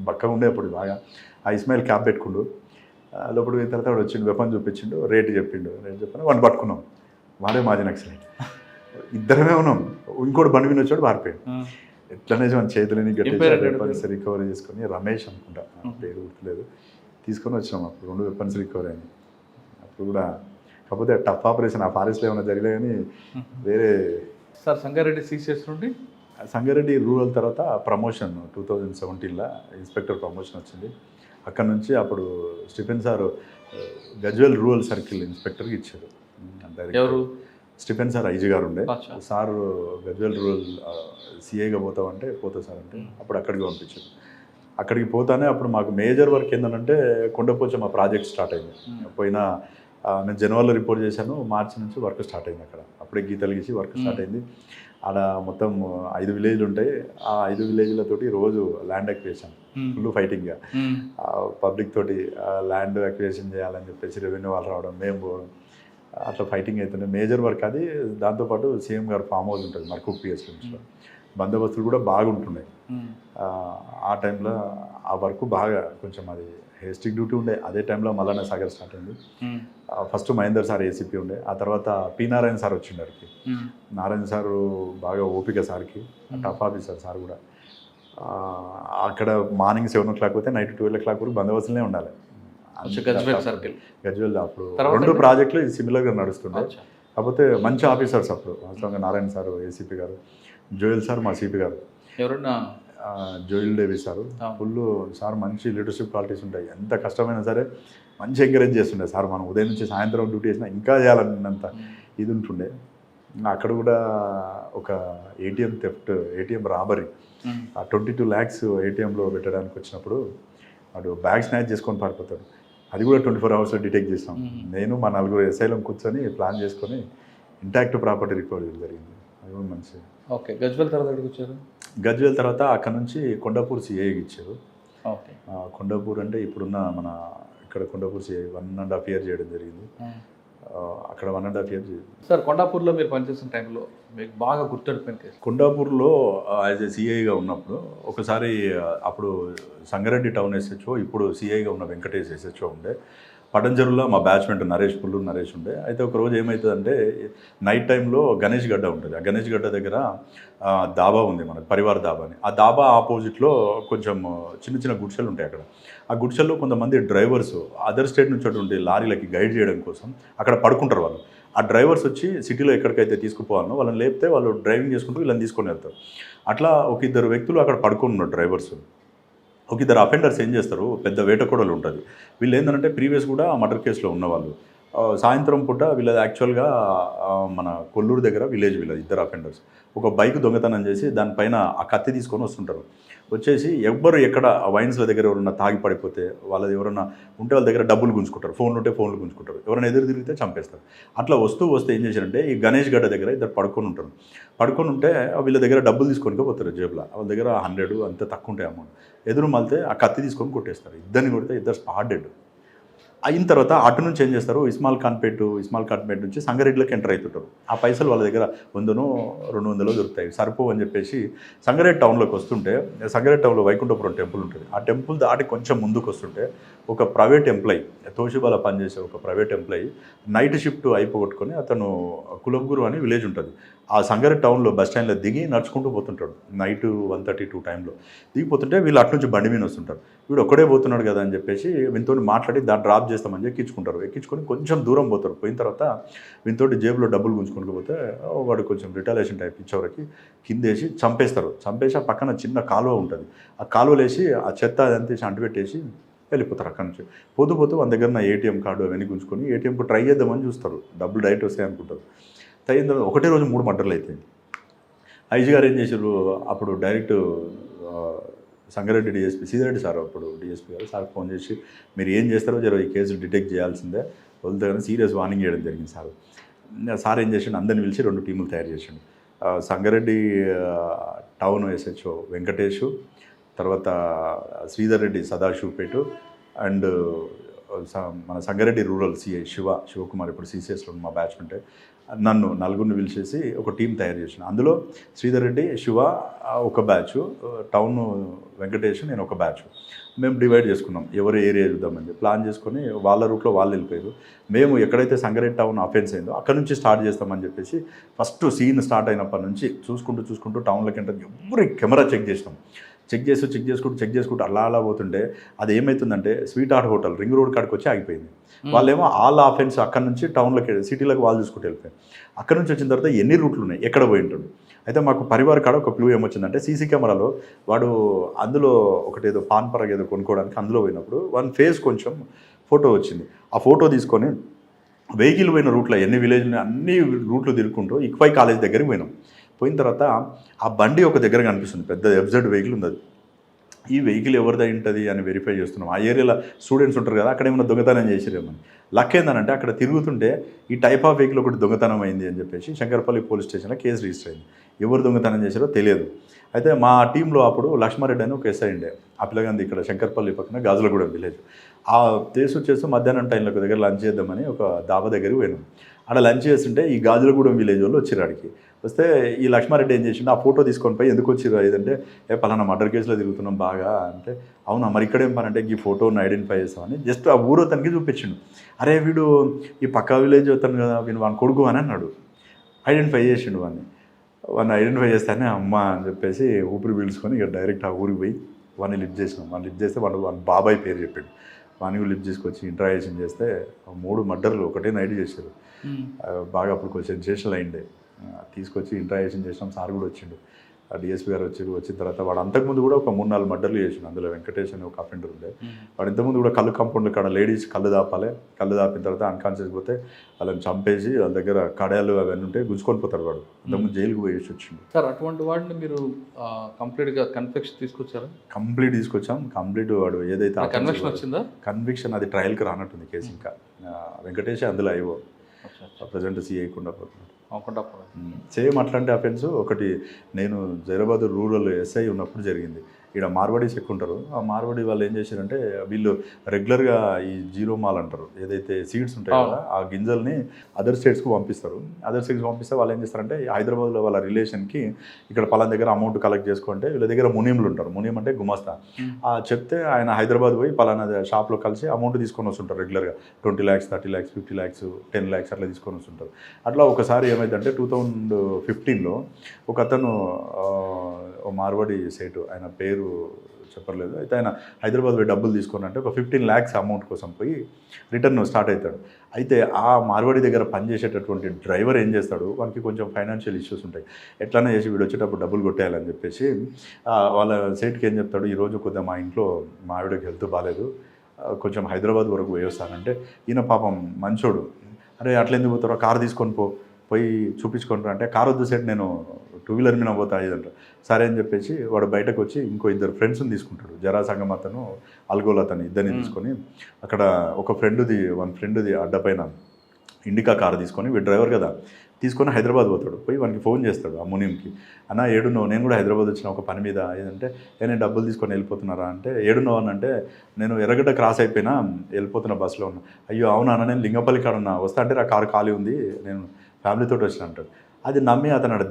బక్కగా ఉండే అప్పుడు బాగా. ఆ ఇస్మాయిల్ క్యాప్ పెట్టుకుండు, లోపలికి పోయిన తర్వాత వాడు వచ్చిండు, వెపన్ చూపించిండు, రేట్ చెప్పాను, వాడిని పట్టుకున్నాం. వాడే మాజీ నక్సలైట్. ఇద్దరమే ఉన్నాం. ఇంకోటి బండి మీద వచ్చాడు, పారిపోయాడు. ఎట్లనే మన చేతులని గట్టి వెపన్స్ రికవరీ చేసుకొని, రమేష్ అనుకుంటా పేరు గుర్తులేదు, తీసుకొని వచ్చినాం. అప్పుడు 2 వెపన్స్ రికవరీ అని. అప్పుడు కూడా కాకపోతే టఫ్ ఆపరేషన్, ఆ ఫారెస్ట్లో ఏమైనా జరిగే కానీ వేరే. సార్ సంగారెడ్డి సీసీఎస్ నుండి సంగారెడ్డి రూరల్ తర్వాత ప్రమోషన్ 2017లో ఇన్స్పెక్టర్ ప్రమోషన్ వచ్చింది. అక్కడ నుంచి అప్పుడు Stephen sir Gajwel rural circle ఇన్స్పెక్టర్కి ఇచ్చారు. ఎవరు? స్టిఫెన్ సార్ ఐజీ గారు ఉండే. సార్ గజ్వేల్ రూరల్ సిఐగా పోతామంటే పోతా సార్ అంటే అప్పుడు అక్కడికి పంపించారు. అక్కడికి పోతానే అప్పుడు మాకు మేజర్ వర్క్ ఏంటంటే కొండపోచమ్మ ప్రాజెక్ట్ స్టార్ట్ అయింది. పోయిన నేను జనవరిలో రిపోర్ట్ చేశాను, మార్చి నుంచి వర్క్ స్టార్ట్ అయింది. అక్కడ అప్పుడే గీతలు గీసి వర్క్ స్టార్ట్ అయింది. ఆడ మొత్తం 5 విలేజ్లు ఉంటాయి. ఆ 5 విలేజ్లతోటి రోజు ల్యాండ్ అక్విజిషన్ ఫుల్ ఫైటింగ్గా పబ్లిక్ తోటి ల్యాండ్ అక్విజిషన్ చేయాలని చెప్పేసి రెవెన్యూ వాళ్ళు రావడం, మేము పోవడం, అట్లా ఫైటింగ్ అవుతుండే. మేజర్ వర్క్ అది. దాంతోపాటు సీఎం గారు ఫామ్ హౌస్ ఉంటుంది మర్కూక్ పిఎస్లో, బందోబస్తులు కూడా బాగుంటున్నాయి. ఆ టైంలో ఆ వర్క్ బాగా కొంచెం అది హేస్టిక్ డ్యూటీ ఉండే. అదే టైంలో మల్లన్న సాగర్ స్టార్ట్ అయింది. ఫస్ట్ మహేందర్ సార్ ఏసీపీ ఉండే, ఆ తర్వాత పి నారాయణ సార్ వచ్చిండరికి. నారాయణ సారు బాగా ఓపిక సార్కి, టఫ్ ఆఫీసర్ సార్ కూడా. అక్కడ మార్నింగ్ 7 o'clock పోతే నైట్ 12 o'clock వరకు బందోబస్తులనే ఉండాలి. గజ్వేల్ అప్పుడు 2 ప్రాజెక్టులు సిమిలర్గా నడుస్తుండే. కాకపోతే మంచి ఆఫీసర్స్ అప్పుడు. వాస్తవంగా నారాయణ సార్ ఏసీపీ గారు, జోయల్ సార్ మా సిపి గారు, ఎవరన్నా జోయిల్ డేవి సారు ఫుల్ సార్. మంచి లీడర్షిప్ క్వాలిటీస్ ఉంటాయి. ఎంత కష్టమైనా సరే మంచి ఎంకరేజ్ చేస్తుండే సార్. మనం ఉదయం నుంచి సాయంత్రం డ్యూటీ చేసినా ఇంకా చేయాలన్నంత ఇది ఉంటుండే. అక్కడ కూడా ఒక ATM theft, ATM robbery, 22 lakhs ఏటీఎంలో పెట్టడానికి వచ్చినప్పుడు వాడు బ్యాగ్ స్నాచ్ చేసుకొని పారిపోతాడు. అది కూడా 24 hours డిటెక్ట్ చేసాం. నేను మా 4 ఎస్ఐలం కూర్చొని ప్లాన్ చేసుకొని ఇంటాక్ట్ ప్రాపర్టీ రికవరీ జరిగింది. అది కూడా మంచి. ఓకే. గజ్వేల్ తర్వాత ఎక్కడికి వచ్చారు? గజ్వేల్ తర్వాత అక్కడ నుంచి కొండాపూర్ సిఐకి ఇచ్చారు. ఓకే. కొండాపూర్ అంటే ఇప్పుడున్న మన ఇక్కడ కొండాపూర్ సిఐ 1.5 years చేయడం జరిగింది. అక్కడ 1.5 years. సార్ కొండాపూర్లో మీరు పనిచేసిన టైంలో మీకు బాగా గుర్తుండిపోయిన కేసు? కొండాపూర్లో యాజ్ ఏ సిఐగా ఉన్నప్పుడు ఒకసారి అప్పుడు సంగారెడ్డి టౌన్ ఎస్హెచ్ఓ, ఇప్పుడు సిఐగా ఉన్న వెంకటేష్ ఎస్హెచ్ఓ ఉండే. పటంచెరులో మా బ్యాచ్మెంట్ పుల్లూరు నరేష్ ఉండే. అయితే ఒక రోజు ఏమవుతుందంటే నైట్ టైంలో గణేష్ గడ్డ ఉంటుంది. ఆ గణేష్ గడ్డ దగ్గర దాబా ఉంది మనకు, పరివార్ దాబా అని. ఆ దాబా ఆపోజిట్లో కొంచెం చిన్న చిన్న గుడిసెలు ఉంటాయి. అక్కడ ఆ గుడిసెల్లో కొంతమంది డ్రైవర్స్ అదర్ స్టేట్ నుంచి అటువంటి లారీలకి గైడ్ చేయడం కోసం అక్కడ పడుకుంటారు వాళ్ళు. ఆ డ్రైవర్స్ వచ్చి సిటీలో ఎక్కడికైతే తీసుకుపోవాలనో వాళ్ళని లేపితే వాళ్ళు డ్రైవింగ్ చేసుకుంటూ వీళ్ళని తీసుకొని వెళ్తారు. అట్లా ఒక 2 వ్యక్తులు అక్కడ పడుకొని ఉన్నారు డ్రైవర్స్. ఒక 2 అఫెండర్స్ ఏం చేస్తారు, పెద్ద వేటకోడలు ఉంటుంది. వీళ్ళు ఏంటంటే ప్రీవియస్ కూడా మర్డర్ కేసులో ఉన్నవాళ్ళు. సాయంత్రం పూట వీళ్ళది యాక్చువల్గా మన కొల్లూరు దగ్గర విలేజ్ వీళ్ళది 2 అఫెండర్స్. ఒక బైక్ దొంగతనం చేసి దానిపైన ఆ కత్తి తీసుకొని వస్తుంటారు. వచ్చేసి ఎవ్వరు ఎక్కడ వైన్స్ల దగ్గర ఎవరన్నా తాగి పడిపోతే, వాళ్ళది ఎవరన్నా ఉంటే వాళ్ళ దగ్గర డబ్బులు గుంజుకుంటారు, ఫోన్లు ఉంటే ఫోన్లు గుంజుకుంటారు, ఎవరైనా ఎదురు తిరిగితే చంపేస్తారు. అట్లా వస్తే ఏం చేశారంటే ఈ గణేష్ గడ్డ దగ్గర 2 పడుకొని ఉంటారు. పడుకొని ఉంటే వీళ్ళ దగ్గర డబ్బులు తీసుకొని పోతారు జేబులో. వాళ్ళ దగ్గర 100 అంత తక్కువ ఉంటాయి అమౌంట్. ఎదురు మళ్తే ఆ కత్తి తీసుకొని కొట్టేస్తారు. 2 కొడితే 2 స్పాట్ డెడ్. అయిన తర్వాత అటు నుంచి ఏం చేస్తారు, ఇస్మాల్ ఖాన్పేట్ నుంచి సంగారెడ్డిలోకి ఎంటర్ అవుతుంటారు. ఆ పైసలు వాళ్ళ దగ్గర 100 200 దొరుకుతాయి, సరిపో అని చెప్పేసి సంగారెడ్డి టౌన్లోకి వస్తుంటే, సంగారెడ్డి టౌన్లో వైకుంఠపురం టెంపుల్ ఉంటుంది. ఆ టెంపుల్ దాటి కొంచెం ముందుకు వస్తుంటే ఒక ప్రైవేట్ ఎంప్లాయీ, తోషిబాలో పనిచేసే ఒక ప్రైవేట్ ఎంప్లాయీ నైట్ షిఫ్ట్ అయిపోగొట్టుకొని, అతను కులంగూరు అని విలేజ్ ఉంటుంది, ఆ సంగారెడ్డి టౌన్లో బస్ స్టాండ్లో దిగి నడుచుకుంటూ పోతుంటాడు. నైట్ 1:32 టైంలో దిగిపోతుంటే వీళ్ళు అటు నుంచి బండి మీద వస్తుంటారు. వీడు ఒక్కడే పోతున్నాడు కదా అని చెప్పేసి వీనితో మాట్లాడి దాన్ని డ్రాప్ చేస్తామని ఎక్కించుకుంటారు. ఎక్కించుకొని కొంచెం దూరం పోతారు. పోయిన తర్వాత వీనితోటి జేబులో డబ్బులు గుంజుకొని పోతే వాడు కొంచెం రిటాలియేషన్ టైప్ ఇచ్చేవరకు కిందేసి చంపేస్తారు. చంపేసి ఆ పక్కన చిన్న కాలువ ఉంటుంది. ఆ కాలువలేసి ఆ చెత్త అదంతా అంటిపెట్టేసి వెళ్ళిపోతారు. అక్కడి నుంచి పోతూ వాళ్ళ దగ్గర నా ఏటీఎం కార్డు అవన్నీ గుంజుకొని ఏటీఎంకు ట్రై చేద్దామని చూస్తారు. డబ్బులు డైరెక్ట్ వస్తాయి అనుకుంటారు. అయిన తర్వాత ఒకటే రోజు 3 మర్డర్లు అయిపోయింది. ఐజీ గారు ఏం చేశారు, అప్పుడు direct Sangareddy DSP Sitareddy sir, అప్పుడు డిఎస్పీ గారు సార్ ఫోన్ చేసి మీరు ఏం చేస్తారో ఈ కేసులు డిటెక్ట్ చేయాల్సిందే, వదిలితే కానీ సీరియస్ వార్నింగ్ చేయడం జరిగింది. సార్ ఏం చేసిండు, అందరిని పిలిచి 2 టీములు తయారు చేసిండు. సంగారెడ్డి టౌన్ ఎస్హెచ్ఓ వెంకటేష్, తర్వాత శ్రీధర్ రెడ్డి సదాశివపేట, అండ్ మన సంగారెడ్డి రూరల్ సిఐ శివకుమార్, ఇప్పుడు సిసిఎస్లో మా బ్యాచ్మెంటే, నన్ను 4 పిలిచేసి ఒక టీం తయారు చేసిన. అందులో శ్రీధర్ రెడ్డి, శివ ఒక బ్యాచ్, టౌన్ వెంకటేష్, నేను ఒక బ్యాచ్. మేము డివైడ్ చేసుకున్నాం, ఎవరు ఏరియా చూద్దామని చెప్పి ప్లాన్ చేసుకొని వాళ్ళ రూట్లో వాళ్ళు వెళ్ళిపోయారు. మేము ఎక్కడైతే సంగారెడ్డి టౌన్ అఫెన్స్ అయిందో అక్కడ నుంచి స్టార్ట్ చేస్తామని చెప్పేసి ఫస్ట్ సీన్ స్టార్ట్ అయినప్పటి నుంచి చూసుకుంటూ టౌన్లోకి ఎంటర్ ఎవరి కెమెరా చెక్ చేసుకుంటూ అలా పోతుంటే అది ఏమవుతుందంటే sweet heart hotel ring road కాడికి వచ్చి ఆగిపోయింది. వాళ్ళేమో ఆల్ ఆఫెన్స్ అక్కడ నుంచి టౌన్లోకి సిటీలోకి వాళ్ళు చూసుకుంటూ వెళ్ళిపోయారు. అక్కడ నుంచి వచ్చిన తర్వాత ఎన్ని రూట్లు ఉన్నాయి, ఎక్కడ పోయి ఉంటాడు. అయితే మాకు పరివార్ కాడ ఒక క్లూ ఏమొచ్చిందంటే సీసీ కెమెరాలో వాడు అందులో ఒకటి ఏదో పాన్ పరాగ్ ఏదో కొనుక్కోవడానికి అందులో పోయినప్పుడు వన్ ఫేస్ కొంచెం ఫోటో వచ్చింది. ఆ ఫోటో తీసుకొని వెహికల్ పోయిన రూట్లో ఎన్ని విలేజ్లు అన్ని రూట్లు తిరుగుకుంటూ ఇక్వై కాలేజ్ దగ్గరికి పోయిన తర్వాత ఆ బండి ఒక దగ్గర కనిపిస్తుంది, పెద్ద ఎఫ్జెడ్ వెహికల్ ఉంది. అది ఈ వెహికల్ ఎవరిదై ఉంటుంది అని వెరిఫై చేస్తున్నాం. ఆ ఏరియాలో స్టూడెంట్స్ ఉంటారు కదా, అక్కడ ఏమైనా దొంగతనం చేసిరేమని. లక్ ఏంటంటే అక్కడ తిరుగుతుంటే ఈ టైప్ ఆఫ్ వెహికల్ ఒకటి దొంగతనం అయింది అని చెప్పేసి శంకర్పల్లి పోలీస్ స్టేషన్లో కేసు రిజిస్టర్ అయింది. ఎవరు దొంగతనం చేశారో తెలియదు. అయితే మా టీంలో అప్పుడు లక్ష్మారెడ్డి అని ఒక ఎస్ఐ ఉండే, ఆ పిల్లగాంది ఇక్కడ శంకర్పల్లి పక్కన గాజులగూడెం విలేజ్. ఆ ప్లేస్ వచ్చేసి మధ్యాహ్నం టైంలో ఒక దగ్గర లంచ్ చేద్దామని ఒక దాబా దగ్గరికి పోయినాం. అక్కడ లంచ్ చేస్తుంటే ఈ గాజులగూడెం విలేజ్ వాళ్ళు వచ్చారు. ఆడికి వస్తే ఈ లక్ష్మారెడ్డి ఏం చేసిండు, ఆ ఫోటో తీసుకొని పోయి ఎందుకు వచ్చిర్రు ఏదంటే పలానా మర్డర్ కేసులో తిరుగుతున్నాం బాగా అంటే, అవునా మరి ఇక్కడేం పని అంటే ఈ ఫోటోని ఐడెంటిఫై చేస్తామని జస్ట్ ఆ ఊరు అతనికి చూపించిండు. అరే వీడు ఈ పక్క విలేజ్ అవుతాను కదా, వీడు వాని కొడుకు అని అన్నాడు. ఐడెంటిఫై చేసిండు వాడిని ఐడెంటిఫై చేస్తానే అమ్మ అని చెప్పేసి ఊపిరి పీల్చుకొని ఇక డైరెక్ట్ ఆ ఊరికి పోయి వాడిని లిఫ్ట్ చేసినాం. వాడిని లిఫ్ట్ చేస్తే వాని బాబాయ్ పేరు చెప్పాడు. వానికి లిఫ్ట్ చేసుకొచ్చి ఇంట్రాగేషన్ చేస్తే 3 మర్డర్లు ఒకటే నైట్ చేశారు. బాగా అప్పుడు కొంచెం సెన్సేషనల్ అయిండే. తీసుకొచ్చి ఇంట్రాగేషన్ చేసినాం. సార్ కూడా వచ్చిండు, డిఎస్పీ గారు వచ్చిన తర్వాత వాడు అంతకుముందు కూడా ఒక 3-4 మర్డర్లు చేసిండు. అందులో వెంకటేష్ అని ఒక అఫెండర్ ఉండే. వాడు ఇంతకుముందు కూడా కళ్ళు కాంపౌండ్ కాడ లేడీస్ కళ్ళు దాపిన తర్వాత అన్కాన్షియస్ పోతే వాళ్ళని చంపేసి వాళ్ళ దగ్గర కడాయాలు అవన్నీ ఉంటే గుంజుకొని పోతాడు వాడు. అంతకుముందు జైలుకు పోయేసి వచ్చిండు. సార్ అటువంటి వాడిని మీరు కంప్లీట్గా కన్విక్షన్ తీసుకొచ్చారా? కంప్లీట్ తీసుకొచ్చాం. కంప్లీట్ వాడు ఏదైతే కన్విక్షన్ వచ్చిందా? కన్విక్షన్ అది ట్రయల్కి రానట్టుంది కేసు. ఇంకా వెంకటేష్ అందులో అయ్యో ప్రజెంట్ సిఐ కుండా పోతున్నాడు. సేమ్ అట్లాంటి అఫెన్స్ ఒకటి నేను జైరాబాద్ రూరల్ ఎస్ఐ ఉన్నప్పుడు జరిగింది. ఇక్కడ మార్వాడీస్ ఎక్కువ ఉంటారు. ఆ మార్వాడీ వాళ్ళు ఏం చేశారంటే వీళ్ళు రెగ్యులర్గా ఈ జీరో మాల్ అంటారు, ఏదైతే సీడ్స్ ఉంటాయి కదా ఆ గింజల్ని అదర్ స్టేట్స్కి పంపిస్తారు. అదర్ స్టేట్స్కి పంపిస్తే వాళ్ళు ఏం చేస్తారంటే హైదరాబాద్లో వాళ్ళ రిలేషన్కి ఇక్కడ పలానా దగ్గర అమౌంట్ కలెక్ట్ చేసుకుంటే వీళ్ళ దగ్గర మునీంలు ఉంటారు. మునీం అంటే గుమస్తా. చెప్తే ఆయన హైదరాబాద్ పోయి పలానా షాప్లో కలిసి అమౌంట్ తీసుకొని వస్తుంటారు రెగ్యులర్గా 20 lakhs 30 lakhs 50 lakhs 10 lakhs అట్లా తీసుకొని వస్తుంటారు. అట్లా ఒకసారి ఏమైందంటే 2015లో ఒక అతను మార్వాడి సేటు, ఆయన పేరు చెప్పలేదు, అయితే ఆయన హైదరాబాద్ పోయి డబ్బులు తీసుకొని అంటే ఒక 15 lakhs అమౌంట్ కోసం పోయి రిటర్న్ స్టార్ట్ అవుతాడు. అయితే ఆ మార్వాడి దగ్గర పనిచేసేటటువంటి డ్రైవర్ ఏం చేస్తాడు, వానికి కొంచెం ఫైనాన్షియల్ ఇష్యూస్ ఉంటాయి. ఎట్లనే చేసి వీడు వచ్చేటప్పుడు డబ్బులు కొట్టేయాలని చెప్పేసి వాళ్ళ సేట్కి ఏం చెప్తాడు, ఈరోజు కొద్దిగా మా ఇంట్లో మా ఆవిడకి హెల్త్ బాగాలేదు, కొంచెం హైదరాబాద్ వరకు పోయేస్తానంటే ఈయన పాపం మంచోడు, అరే అట్లా ఎందుకు పోతారో కారు తీసుకొని పోయి చూపించుకుంటారు అంటే, కారు వద్దు సెట్ నేను 2-wheeler మీద పోతా ఇదంట. సరే అని చెప్పేసి వాడు బయటకు వచ్చి ఇంకో 2 ఫ్రెండ్స్ని తీసుకుంటాడు, జరాసంగం అతను అల్గోల్ అతను, ఇద్దరిని తీసుకొని అక్కడ ఒక ఫ్రెండ్ది అడ్డపైన ఇండికా కారు తీసుకొని వీడు డ్రైవర్ కదా తీసుకొని హైదరాబాద్ పోతాడు. పోయి వానికి ఫోన్ చేస్తాడు ఆ మునీంకి, అన్న ఏడున్నావు, నేను కూడా హైదరాబాద్ వచ్చిన ఒక పని మీద ఏదంటే నేను డబ్బులు తీసుకొని వెళ్ళిపోతున్నారా అంటే, ఏడున్నావు అని అంటే నేను ఎర్రగడ్డ క్రాస్ అయిపోయినా వెళ్ళిపోతున్న బస్సులో ఉన్నా. అయ్యో అవునా అన్న, నేను లింగపల్లి కాడ ఉన్నా, వస్తా అంటే ఆ కారు ఖాళీ ఉంది, నేను ఫ్యామిలీతో వచ్చిన అంటాడు. అది నమ్మి అతను అక్కడ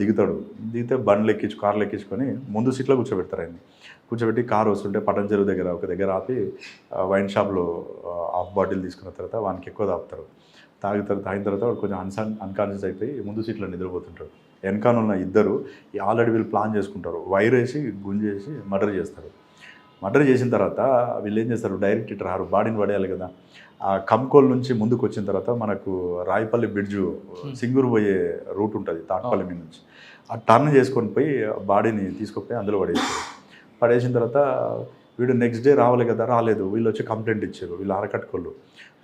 దిగితే కార్లు ఎక్కించుకొని ముందు సీట్లో కూర్చోబెట్టి కారు వస్తుంటే పటన్ చెరువు దగ్గర ఒక దగ్గర ఆపి వైన్ షాప్లో హాఫ్ బాటిల్ తీసుకున్న తర్వాత వానికి ఎక్కువ తాగుతారు. తాగిన తర్వాత వాడు కొంచెం అన్కాన్షియస్ అయిపోయి ముందు సీట్లో నిద్రపోతుంటాడు. వెనకానున్న ఇద్దరు ఆల్రెడీ వీళ్ళు ప్లాన్ చేసుకుంటారు, వైర్ వేసి గుంజేసి మర్డర్ చేస్తారు. మర్డర్ చేసిన తర్వాత వీళ్ళు ఏం చేస్తారు, డైరెక్ట్ ఇటు రారు, బాడీని పడేయాలి కదా. ఆ కంకోల్ నుంచి ముందుకు వచ్చిన తర్వాత మనకు రాయపల్లి బ్రిడ్జు సింగూరు పోయే రూట్ ఉంటుంది తాట్పల్లి మీద నుంచి, ఆ టర్న్ చేసుకొని పోయి బాడీని తీసుకుపోయి అందులో పడేసిన తర్వాత వీడు నెక్స్ట్ డే రావాలి కదా, రాలేదు. వీళ్ళు వచ్చి కంప్లైంట్ ఇచ్చారు, వీళ్ళు ఆరకట్టుకోళ్ళు,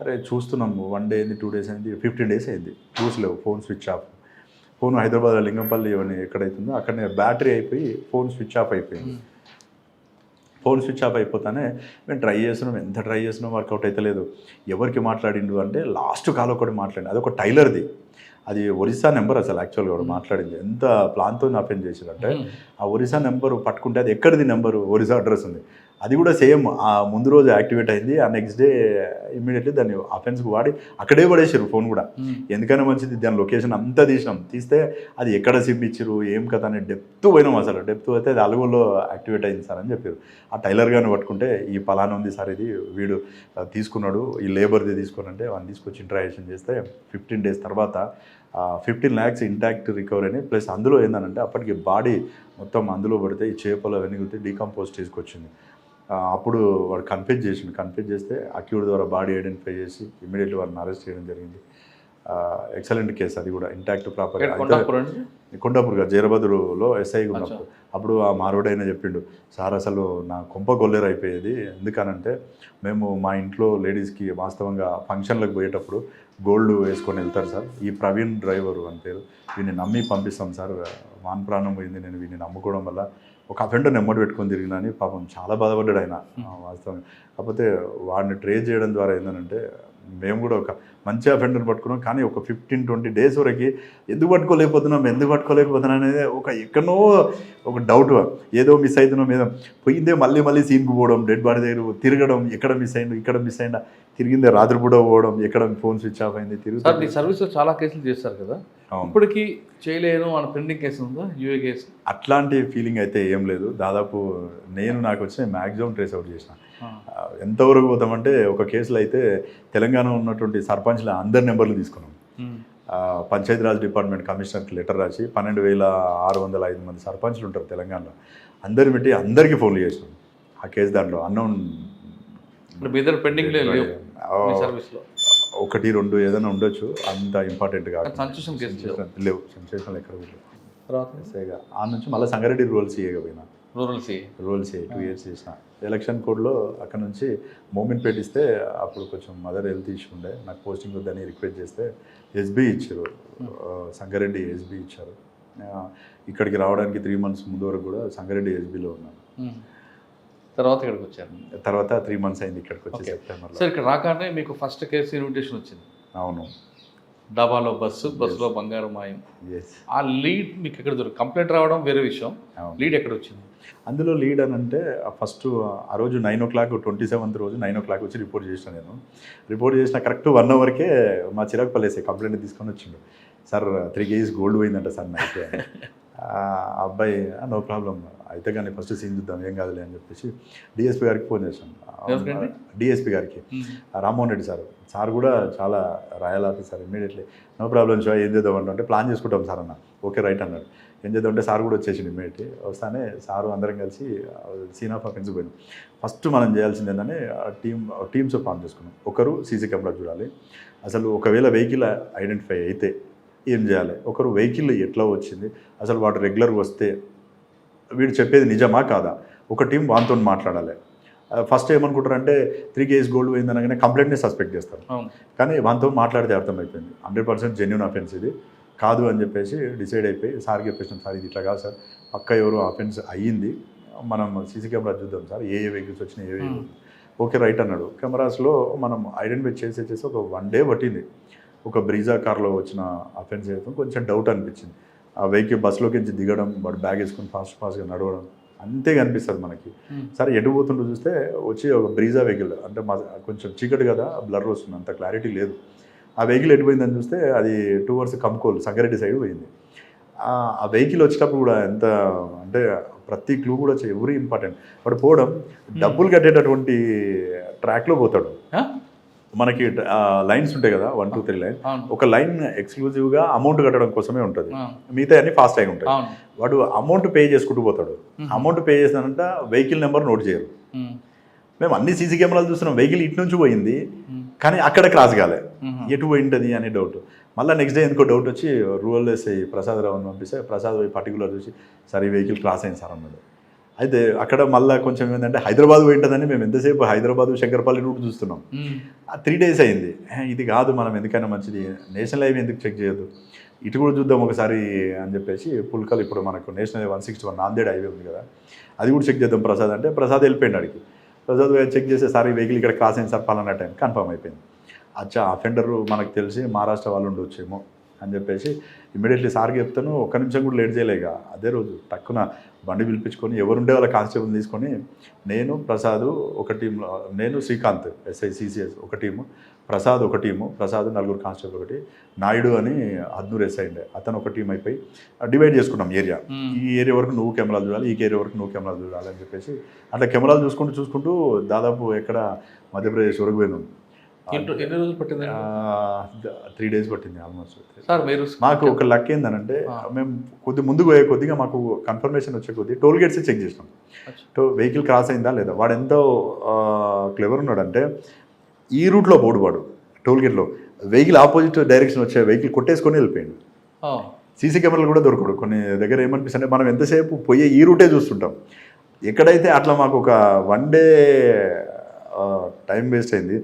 అరే చూస్తున్నాము 1 day అయింది 2 days అయింది 15 days అయింది, చూసలేవు, ఫోన్ స్విచ్ ఆఫ్. ఫోన్ హైదరాబాద్లో లింగంపల్లి ఎక్కడైతుందో అక్కడనే బ్యాటరీ అయిపోయి ఫోన్ స్విచ్ ఆఫ్ అయిపోయింది. ఫోన్ స్విచ్ ఆఫ్ అయిపోతానే మేము ట్రై చేస్తున్నాం, ఎంత ట్రై చేస్తున్నాం వర్కౌట్ అయితే లేదు. ఎవరికి మాట్లాడిండు అంటే లాస్ట్ కాల్ ఒకటి మాట్లాడింది, అది ఒక టైలర్ది, అది ఒరిస్సా నెంబర్ అసలు యాక్చువల్గా వాడు మాట్లాడింది. ఎంత ప్లాన్తో అఫెండ్ చేశారంటే ఆ ఒరిస్సా నెంబర్ పట్టుకుంటే అది ఎక్కడిది నెంబరు, ఒరిస్సా అడ్రస్ ఉంది, అది కూడా సేమ్ ఆ ముందు రోజు యాక్టివేట్ అయింది, ఆ నెక్స్ట్ డే ఇమ్మీడియట్లీ దాన్ని అఫెన్స్కి వాడి అక్కడే పడేసారు ఫోన్ కూడా. ఎందుకైనా మంచిది, దాని లొకేషన్ అంతా తీస్తే అది ఎక్కడ సిమ్ ఇచ్చారు ఏం కదా అని డెప్త్ పోయినాం. అసలు డెప్త్ అయితే అది అలుగులో యాక్టివేట్ అయింది సార్ అని చెప్పారు. ఆ టైలర్ గారిని పట్టుకుంటే ఈ పలానా ఉంది సార్, ఇది వీడు తీసుకున్నాడు, ఈ లేబర్ది తీసుకున్నంటే వాడిని తీసుకొచ్చి ఇంట్రాక్షన్ చేస్తే 15 days తర్వాత 15 lakhs ఇంటాక్ట్ రికవరీ అని, ప్లస్ అందులో ఏంటంటే అప్పటికి బాడీ మొత్తం అందులో పడితే ఈ చేపలు అవన్నీ గుర్తి డీకంపోజ్ చేసుకొచ్చింది. అప్పుడు వాడు కన్ఫ్యూజ్ చేస్తే అక్యూడ్ ద్వారా బాడీ ఐడెంటిఫై చేసి ఇమీడియట్లీ వాళ్ళని అరెస్ట్ చేయడం జరిగింది. ఎక్సలెంట్ కేసు, అది కూడా ఇంటాక్ట్ ప్రాపర్. కొండాపూర్ గారు జైరాబాద్లో ఎస్ఐగా ఉన్నప్పుడు అప్పుడు ఆ మారోడైనా చెప్పిండు, సార్ అసలు నా కొంప గొల్లేరు అయిపోయేది, ఎందుకనంటే మేము మా ఇంట్లో లేడీస్కి వాస్తవంగా ఫంక్షన్లకు పోయేటప్పుడు గోల్డ్ వేసుకొని వెళ్తారు సార్, ఈ ప్రవీణ్ డ్రైవరు అని పేరు, వీడిని నమ్మి పంపిస్తాం సార్, వాన్ ప్రాణం పోయింది నేను వీడిని నమ్ముకోవడం వల్ల, ఒక అఫెండర్ నెమ్మడి పెట్టుకొని తిరిగినా అని పాపం చాలా బాధపడ్డాడు ఆయన వాస్తవంగా. కాకపోతే వాడిని ట్రేస్ చేయడం ద్వారా ఏంటంటే మేము కూడా ఒక మంచి అఫెండర్ పట్టుకున్నాం, కానీ ఒక 15-20 days వరకు ఎందుకు పట్టుకోలేకపోతున్నాం అనేది ఒక ఎక్కడో ఒక డౌట్, ఏదో మిస్ అవుతున్నాం, ఏదో పోయిందే మళ్ళీ సీన్కి పోవడం, డెడ్ బాడీ దగ్గర తిరగడం, ఎక్కడ మిస్ అయిందా తిరిగిందే, రాత్రి పూట పోవడం, ఎక్కడ ఫోన్ స్విచ్ ఆఫ్ అయింది తిరుగుతుంది. ఈ సర్వీస్లో చాలా కేసులు చేస్తారు కదా, ఇప్పటికీ చేయలేను అన్న పెండింగ్ కేసు ఉందా యూఏ కేసు? అట్లాంటి ఫీలింగ్ అయితే ఏం లేదు. దాదాపు నాకు వచ్చిన మ్యాక్సిమం ట్రేస్ అవుట్ చేసిన. ఎంతవరకు పోతామంటే ఒక కేసులో అయితే తెలంగాణ ఉన్నటువంటి సర్పంచ్ల అందరి నెంబర్లు తీసుకున్నాం. పంచాయతీరాజ్ డిపార్ట్మెంట్ కమిషనర్కి లెటర్ రాసి 12,605 మంది సర్పంచ్లు ఉంటారు తెలంగాణలో, అందరి పెట్టి అందరికీ ఫోన్లు చేసినాం. ఆ కేసు దాంట్లో అన్నోన్ పెండింగ్ ఒకటి రెండు ఏదైనా ఉండొచ్చు, అంత ఇంపార్టెంట్ కాదు. లేవు సెన్సేషన్లు ఎక్కడ తర్వాత ఆ నుంచి మళ్ళీ సంగారెడ్డి రూరల్ సీఏగా పోయినా. రూరల్ సీఏ 2 years చేసిన. ఎలక్షన్ కోడ్లో అక్కడ నుంచి మోమిన్పేట ఇస్తే అప్పుడు కొంచెం మదర్ హెల్త్ ఇష్యూ ఉండే, నాకు పోస్టింగ్ వద్దని రిక్వెస్ట్ చేస్తే ఎస్బీ ఇచ్చారు, సంగారెడ్డి ఎస్బీ ఇచ్చారు. ఇక్కడికి రావడానికి 3 months ముందు వరకు కూడా సంగారెడ్డి ఎస్బీలో ఉన్నాను. తర్వాత ఇక్కడికి వచ్చారు. తర్వాత 3 months అయింది ఇక్కడికి వచ్చి సెప్టెంబర్లో. సార్ ఇక్కడ రాగానే మీకు ఫస్ట్ కేసు ఇన్విటేషన్ వచ్చింది. అవును, డాబాలో బస్సులో బంగారం మాయం. ఆ లీడ్ మీకు ఎక్కడ దొరికి? కంప్లైంట్ రావడం వేరే విషయం, లీడ్ ఎక్కడ వచ్చింది? అందులో లీడ్ అని అంటే ఫస్ట్ ఆ రోజు 9 o'clock 27th రోజు 9 o'clock వచ్చి రిపోర్ట్ చేసిన. నేను రిపోర్ట్ చేసిన కరెక్ట్ 1 hourకే మా చిరాకుపల్లి వేసే కంప్లైంట్ తీసుకొని వచ్చిండు. సార్ 3 kgs గోల్డ్ పోయిందంట సార్ నైట్. అబ్బాయి నో ప్రాబ్లం అయితే కానీ ఫస్ట్ సీన్ చూద్దాం ఏం కాదులే అని చెప్పేసి డిఎస్పీ గారికి ఫోన్ చేశాను. డిఎస్పీ గారికి రామ్మోహన్ రెడ్డి సార్ కూడా చాలా royal officer. Immediately no problem show ఏం చేద్దాం అంటే ప్లాన్ చేసుకుంటాం సార్ అన్న. ఓకే రైట్ అన్నాడు. ఏం చేద్దాం అంటే సార్ కూడా వచ్చేసిండు ఇమ్మీడియట్లీ. వస్తానే సారు అందరం కలిసి సీన్ ఆఫ్ అఫెన్స్ పోయినాం. ఫస్ట్ మనం చేయాల్సింది ఏంటంటే టీమ్స్ ఫామ్ చేసుకున్నాం. ఒకరు సీసీ కెమెరా చూడాలి, అసలు ఒకవేళ వెహికల్ ఐడెంటిఫై అయితే ఏం చేయాలి, ఒకరు వెహికల్ ఎట్లా వచ్చింది, అసలు వాడు రెగ్యులర్గా వస్తే వీడు చెప్పేది నిజమా కాదా, ఒక టీం వానితో మాట్లాడాలి. ఫస్ట్ ఏమనుకుంటారంటే 3 kgs గోల్డ్ పోయింది అనగానే కంప్లైంట్ని సస్పెక్ట్ చేస్తారు, కానీ వానితో మాట్లాడితే అర్థమైపోయింది 100% జెన్యూన్ అఫెన్స్ ఇది కాదు అని చెప్పేసి డిసైడ్ అయిపోయి సార్కి చెప్పేసినాం. సార్ ఇది ఇట్లా కాదు సార్, పక్క ఎవరు అఫెన్స్ అయ్యింది, మనం సీసీ కెమెరా చూద్దాం సార్, ఏ వెహికల్స్ వచ్చినాయి ఏ వెహికల్స్. ఓకే రైట్ అన్నాడు. కెమెరాస్లో మనం ఐడెంటిఫై చేసి ఒక 1 day పట్టింది. ఒక బ్రీజా కార్లో వచ్చిన అఫెన్స్ అయితే కొంచెం డౌట్ అనిపించింది. ఆ వెహికల్ బస్సులోకి నుంచి దిగడం, వాడు బ్యాగ్ వేసుకొని ఫాస్ట్గా నడవడం అంతే కనిపిస్తుంది మనకి. సరే ఎటు పోతుంటూ చూస్తే వచ్చి ఒక బ్రీజా వెహికల్, అంటే కొంచెం చీకటి కదా బ్లర్ వస్తుంది, అంత క్లారిటీ లేదు. ఆ వెహికల్ ఎటు పోయిందని చూస్తే అది టువర్డ్స్ కంకోల్ సంగారెడ్డి సైడ్ పోయింది. ఆ వెహికల్ వచ్చేటప్పుడు కూడా ఎంత అంటే ప్రతి క్లూ కూడా ఎవరీ ఇంపార్టెంట్. వాడు పోవడం డబ్బులు కట్టేటటువంటి ట్రాక్లో పోతాడు. మనకి లైన్స్ ఉంటాయి కదా 1, 2, 3 లైన్. ఒక లైన్ ఎక్స్క్లూజివ్గా అమౌంట్ కట్టడం కోసమే ఉంటుంది, మిగతా అన్ని ఫాస్ట్ అయి ఉంటాయి. వాడు అమౌంట్ పే చేసుకుంటూ పోతాడు. అమౌంట్ పే చేసినానంట వెహికల్ నెంబర్ నోట్ చేయరు. మేము అన్ని సీసీ కెమెరాలు చూస్తున్నాం, వెహికల్ ఇటు నుంచి పోయింది కానీ అక్కడ క్రాస్ కాలే, ఎటు పోయింటుంది అనే డౌట్. మళ్ళీ నెక్స్ట్ డే ఎందుకో డౌట్ వచ్చి రూరల్ ఎస్ఐ ప్రసాద్ రావుని పంపిస్తే ప్రసాద్ పోయి పర్టికులర్ చూసి సార్ ఈ వెహికల్ క్రాస్ అయింది సార్ అన్నాడు. అయితే అక్కడ మళ్ళీ కొంచెం ఏంటంటే హైదరాబాద్ పోయింటుందని మేము ఎంతసేపు హైదరాబాద్ శంకరపల్లి రూట్ చూస్తున్నాం. 3 days అయింది. ఇది కాదు, మనం ఎందుకైనా మంచిది నేషనల్ హైవే ఎందుకు చెక్ చేయొద్దు, ఇటు కూడా చూద్దాం ఒకసారి అని చెప్పేసి పుల్కల్ ఇప్పుడు మనకు నేషనల్ హైవే 161 నాందేడ్ హైవే ఉంది కదా, అది కూడా చెక్ చేద్దాం ప్రసాద్ అంటే ప్రసాద్ వెళ్ళిపోయింది అడిగి. ప్రసాద్ చెక్ చేస్తే సార్ ఈ వెహికల్ ఇక్కడ క్రాస్ అయింది సార్ పలానా టైం కన్ఫర్మ్ అయిపోయింది. అచ్చా అఫెండర్ మనకు తెలిసి మహారాష్ట్ర వాళ్ళు ఉండొచ్చేమో అని చెప్పేసి ఇమీడియట్లీ సార్కి చెప్తాను. ఒక్క నిమిషం కూడా లేట్ చేయలేక అదే రోజు టక్కున బండి పిలిపించుకొని ఎవరుండే వాళ్ళ కానిస్టేబుల్ తీసుకొని నేను ప్రసాద్ ఒక టీంలో, నేను శ్రీకాంత్ ఎస్ఐ సిసిఎస్ ఒక టీము, ప్రసాద్ ఒక టీము, ప్రసాద్ నలుగురు కానిస్టేబుల్ ఒకటి, నాయుడు అని అద్నూర్ ఎస్ఐ ఉండే అతను ఒక టీం అయిపోయి డివైడ్ చేసుకున్నాం ఏరియా. ఈ ఏరియా వరకు నువ్వు కెమెరాలు చూడాలి, ఈ ఏరియా వరకు నువ్వు కెమెరాలు చూడాలి అని చెప్పేసి అట్లా కెమెరాలు చూసుకుంటూ దాదాపు ఎక్కడ మధ్యప్రదేశ్ వరకు పోయినాం. ఎన్ని రోజులు పట్టింది? 3 days పట్టింది ఆల్మోస్ట్. సార్ మీరు మాకు ఒక లక్ ఏంటంటే మేము ముందుకు పోయే కొద్దిగా మాకు కన్ఫర్మేషన్ వచ్చే కొద్ది టోల్ గేట్స్ చెక్ చేసినాం. వెహికల్ క్రాస్ అయిందా లేదా. వాడు ఎంతో క్లెవర్ ఉన్నాడంటే ఈ రూట్లో పోడు వాడు టోల్ గేట్లో వెహికల్ ఆపోజిట్ డైరెక్షన్ వచ్చే వెహికల్ కొట్టేసుకొని వెళ్ళిపోయాడు. సీసీ కెమెరాలు కూడా దొరకడు. కొన్ని దగ్గర ఏమనిపిస్తుంది మనం ఎంతసేపు పోయే ఈ రూటే చూస్తుంటాం. ఎక్కడైతే అట్లా మాకు ఒక 1 day టైం వేస్ట్ అయింది.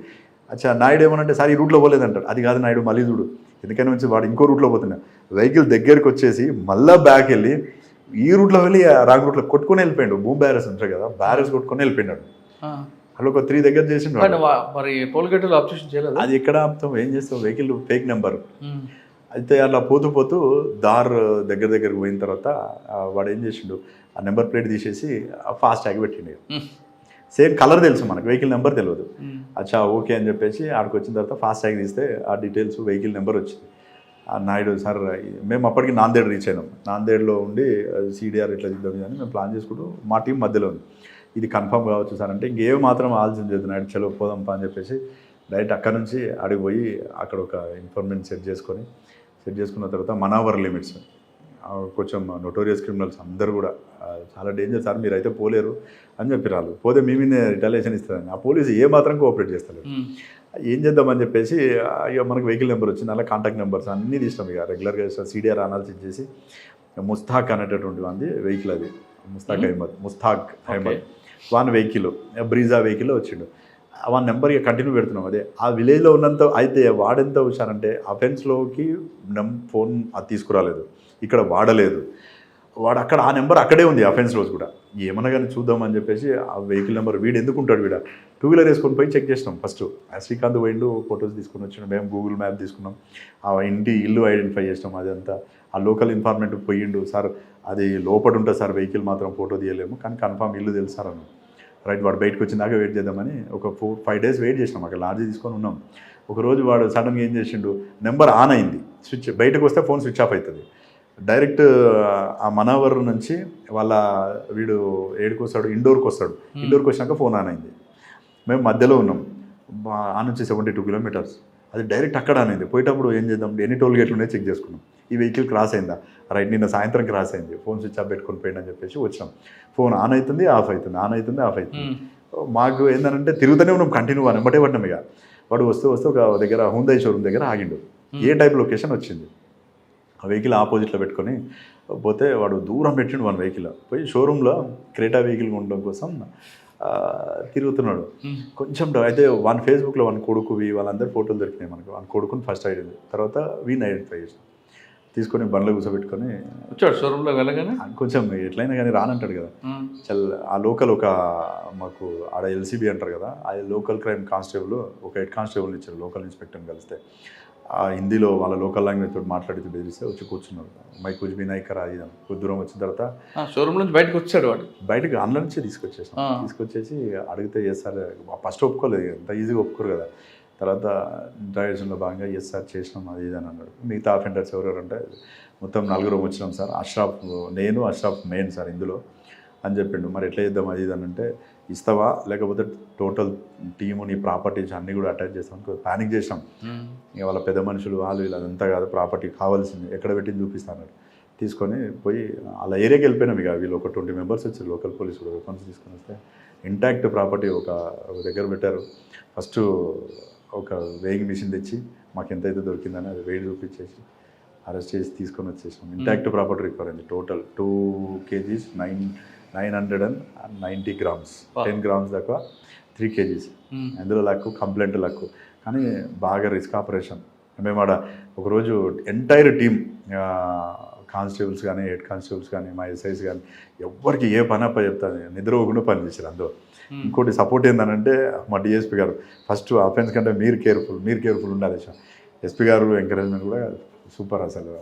అచ్చా నాయుడు ఏమనంటే సార్ ఈ రూట్లో పోలేదంటాడు. అది కాదు నాయుడు మళ్ళీ చూడు, ఎందుకని వచ్చి వాడు ఇంకో రూట్లో పోతున్నా వెహికల్ దగ్గరికి వచ్చేసి మళ్ళీ బ్యాక్ వెళ్ళి ఈ రూట్లో వెళ్ళి రాంగ్ రూట్లో కొట్టుకొని వెళ్ళిపోయాడు. భూ బ్యారెస్ ఉంటాయి కదా, బ్యారెస్ కొట్టుకొని వెళ్ళిపోయినాడు. అలా ఒక 3 దగ్గర చేసిండు. మరి టోల్ గేట్లో అబ్జెక్షన్ చేయలేదు. అది ఎక్కడ ఆపుతాం, ఏం చేస్తాం, వెహికల్ ఫేక్ నెంబర్. అయితే అలా పోతూ దగ్గరికి పోయిన తర్వాత వాడు ఏం చేసిండు, ఆ నెంబర్ ప్లేట్ తీసేసి ఫాస్ట్ ట్యాగ్ పెట్టిండు. సేమ్ కలర్ తెలుసు మనకు, వెహికల్ నెంబర్ తెలియదు. అచ్చా ఓకే అని చెప్పేసి ఆడికి వచ్చిన తర్వాత ఫాస్ట్ ట్యాగ్ తీస్తే ఆ డీటెయిల్స్ వెహికల్ నెంబర్ వచ్చింది. నాయుడు సార్ మేము అప్పటికి నాందేడ్ రీచ్ అయినాం. నాందేడ్లో ఉండి సిడిఆర్ ఇట్లా ఇద్దాం అని మేము ప్లాన్ చేసుకుంటూ మా టీం మధ్యలో ఉంది. ఇది కన్ఫర్మ్ కావచ్చు సార్ అంటే ఇంకేం మాత్రం ఆలోచన చేద్దాం నాయుడు చలో పోదాంపా అని చెప్పేసి డైరెక్ట్ అక్కడ నుంచి ఆడికి పోయి అక్కడ ఒక ఇన్ఫర్మేషన్ సెట్ చేసుకున్న తర్వాత మనవర్ లిమిట్స్ కొంచెం నోటోరియస్ క్రిమినల్స్ అందరూ కూడా చాలా డేంజర్ సార్ మీరైతే పోలేరు అని చెప్పి రాళ్ళు పోతే మీ మీద రిటాలియేషన్ ఇస్తుందని ఆ పోలీసు ఏ మాత్రం కోఆపరేట్ చేస్తారు. ఏం చేద్దామని చెప్పేసి ఇక మనకు వెహికల్ నెంబర్ వచ్చింది, అలా కాంటాక్ట్ నెంబర్స్ అన్నీ తీసినాం. ఇక రెగ్యులర్గా సిడిఆర్ అనాలిసిస్ చేసి ముస్తాక్ అనేటటువంటి వాడి వెహికల్, అది ముస్తాక్ అహ్మద్ వాన్ వెహికల్ బ్రీజా వెహికల్లో వచ్చిండు. వాన్ నెంబర్ ఇక కంటిన్యూ పెడుతున్నాం. అదే ఆ విలేజ్లో ఉన్నంత అయితే వాడెంత వచ్చారంటే అఫెన్స్లోకి ఫోన్ అది తీసుకురాలేదు, ఇక్కడ వాడలేదు, వాడు అక్కడ ఆ నెంబర్ అక్కడే ఉంది అఫెన్స్ రోజు కూడా. ఏమన్నా కానీ చూద్దామని చెప్పేసి ఆ వెహికల్ నెంబర్ వీడు ఎందుకు ఉంటాడు, వీడ 2-wheeler వేసుకొని పోయి చెక్ చేసినాం. ఫస్ట్ శ్రీకాంత్ పోయిండు, ఫొటోస్ తీసుకొని వచ్చినాం, మేము గూగుల్ మ్యాప్ తీసుకున్నాం, ఆ ఇల్లు ఐడెంటిఫై చేసినాం. అదంతా ఆ లోకల్ ఇన్ఫార్మేటివ్ పోయిండు, సార్ అది లోపల ఉంటుంది సార్ వెహికల్ మాత్రం ఫోటో తీయలేము కానీ కన్ఫామ్ ఇల్లు తెలుసు సార్ అన్నాం. రైట్ వాడు బయటకు వచ్చిందాక వెయిట్ చేద్దామని ఒక 4-5 days వెయిట్ చేసినాం. అక్కడ లాడ్జీ తీసుకొని ఉన్నాం. ఒకరోజు వాడు సడన్గా ఏం చేసిండు, నెంబర్ ఆన్ అయింది, స్విచ్ బయటకు వస్తే ఫోన్ స్విచ్ ఆఫ్ అవుతుంది. డైరెక్ట్ ఆ మనవర్ నుంచి వీడు ఏడుకు వస్తాడు, ఇండోర్కి వచ్చినాక ఫోన్ ఆన్ అయింది. మేము మధ్యలో ఉన్నాం, ఆ నుంచి 72 kilometers. అది డైరెక్ట్ అక్కడ ఆన్ అయింది. పోయేటప్పుడు ఏం చేద్దాం, ఎన్ని టోల్ గేట్లు ఉన్నాయో చెక్ చేసుకున్నాం. ఈ వెహికల్ క్రాస్ అయిందా, రైట్ నిన్న సాయంత్రం క్రాస్ అయింది, ఫోన్ స్విచ్ ఆఫ్ పెట్టుకొని పోయిందని చెప్పేసి వచ్చినాం. ఫోన్ ఆన్ అవుతుంది ఆఫ్ అవుతుంది, ఆన్ అవుతుంది ఆఫ్ అవుతుంది. మాకు ఏంటంటే తిరుగుతూనే ఉన్నాం కంటిన్యూ అని వెంబటే పడ్డాం. ఇక వాడు వస్తూ ఒక దగ్గర హుందాయ్ షోరూమ్ దగ్గర ఆగిండు. ఏ టైప్ లొకేషన్ వచ్చింది, ఆ వెహికల్ ఆపోజిట్లో పెట్టుకొని పోతే వాడు దూరం పెట్టిండు వన్ వెహికల్. పోయి షోరూంలో క్రేటా వెహికల్ కొనడం కోసం తిరుగుతున్నాడు. కొంచెం అయితే వన్ ఫేస్బుక్లో వన్ కొడుకువి వాళ్ళందరూ ఫోటోలు దొరికినాయి మనకు. వన్ కొడుకుని ఫస్ట్ ఐడెంటిఫై, తర్వాత వీని ఐడెంటిఫై చేసాం. తీసుకొని బండ్లో కూర్చోబెట్టుకొని వచ్చాడు షోరూంలో వెళ్ళగానే. కొంచెం ఎట్లయినా కానీ రానంటాడు కదా. ఆ లోకల్ ఒక మాకు ఆడ ఎల్సీబీ అంటారు కదా, ఆ లోకల్ క్రైమ్ కానిస్టేబుల్ ఒక హెడ్ కానిస్టేబుల్ని ఇచ్చారు లోకల్ ఇన్స్పెక్టర్ని కలిస్తే. హిందీలో వాళ్ళ లోకల్ లాంగ్వేజ్ తోటి మాట్లాడితే బెదిరిస్తే వచ్చి కూర్చున్నారు. మై కుజ్ బి నైకర్ అది కొద్ది దూరం వచ్చిన తర్వాత షోరూమ్ నుంచి బయటకు వచ్చాడు. వాడు బయటకు అందులో నుంచి తీసుకొచ్చేసి అడిగితే ఎస్ సార్, ఫస్ట్ ఒప్పుకోలేదు, ఎంత ఈజీగా ఒప్పుకోరు కదా. తర్వాత డ్రైవర్స్లో భాగంగా ఎస్ సార్ చేసినాం అది ఇది అని అన్నాడు. మిగతా అఫెండర్స్ ఎవరెవరు అంటే మొత్తం 4 వచ్చినాం సార్, అష్రాఫ్ నేను అష్రాఫ్ మెయిన్ సార్ ఇందులో అని చెప్పిండు. మరి ఎట్లా చేద్దాం అది ఇది అని అంటే ఇస్తావా లేకపోతే టోటల్ టీము నీ ప్రాపర్టీస్ అన్నీ కూడా అటాచ్ చేస్తాం. ప్యానిక్ చేసాం. ఇక వాళ్ళ పెద్ద మనుషులు వీళ్ళు అదంతా కాదు, ప్రాపర్టీ కావాల్సింది ఎక్కడ పెట్టి చూపిస్తాను తీసుకొని పోయి అలా ఏరియాకి వెళ్ళిపోయినాం. ఇక వీళ్ళు ఒక 20 members వచ్చారు లోకల్ పోలీసు కూడా వెపన్స్ తీసుకొని వస్తే ఇంటాక్ట్ ప్రాపర్టీ ఒక దగ్గర పెట్టారు. ఫస్ట్ ఒక వేయింగ్ మిషన్ తెచ్చి మాకు ఎంతైతే దొరికిందని అది వెయిట్ చూపించేసి అరెస్ట్ చేసి తీసుకొని వచ్చేసాం. ఇంటాక్ట్ ప్రాపర్టీ రికవర్ అయింది. టోటల్ 2 kgs 990 grams, 10 grams దాకా 3 kgs. అందులో లక్కు కంప్లైంట్ లక్కు, కానీ బాగా రిస్క్ ఆపరేషన్. మేము ఆడ ఒకరోజు ఎంటైర్ టీమ్ కానిస్టేబుల్స్ కానీ హెడ్ కానిస్టేబుల్స్ కానీ మా ఎస్ఐస్ కానీ ఎవరికి ఏ పని అప్ప చెప్తాను నిద్రపోకుండా పని చేశారు అందులో. ఇంకోటి సపోర్ట్ ఏంటంటే మా డిఎస్పీ గారు ఫస్ట్ అఫెన్స్ కంటే మీరు కేర్ఫుల్ ఉండాలి. ఎస్పీ గారు ఎంకరేజ్మెంట్ కూడా సూపర్ అసలు.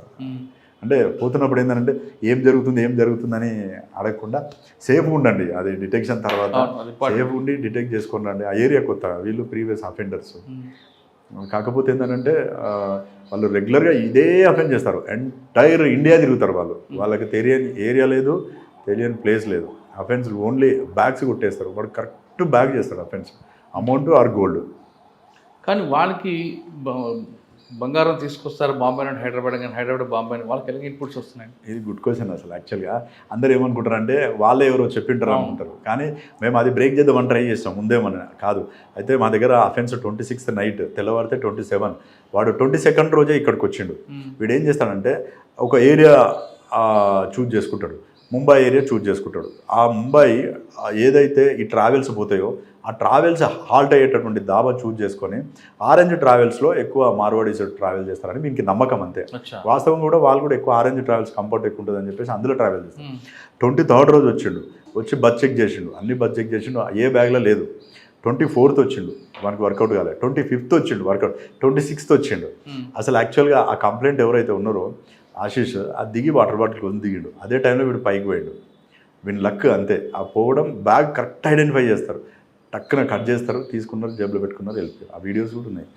అంటే పోతున్నప్పుడు ఏంటంటే ఏం జరుగుతుందని అడగకుండా సేఫ్గా ఉండండి. అది డిటెక్షన్ తర్వాత సేఫ్ ఉండి డిటెక్ట్ చేసుకొని రండి. ఆ ఏరియా కొత్త, వీళ్ళు ప్రీవియస్ అఫెండర్స్. కాకపోతే ఏంటంటే వాళ్ళు రెగ్యులర్గా ఇదే అఫెండ్ చేస్తారు. ఎంటైర్ ఇండియా తిరుగుతారు వాళ్ళు. వాళ్ళకి తెలియని ఏరియా లేదు, తెలియని ప్లేస్ లేదు. అఫెన్స్ ఓన్లీ బ్యాగ్స్ కొట్టేస్తారు. వాడు కరెక్ట్ బ్యాగ్ చేస్తారు అఫెన్స్, అమౌంట్ ఆర్ గోల్డ్. కానీ వాళ్ళకి బంగారం తీసుకొస్తారు బాంబే నుండి హైదరాబాద్, కానీ హైదరాబాద్ బాంబే అని వాళ్ళకి ఎలాగ ఇన్పుట్స్ వస్తున్నాయి? ఇది గుడ్ క్వశ్చన్ అసలు. యాక్చువల్గా అందరూ ఏమనుకుంటారంటే వాళ్ళే ఎవరో చెప్పింటారు అనుకుంటారు. కానీ మేము అది బ్రేక్ చేద్దామని ట్రై చేస్తాం ముందేమని కాదు. అయితే మా దగ్గర అఫెన్స్ 26th నైట్, తెల్లవారితే 27, వాడు 22nd రోజే ఇక్కడికి వచ్చిండు. వీడు ఏం చేస్తాడంటే ఒక ఏరియా చూజ్ చేసుకుంటాడు, ముంబై ఏరియా చూజ్ చేసుకుంటాడు. ఆ ముంబై ఏదైతే ఈ ట్రావెల్స్ పోతాయో ఆ ట్రావెల్స్ హాల్ట్ అయ్యేటటువంటి దాబా చూజ్ చేసుకొని ఆరెంజ్ ట్రావెల్స్లో ఎక్కువ మార్వాడీస్ ట్రావెల్ చేస్తారని మీకు నమ్మకం అంతే. వాస్తవం కూడా వాళ్ళు కూడా ఎక్కువ ఆరెంజ్ ట్రావెల్స్ కంఫర్ట్ ఎక్కువ ఉంటుందని చెప్పేసి అందులో ట్రావెల్ చేస్తారు. 23rd రోజు వచ్చిండు, వచ్చి బస్ చెక్ చేసిండు, అన్ని బస్ చెక్ చేసిండు, ఏ బ్యాగ్లో లేదు. 24th వచ్చిండు, మనకి వర్కౌట్ కాలేదు. 25th వచ్చిండు వర్కౌట్, 26th వచ్చిండు. అసలు యాక్చువల్గా ఆ కంప్లైంట్ ఎవరైతే ఉన్నారో ఆశీష్, ఆ దిగి వాటర్ బాటిల్ కొంచెం దిగిండు. అదే టైంలో వీడు పైకి పోయాడు. వీని లక్ అంతే. ఆ పోవడం బ్యాగ్ కరెక్ట్ ఐడెంటిఫై చేస్తారు, టక్కున కట్ చేస్తారు, తీసుకున్నారు, జేబులో పెట్టుకున్నారు, వెళ్ళిపోయారు. ఆ వీడియోస్ కూడా ఉన్నాయి.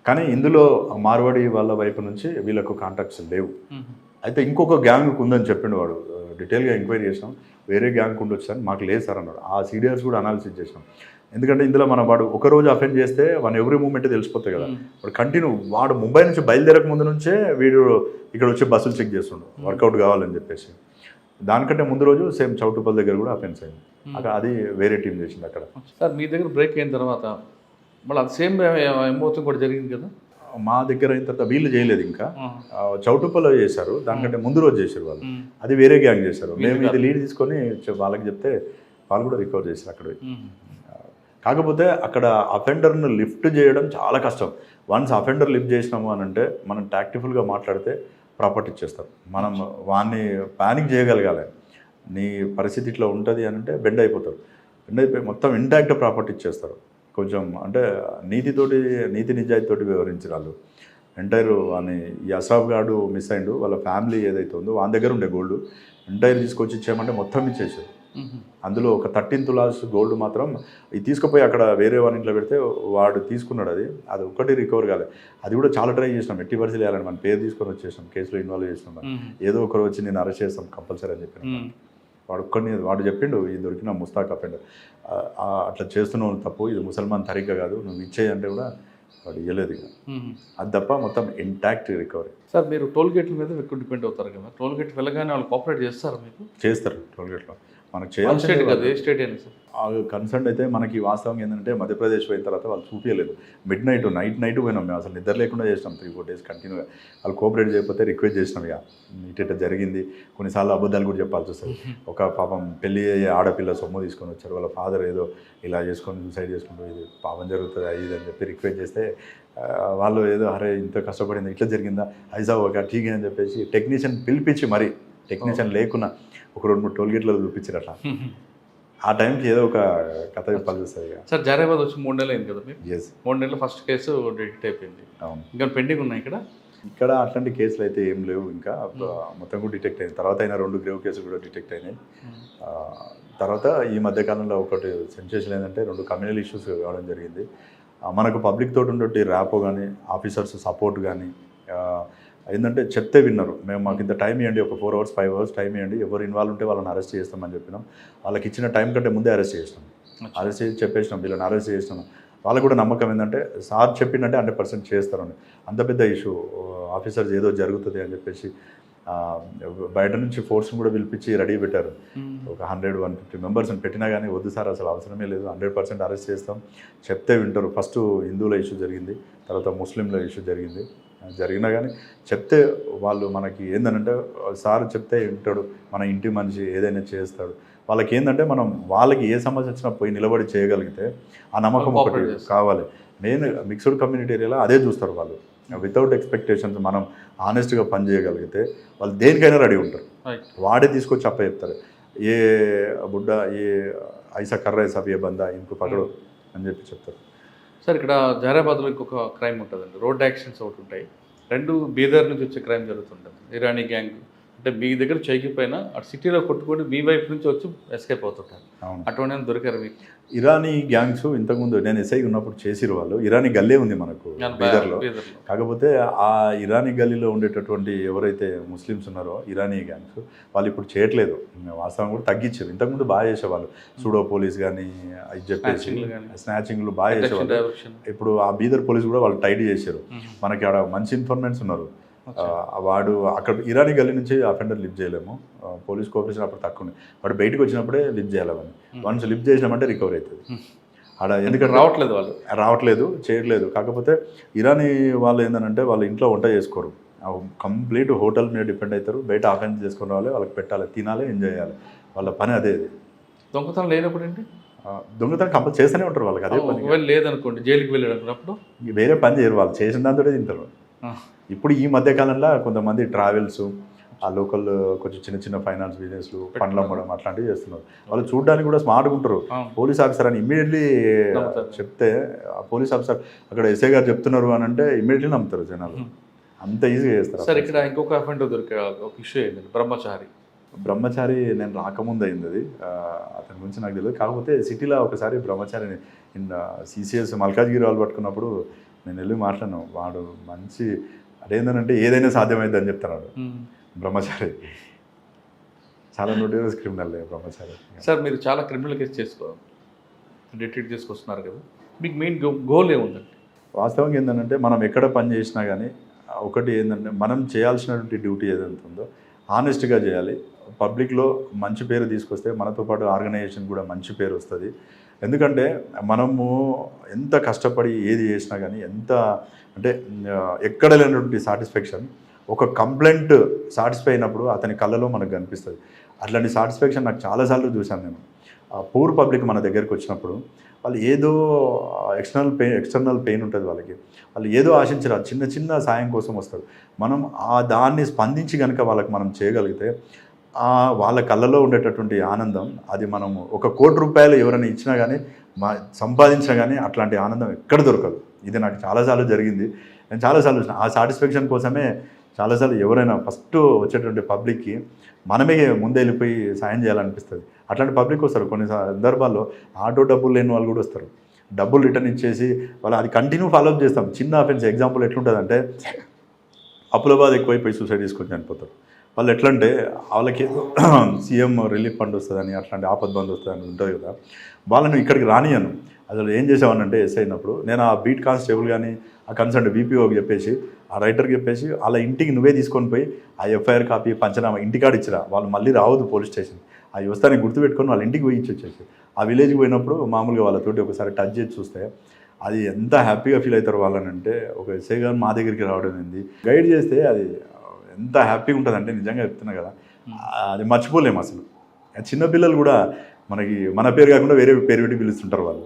కానీ ఇందులో మార్వాడి వాళ్ళ వైపు నుంచి వీళ్ళకు కాంటాక్ట్స్ లేవు. అయితే ఇంకొక గ్యాంగ్ ఉందని చెప్పిండు వాడు. డీటెయిల్గా ఎంక్వైరీ చేసినాం, వేరే గ్యాంగ్ ఉండొచ్చు అని, మాకు లేదు సార్ అన్నాడు. ఆ సీరియల్స్ కూడా అనాలిసిస్ చేసినాం. ఎందుకంటే ఇందులో వాడు ఒకరోజు అఫెండ్ చేస్తే వాడు ఎవ్రీ మూమెంట్ తెలిసిపోతాయి కదా. వాడు కంటిన్యూ, వాడు ముంబై నుంచి బయలుదేరక ముందు నుంచే వీడు ఇక్కడ వచ్చి బస్సులు చెక్ చేస్తుండు వర్కౌట్ కావాలని చెప్పేసి. దానికంటే ముందు రోజు సేమ్ చౌటుపల్లి దగ్గర కూడా అఫెన్స్ అయింది. అక్కడ అది వేరే టీం చేసింది అక్కడ. సార్ మీ దగ్గర బ్రేక్ అయిన తర్వాత మళ్ళీ అది సేమ్ ఏమవుతుంది కూడా జరిగింది కదా? మా దగ్గర అయిన తర్వాత వీళ్ళు చేయలేదు, ఇంకా చౌటుపల్లిలో చేశారు. దానికంటే ముందు రోజు చేశారు వాళ్ళు, అది వేరే గ్యాంగ్ చేశారు. మేము ఇది లీడ్ తీసుకొని వాళ్ళకి చెప్తే వాళ్ళు కూడా రికవర్ చేశారు అక్కడ. కాకపోతే అక్కడ అఫెండర్ను లిఫ్ట్ చేయడం చాలా కష్టం. వన్స్ అఫెండర్ లిఫ్ట్ చేసినాము అని అంటే మనం టాక్టిఫుల్గా మాట్లాడితే ప్రాపర్టీ ఇచ్చేస్తారు. మనం వాడిని ప్యానిక్ చేయగలగాలి. నీ పరిస్థితి ఇట్లా ఉంటుంది అని అంటే బెండ్ అయిపోతారు. బెండ్ అయిపోయి మొత్తం ఇంటాక్ట్ ప్రాపర్టీ ఇచ్చేస్తారు. కొంచెం అంటే నీతి నిజాయితీతోటి వివరించారు వాళ్ళు. ఎంటైర్ వాని ఈ అసాఫ్ గాడు మిస్ అయిండు, వాళ్ళ ఫ్యామిలీ ఏదైతే ఉందో వాని దగ్గర ఉండే గోల్డ్ ఎంటైర్ తీసుకొచ్చి ఇచ్చామంటే మొత్తం ఇచ్చేసారు. అందులో ఒక 13 తులాస్ గోల్డ్ మాత్రం ఇది తీసుకుపోయి అక్కడ వేరే వాని ఇంట్లో పెడితే వాడు తీసుకున్నాడు. అది ఒక్కటి రికవర్ కాలేదు. అది కూడా చాలా ట్రై చేసినాం, ఎట్టి పరిస్థితులు వేయాలని మన పేరు తీసుకొని వచ్చేసాం, కేసులో ఇన్వాల్వ్ చేసినాం. ఏదో ఒకరు వచ్చి నేను అరెస్ట్ చేస్తాం కంపల్సరీ అని చెప్పిన వాడు చెప్పిండు, ఇది దొరికిన ముస్తాక్ అఫెండర్, అట్లా చేస్తున్నావు తప్పు, ఇది ముసల్మాన్ తరిగ్గా కాదు, నువ్వు ఇచ్చేయంటే కూడా వాడు ఇవ్వలేదు. ఇక అది తప్ప మొత్తం ఇంటాక్ట్ రికవరీ. సార్ మీరు టోల్ గేట్ల మీద ఎక్కువ డిపెండ్ అవుతారు కదా, టోల్ గేట్ వెళ్ళగానే వాళ్ళు కోఆపరేట్ చేస్తారు? మీకు చేస్తారు టోల్ గేట్లో. మనకు కన్సర్న్ అయితే మనకి వాస్తవం ఏంటంటే మధ్యప్రదేశ్ పోయిన తర్వాత వాళ్ళు చూపించలేదు. నైట్ పోయినాం మేము, అసలు నిద్ర లేకుండా చేసినాం 3-4 days కంటిన్యూగా. వాళ్ళు కోఆపరేట్ చేయకపోతే రిక్వెస్ట్ చేసినాం, ఇక ఇట జరిగింది. కొన్నిసార్లు అబద్ధాలు కూడా చెప్పాల్సి వస్తుంది. ఒక పాపం పెళ్ళి అయ్యే ఆడపిల్ల సొమ్ము తీసుకొని వచ్చారు, వాళ్ళ ఫాదర్ ఏదో ఇలా చేసుకొని సూసైడ్ చేసుకుంటూ ఇది పాపం జరుగుతుంది ఇది అని చెప్పి రిక్వెస్ట్ చేస్తే వాళ్ళు ఏదో అరే ఇంత కష్టపడింది ఇట్లా జరిగిందా ఐజా ఒక ఠీక్ అని చెప్పేసి టెక్నీషియన్ పిలిపించి మరి టెక్నీషియన్ లేకున్నా ఒక 2-3 టోల్ గేట్లో చూపించారు. అట్లా ఆ టైంకి ఏదో ఒక కథ చెప్పాల్సి వస్తుంది. సార్ జారాబాద్ వచ్చి 3 నెలలు అయింది కదా మీరు? 3 నెలలు ఫస్ట్ కేసు డిటెక్ట్ అయిపోయింది. అవును. ఇంకా పెండింగ్ ఉన్నాయి ఇక్కడ అట్లాంటి కేసులు అయితే ఏం లేవు. ఇంకా మొత్తం కూడా డిటెక్ట్ అయింది. తర్వాత అయినా 2 గ్రేవ్ కేసులు కూడా డిటెక్ట్ అయినాయి. తర్వాత ఈ మధ్యకాలంలో ఒకటి సెన్సేషన్ ఏంటంటే 2 కమ్యూనల్ ఇష్యూస్ కావడం జరిగింది. మనకు పబ్లిక్ తోటి ఉండే ర్యాపో కానీ ఆఫీసర్స్ సపోర్ట్ కానీ ఏంటంటే చెప్తే విన్నారు. మాకు ఇంత టైం ఇవ్వండి, ఒక 4 hours 5 hours టైం ఇవ్వండి, ఎవరు ఇన్వాల్వ్ ఉంటే వాళ్ళని అరెస్ట్ చేస్తామని చెప్పినాం. వాళ్ళకి ఇచ్చిన టైం కంటే ముందే అరెస్ట్ చేసినాం. అరెస్ట్ చేసి చెప్పేసినాం వీళ్ళని అరెస్ట్ చేసినాం. వాళ్ళకు కూడా నమ్మకం ఏంటంటే సార్ చెప్పిందంటే 100% చేస్తారని. అంత పెద్ద ఇష్యూ, ఆఫీసర్స్ ఏదో జరుగుతుంది అని చెప్పేసి బయట నుంచి ఫోర్స్ని కూడా పిలిపించి రెడీ పెట్టారు. ఒక 100-150 మెంబర్స్ని పెట్టినా కానీ వద్దు సార్ అసలు అవసరమే లేదు, 100% అరెస్ట్ చేస్తాం, చెప్తే వింటారు. ఫస్ట్ హిందువుల ఇష్యూ జరిగింది, తర్వాత ముస్లింల ఇష్యూ జరిగినా కానీ చెప్తే వాళ్ళు మనకి ఏంటంటే సార్ చెప్తే వింటాడు, మన ఇంటి మనిషి ఏదైనా చేస్తాడు. వాళ్ళకి ఏంటంటే మనం వాళ్ళకి ఏ సమస్య వచ్చినా పోయి నిలబడి చేయగలిగితే ఆ నమ్మకం ఒకటి కావాలి. మెయిన్ మిక్స్డ్ కమ్యూనిటీ ఏరియాలో అదే చూస్తారు వాళ్ళు. వితౌట్ ఎక్స్పెక్టేషన్స్ మనం ఆనెస్ట్గా పని చేయగలిగితే వాళ్ళు దేనికైనా రెడీ ఉంటారు. వాడే తీసుకొచ్చి అప్ప చెప్తారు, ఏ బుడ్డ ఏ ఐసా కర్ర సబ్ ఏ బందా ఇంకో పగడు అని చెప్పి చెప్తారు. సార్ ఇక్కడ జహరాబాద్లో ఇంకొక క్రైమ్ ఉంటుందండి, రోడ్ యాక్సిడెంట్స్ ఒకటి ఉంటాయి. రెండు బీదర్ నుంచి వచ్చే క్రైమ్ జరుగుతుంటుంది. ఇరానీ గ్యాంగ్ అంటే మీ దగ్గర చేయకపోయినా అటు సిటీలో కొట్టుకొని మీ వైపు నుంచి వచ్చి ఎస్కేప్ అవుతుంటారు. అటువంటి దొరికారు మీకు? ఇరానీ గ్యాంగ్స్ ఇంతకుముందు నేను ఎస్ఐ ఉన్నప్పుడు చేసిరు వాళ్ళు. ఇరానీ గల్లీ ఉంది మనకు బీదర్లో. కాకపోతే ఆ ఇరానీ గల్లీలో ఉండేటటువంటి ఎవరైతే ముస్లిమ్స్ ఉన్నారో ఇరానీ గ్యాంగ్స్ వాళ్ళు ఇప్పుడు చేయట్లేదు. వాస్తవం కూడా తగ్గించారు. ఇంతకుముందు బాగా చేసేవాళ్ళు. సూడో పోలీస్ కానీ అది చెప్పేసి స్నాచింగ్లు బాగా చేసేవాళ్ళు. ఇప్పుడు ఆ బీదర్ పోలీస్ కూడా వాళ్ళు టైట్ చేశారు. మనకి ఆడ మంచి ఇన్ఫర్మేట్స్ ఉన్నారు. వాడు అక్కడ ఇరానీ గల్లీ నుంచి అఫెండర్ లిఫ్ట్ చేయలేము. పోలీస్ కోఆపరేషన్ అప్పుడు తక్కువ. వాడు బయటకు వచ్చినప్పుడే లిఫ్ట్ చేయాలి. వన్స్ లిఫ్ట్ చేసినామంటే రికవర్ అవుతుంది. ఆడ ఎందుకంటే రావట్లేదు చేయట్లేదు. కాకపోతే ఇరానీ వాళ్ళు ఏంటంటే వాళ్ళు ఇంట్లో వంట చేసుకోరు. కంప్లీట్ హోటల్ మీద డిపెండ్ అవుతారు. బయట ఆఫెన్స్ చేసుకునే వాళ్ళే వాళ్ళకి పెట్టాలి, తినాలి, ఎంజాయ్ చేయాలి. వాళ్ళ పని అదే. దొంగతనం లేనప్పుడు ఏంటి? దొంగతనం కంపల్సరీ చేస్తూనే ఉంటారు. వాళ్ళకి అదే పని. లేదనుకోండి జైలుకి వెళ్ళేటప్పుడు వేరే పని చేయరు. వాళ్ళు చేసిన దాంతో తింటారు. ఇప్పుడు ఈ మధ్యకాలంలో కొంతమంది ట్రావెల్స్, ఆ లోకల్ కొంచెం చిన్న చిన్న ఫైనాన్స్ బిజినెస్లు, పండ్లు అమ్మడం అట్లాంటివి చేస్తున్నారు. వాళ్ళు చూడడానికి కూడా స్మార్ట్గా ఉంటారు. పోలీస్ ఆఫీసర్ అని ఇమ్మీడియట్లీ చెప్తే ఆ పోలీస్ ఆఫీసర్ అక్కడ ఎస్ఐ గారు చెప్తున్నారు అని అంటే ఇమ్మీడియట్లీ నమ్ముతారు జనాలు. అంత ఈజీగా చేస్తారు. సార్ ఇక్కడ ఇంకొక అఫెండర్ దొరికే ఒక ఇష్యూ ఏంటంటే బ్రహ్మచారి నేను రాకముందు అయింది అది. అతని గురించి నాకు తెలియదు. కాకపోతే సిటీలో ఒకసారి బ్రహ్మచారిని సిసిఎస్ మల్కాజ్గిరి వాళ్ళు పట్టుకున్నప్పుడు నేను వెళ్ళి మాట్లాడాను. వాడు మంచి అదేంటంటే ఏదైనా సాధ్యమైంది అని చెప్తున్నాడు. బ్రహ్మచారి చాలా నోటీరియస్ క్రిమినల్ బ్రహ్మచారి. సార్ మీరు చాలా క్రిమినల్ కేసు డిటెక్ట్ చేసుకొస్తున్నారు కదా, మీకు మెయిన్ గోల్ ఏముందండి? వాస్తవంగా ఏంటంటే మనం ఎక్కడ పని చేసినా కానీ ఒకటి ఏంటంటే మనం చేయాల్సినటువంటి డ్యూటీ ఏదైతే ఉందో ఆనెస్ట్గా చేయాలి. పబ్లిక్లో మంచి పేరు తీసుకొస్తే మనతో పాటు ఆర్గనైజేషన్ కూడా మంచి పేరు వస్తుంది. ఎందుకంటే మనము ఎంత కష్టపడి ఏది చేసినా కానీ ఎంత అంటే ఎక్కడ లేనటువంటి సాటిస్ఫాక్షన్ ఒక కంప్లైంట్ సాటిస్ఫై అయినప్పుడు అతని కళ్ళలో మనకు కనిపిస్తుంది. అట్లాంటి సాటిస్ఫాక్షన్ నాకు చాలాసార్లు చూశాను నేను. పూర్ పబ్లిక్ మన దగ్గరికి వచ్చినప్పుడు వాళ్ళు ఏదో ఎక్స్టర్నల్ పెయిన్ ఉంటుంది వాళ్ళకి. వాళ్ళు ఏదో ఆశించరు. చిన్న చిన్న సాయం కోసం వస్తారు. మనం దాన్ని స్పందించి కనుక వాళ్ళకి మనం చేయగలిగితే వాళ్ళ కళ్ళలో ఉండేటటువంటి ఆనందం అది మనము 1 కోటి రూపాయలు ఎవరైనా ఇచ్చినా కానీ సంపాదించినా కానీ అట్లాంటి ఆనందం ఎక్కడ దొరకదు. ఇది నాకు చాలాసార్లు జరిగింది. నేను చాలాసార్లు చూసిన ఆ సాటిస్ఫాక్షన్ కోసమే చాలాసార్లు ఎవరైనా ఫస్ట్ వచ్చేటువంటి పబ్లిక్కి మనమే ముందే వెళ్ళిపోయి సాయం చేయాలనిపిస్తుంది. అట్లాంటి పబ్లిక్ వస్తారు. కొన్ని సందర్భాల్లో ఆటో డబ్బులు లేని వాళ్ళు కూడా వస్తారు. డబ్బులు రిటర్న్ ఇచ్చేసి వాళ్ళు అది కంటిన్యూ ఫాలోఅప్ చేస్తాం. చిన్న అఫెన్స్ ఎగ్జాంపుల్ ఎట్లుంటుందంటే అప్పుల బాధ ఎక్కువైపోయి సూసైడ్ చేసుకొని చనిపోతారు. వాళ్ళు ఎట్లంటే వాళ్ళకి సీఎం రిలీఫ్ ఫండ్ వస్తుందని అట్లాంటి ఆపద్ బంద్ వస్తుందని ఉంటుంది కదా, వాళ్ళని ఇక్కడికి రానియను. అసలు ఏం చేసేవాడినంటే ఎస్ఐ అయినప్పుడు నేను ఆ బీట్ కానిస్టేబుల్ కానీ ఆ కన్సర్న్ బీపీఓకి చెప్పేసి ఆ రైటర్కి చెప్పేసి వాళ్ళ ఇంటికి నువ్వే తీసుకొని పోయి ఆ ఎఫ్ఐఆర్ కాపీ పంచనామా ఇంటికాడ ఇచ్చిరా. వాళ్ళు మళ్ళీ రావద్దు పోలీస్ స్టేషన్. ఆ వ్యవస్థని గుర్తుపెట్టుకొని వాళ్ళ ఇంటికి పోయి వచ్చేసి ఆ విలేజ్కి పోయినప్పుడు మామూలుగా వాళ్ళతోటి ఒకసారి టచ్ చేసి చూస్తే అది ఎంత హ్యాపీగా ఫీల్ అవుతారు వాళ్ళని అంటే ఒక ఎస్ఐ గారు మా దగ్గరికి రావడం ఏంది గైడ్ చేస్తే అది ఎంత హ్యాపీగా ఉంటుంది అంటే నిజంగా చెప్తున్నా కదా, అది మర్చిపోలేము అసలు. చిన్నపిల్లలు కూడా మనకి మన పేరు కాకుండా వేరే పేరు పెట్టి పిలుస్తుంటారు వాళ్ళు.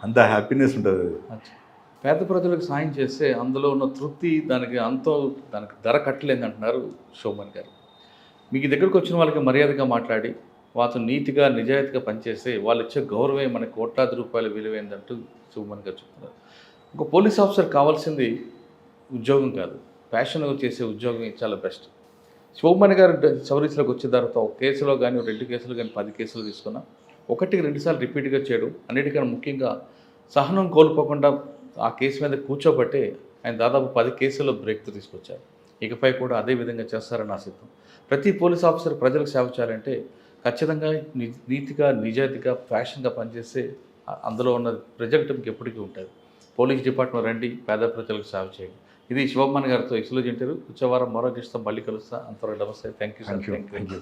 అంత హ్యాపీనెస్ ఉంటుంది. పేద ప్రజలకు సాయం చేస్తే అందులో ఉన్న తృప్తి దానికి ధర కట్టలేదు అంటున్నారు శోభన్ గారు. మీకు దగ్గరకు వచ్చిన వాళ్ళకి మర్యాదగా మాట్లాడి వాళ్ళతో నీతిగా నిజాయితీగా పనిచేస్తే వాళ్ళు ఇచ్చే గౌరవమే మనకి కోట్లాది రూపాయలు విలువైందంటూ శోభన్ గారు చెప్తున్నారు. ఒక పోలీస్ ఆఫీసర్ కావాల్సింది ఉద్యోగం కాదు, ప్యాషన్ చేసే ఉద్యోగం చాలా బెస్ట్. శోభన్ గారు సర్వీస్లోకి వచ్చిన తర్వాత ఒక కేసులో కానీ 2 కేసులు కానీ 10 కేసులు తీసుకున్నా 1-2 సార్లు రిపీట్గా చేయడం, అన్నిటికన్నా ముఖ్యంగా సహనం కోల్పోకుండా ఆ కేసు మీద కూర్చోబట్టే ఆయన దాదాపు 10 కేసుల్లో బ్రేక్ తీసుకొచ్చారు. ఇకపై కూడా అదే విధంగా చేస్తారని ఆశిద్దాం. ప్రతి పోలీస్ ఆఫీసర్ ప్రజలకు సేవ చేయాలంటే ఖచ్చితంగా నీతిగా నిజాయితీగా ప్యాషన్గా పనిచేస్తే అందులో ఉన్న రిజల్ట్ మీకు ఎప్పటికీ ఉంటుంది. పోలీస్ డిపార్ట్మెంట్ రండి, పేద ప్రజలకు సేవ చేయండి. ఇది శివమ్మన్ గారితో ఎక్స్క్లూజివ్ ఇంటర్వ్యూ. వచ్చే వారం మరో గెస్ట్తో మళ్ళీ కలుస్తా. అంతవరకు నమస్తే. Thank you sir. Thank you.